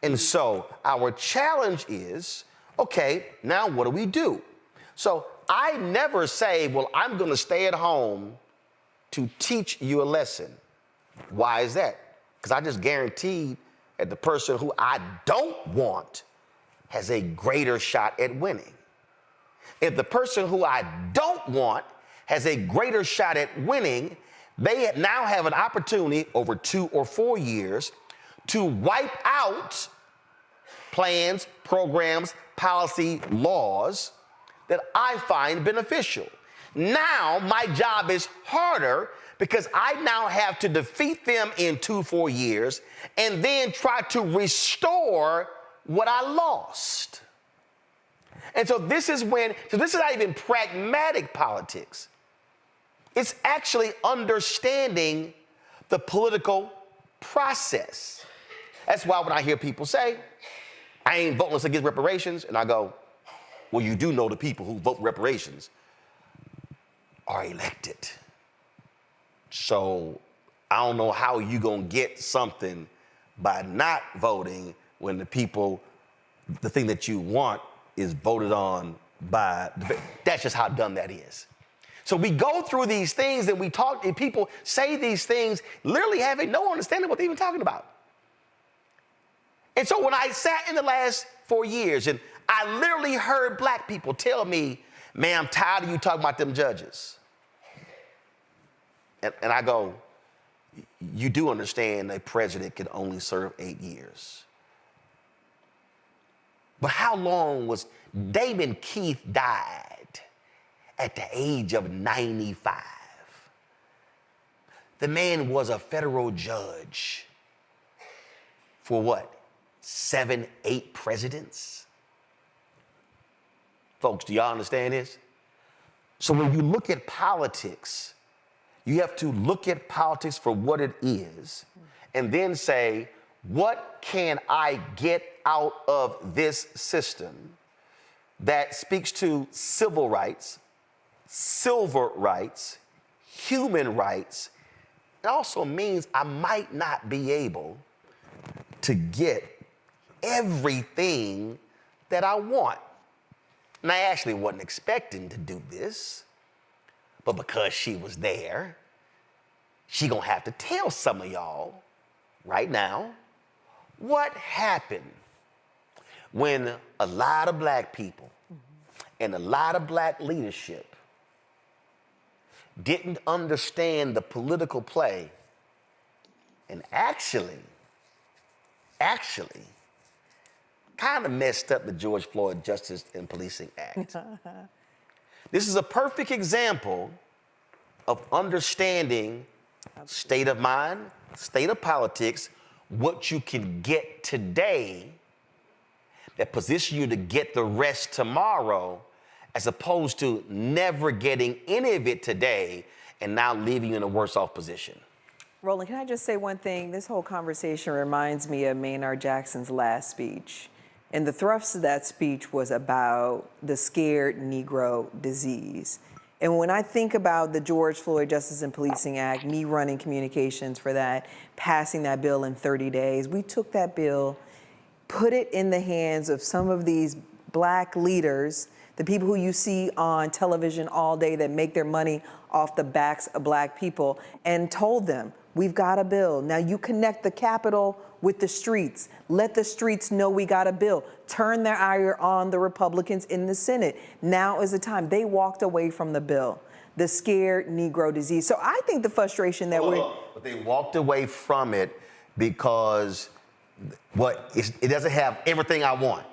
And so our challenge is, okay, now what do we do? So I never say, well, I'm going to stay at home to teach you a lesson. Why is that? Because I just guaranteed that the person who I don't want has a greater shot at winning. If the person who I don't want has a greater shot at winning, they now have an opportunity over 2 or 4 years to wipe out plans, programs, policy, laws that I find beneficial. Now my job is harder because I now have to defeat them in 2-4 years and then try to restore what I lost. And so this is not even pragmatic politics. It's actually understanding the political process. That's why when I hear people say, I ain't voting against reparations, and I go, well, you do know the people who vote for reparations are elected. So I don't know how you gonna get something by not voting when the people, the thing that you want is voted on by, that's just how dumb that is. So we go through these things and we talk, and people say these things literally having no understanding what they're even talking about. And so when I sat in the last 4 years and I literally heard Black people tell me man, I'm tired of you talking about them judges. And I go, you do understand a president can only serve 8 years. But how long was Damon Keith died at the age of 95? The man was a federal judge for what, 7, 8 presidents? Folks, do y'all understand this? So when you look at politics, you have to look at politics for what it is and then say, what can I get out of this system that speaks to civil rights, silver rights, human rights? It also means I might not be able to get everything that I want. And I actually wasn't expecting to do this, but because she was there, she gonna have to tell some of y'all right now what happened when a lot of black people and a lot of black leadership didn't understand the political play and actually kind of messed up the George Floyd Justice and Policing Act. This is a perfect example of understanding state of mind, state of politics, what you can get today that position you to get the rest tomorrow, as opposed to never getting any of it today and now leaving you in a worse off position. Roland, can I just say one thing? This whole conversation reminds me of Maynard Jackson's last speech. And the thrust of that speech was about the scared Negro disease. And when I think about the George Floyd Justice and Policing Act, me running communications for that, passing that bill in 30 days, we took that bill, put it in the hands of some of these black leaders, the people who you see on television all day that make their money off the backs of black people, and told them, we've got a bill. Now you connect the Capitol with the streets. Let the streets know we got a bill. Turn their ire on the Republicans in the Senate. Now is the time. They walked away from the bill, the scared Negro disease. So I think the frustration that But they walked away from it because it doesn't have everything I want.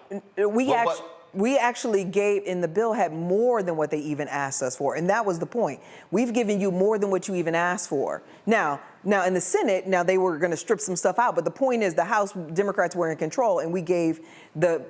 We actually gave in the bill had more than what they even asked us for. And that was the point. We've given you more than what you even asked for. Now in the Senate, they were going to strip some stuff out. But the point is the House Democrats were in control and we gave the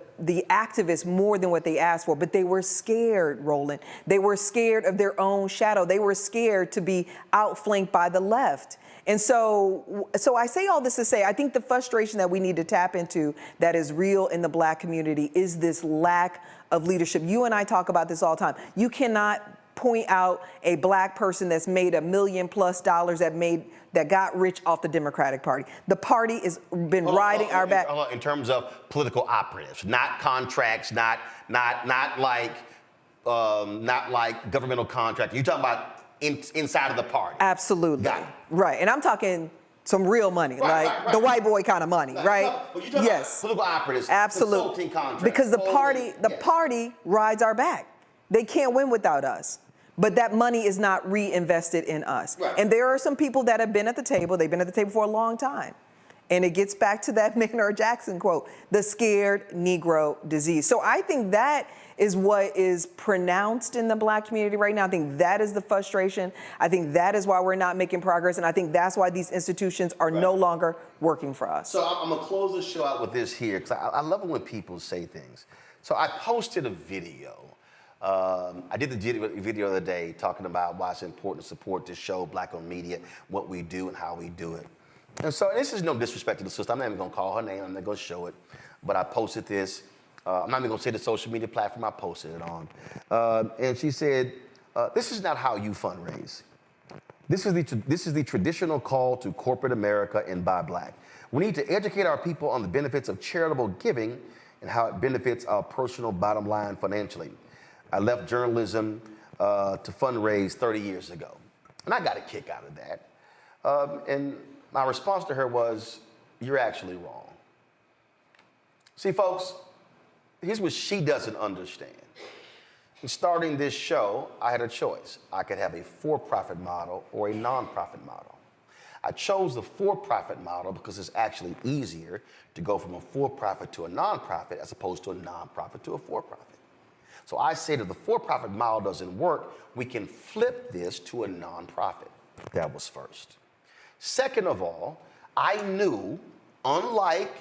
activists more than what they asked for. But they were scared, Roland. They were scared of their own shadow. They were scared to be outflanked by the left. And so I say all this to say, I think the frustration that we need to tap into that is real in the black community is this lack of leadership. You and I talk about this all the time. You cannot point out a black person that's made $1 million+ that got rich off the Democratic Party. The party has been riding our back. In terms of political operatives, not contracts, not like governmental contracts. You're talking about inside of the party. Absolutely. Got it. Right. And I'm talking some real money, right. The white boy kind of money, right? Yes. Political operatives, absolutely. Consulting contracts. Because the party rides our back. They can't win without us. But that money is not reinvested in us. Right. And there are some people that have been at the table. They've been at the table for a long time. And it gets back to that Maynard Jackson quote, the scared Negro disease. So I think that is what is pronounced in the black community right now. I think that is the frustration. I think that is why we're not making progress. And I think that's why these institutions are no longer working for us. So I'm going to close the show out with this here, because I love it when people say things. So I posted a video. I did the video the other day talking about why it's important to support this show, Black on Media, what we do and how we do it. And so this is no disrespect to the sister. I'm not even going to call her name. I'm not going to show it. But I posted this. I'm not even going to say the social media platform I posted it on. And she said, this is not how you fundraise. This is the traditional call to corporate America and buy black. We need to educate our people on the benefits of charitable giving and how it benefits our personal bottom line financially. I left journalism to fundraise 30 years ago. And I got a kick out of that. And my response to her was, you're actually wrong. See, folks, here's what she doesn't understand. Starting this show, I had a choice. I could have a for-profit model or a nonprofit model. I chose the for-profit model because it's actually easier to go from a for-profit to a nonprofit as opposed to a nonprofit to a for-profit. So I say that the for-profit model doesn't work, we can flip this to a nonprofit. That was first. Second of all, I knew, unlike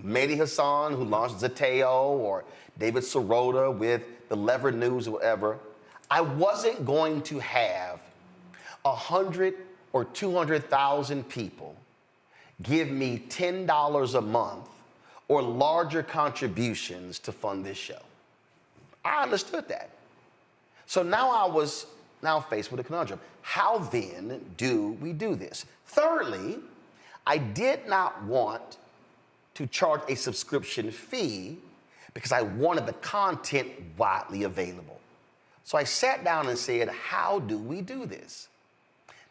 Mehdi Hassan, who launched Zateo, or David Sirota with the Lever News or whatever, I wasn't going to have 100 or 200,000 people give me $10 a month or larger contributions to fund this show. I understood that. So now I was faced with a conundrum. How then do we do this? Thirdly, I did not want to charge a subscription fee because I wanted the content widely available. So I sat down and said, how do we do this?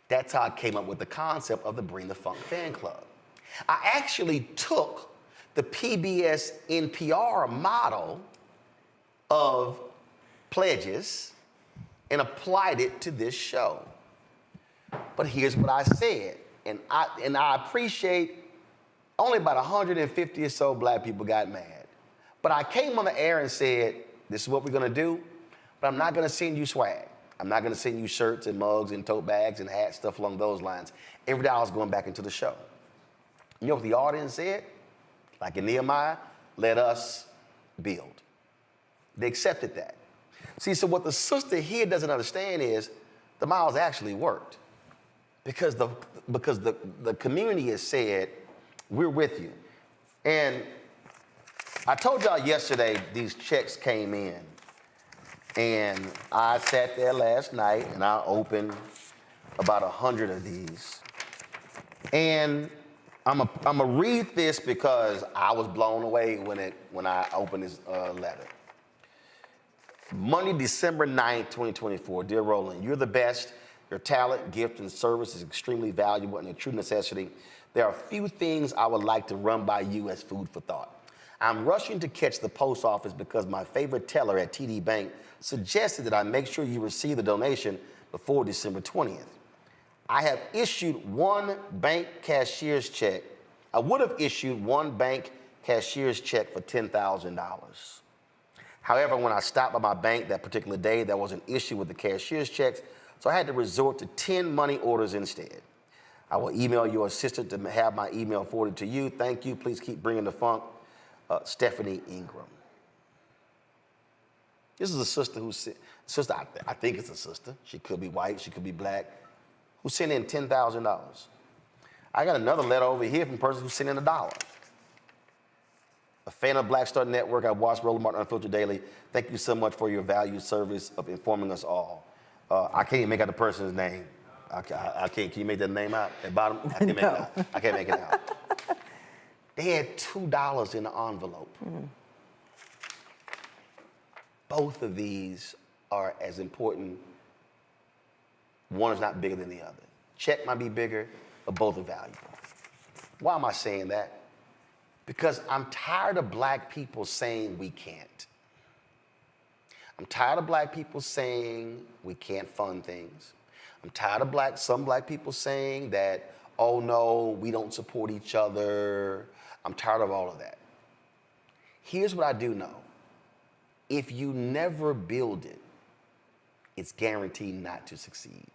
That's how I came up with the concept of the Bring the Funk Fan Club. I actually took the PBS NPR model of pledges and applied it to this show. But here's what I said, and I appreciate only about 150 or so black people got mad. But I came on the air and said, this is what we're gonna do, but I'm not gonna send you swag. I'm not gonna send you shirts and mugs and tote bags and hats, stuff along those lines. Every dollar's going back into the show. You know what the audience said? Like in Nehemiah, let us build. They accepted that. See, so what the sister here doesn't understand is the miles actually worked. Because the community has said, we're with you. And I told y'all yesterday these checks came in. And I sat there last night and I opened about 100 of these. And I'm gonna read this because I was blown away when I opened this letter. Monday, December 9th, 2024. Dear Roland, you're the best. Your talent, gift, and service is extremely valuable and a true necessity. There are a few things I would like to run by you as food for thought. I'm rushing to catch the post office because my favorite teller at TD Bank suggested that I make sure you receive the donation before December 20th. I have issued one bank cashier's check. I would have issued one bank cashier's check for $10,000. However, when I stopped by my bank that particular day, there was an issue with the cashier's checks, so I had to resort to 10 money orders instead. I will email your assistant to have my email forwarded to you. Thank you. Please keep bringing the funk. Stephanie Ingram. This is a sister I think it's a sister. She could be white, she could be black, who sent in $10,000. I got another letter over here from a person who sent in $1. A fan of Black Star Network, I watch Roland Martin Unfiltered daily. Thank you so much for your valued service of informing us all. I can't even make out the person's name. I can't. Can you make that name out at bottom? I can't make it out. I can't make it out. They had $2 in the envelope. Both of these are as important. One is not bigger than the other. Check might be bigger, but both are valuable. Why am I saying that? Because I'm tired of black people saying we can't. I'm tired of black people saying we can't fund things. I'm tired of some black people saying that, oh no, we don't support each other. I'm tired of all of that. Here's what I do know. If you never build it, it's guaranteed not to succeed.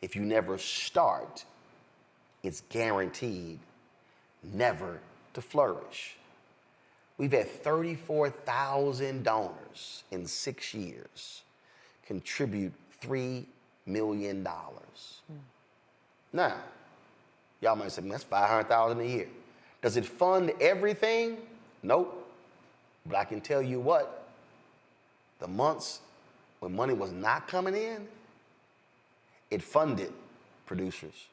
If you never start, it's guaranteed never to flourish. We've had 34,000 donors in 6 years contribute $3 million. Now, y'all might say, that's $500,000 a year. Does it fund everything? Nope. But I can tell you what, the months when money was not coming in, it funded producers,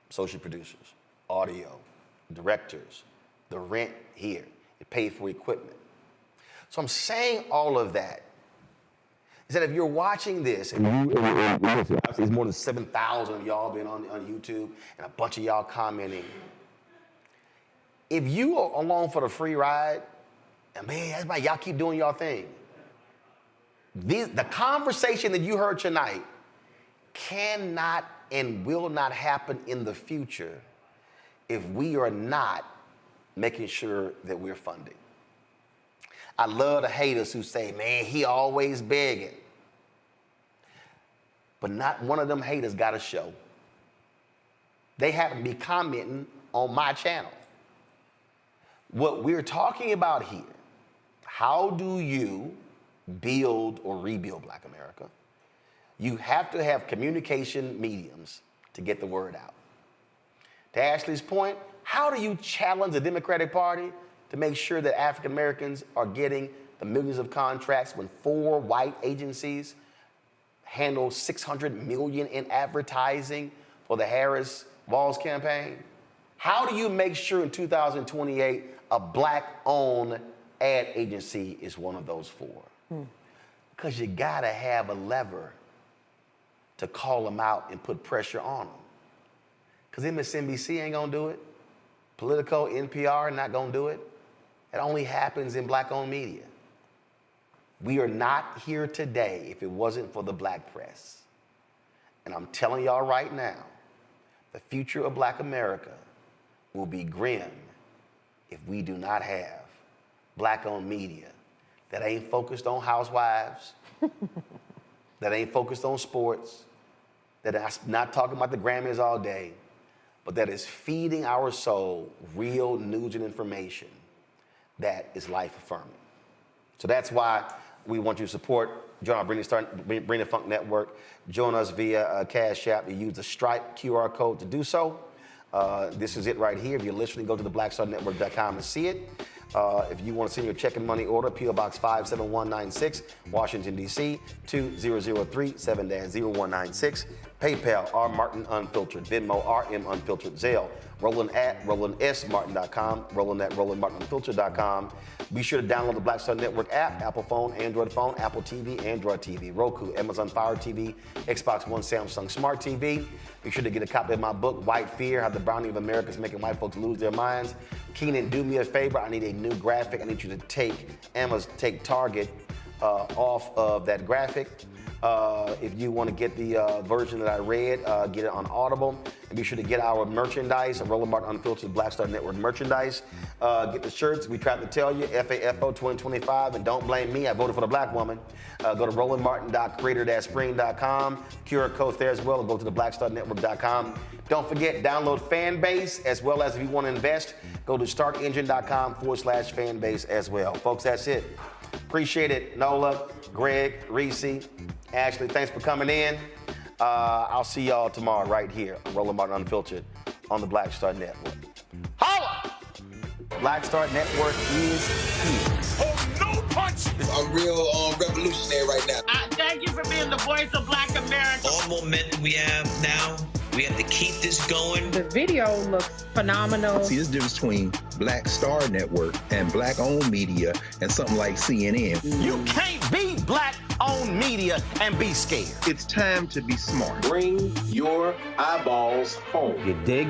associate producers, audio, directors, the rent here. It paid for equipment. So I'm saying all of that is that if you're watching this, and there's more than 7,000 of y'all been on YouTube and a bunch of y'all commenting, if you are along for the free ride, and man, that's why y'all keep doing y'all thing. The conversation that you heard tonight cannot and will not happen in the future if we are not making sure that we're funding. I love the haters who say, man, he always begging. But not one of them haters got a show. They happen to be commenting on my channel. What we're talking about here, how do you build or rebuild Black America? You have to have communication mediums to get the word out. To Ashley's point, how do you challenge the Democratic Party to make sure that African Americans are getting the millions of contracts when 4 white agencies handle $600 million in advertising for the Harris-Walz campaign? How do you make sure in 2028 a Black-owned ad agency is one of those 4? Because you gotta have a lever to call them out and put pressure on them. Because MSNBC ain't gonna do it. Politico, NPR not gonna do it. It only happens in Black-owned media. We are not here today if it wasn't for the Black press. And I'm telling y'all right now, the future of Black America will be grim if we do not have Black-owned media that ain't focused on housewives, that ain't focused on sports, that is not talking about the Grammys all day, but that is feeding our soul real news and information that is life-affirming. So that's why we want you to support, join our Bring the Funk Network. Join us via Cash App. You use the Stripe QR code to do so. This is it right here. If you're listening, go to theblackstarnetwork.com and see it. If you want to send your check and money order, P.O. Box 57196, Washington, D.C., 2003 7-0196. PayPal, R. Martin Unfiltered. Venmo, RM Unfiltered. Zelle, Roland at RolandSMartin.com. Roland at RolandMartinUnfiltered.com. Be sure to download the Black Star Network app, Apple phone, Android phone, Apple TV, Android TV, Roku, Amazon Fire TV, Xbox One, Samsung Smart TV. Be sure to get a copy of my book, White Fear, How the Browning of America is Making White Folks Lose Their Minds. Keenan, do me a favor. I need a new graphic. I need you to take Target off of that graphic. If you want to get the version that I read, get it on Audible. And be sure to get our merchandise, Roland Martin Unfiltered Black Star Network merchandise. Get the shirts. We tried to tell you, FAFO 2025, and don't blame me. I voted for the Black woman. Go to rolandmartin.creator-spring.com. QR code there as well. Go to theblackstarnetwork.com. Don't forget, download Fanbase, as well as if you want to invest, go to startengine.com/Fanbase as well. Folks, that's it. Appreciate it. Nola, Greg, Reese, Ashley, thanks for coming in. I'll see y'all tomorrow right here on Roland Martin Unfiltered on the Black Star Network. Holla! Black Star Network is here. Oh, no punches! I'm real revolutionary right now. Thank you for being the voice of Black America. All momentum we have now, we have to keep this going. The video looks phenomenal. See, there's a difference between Black Star Network and Black-owned media and something like CNN. You can't be Black-owned media and be scared. It's time to be smart. Bring your eyeballs home. You dig?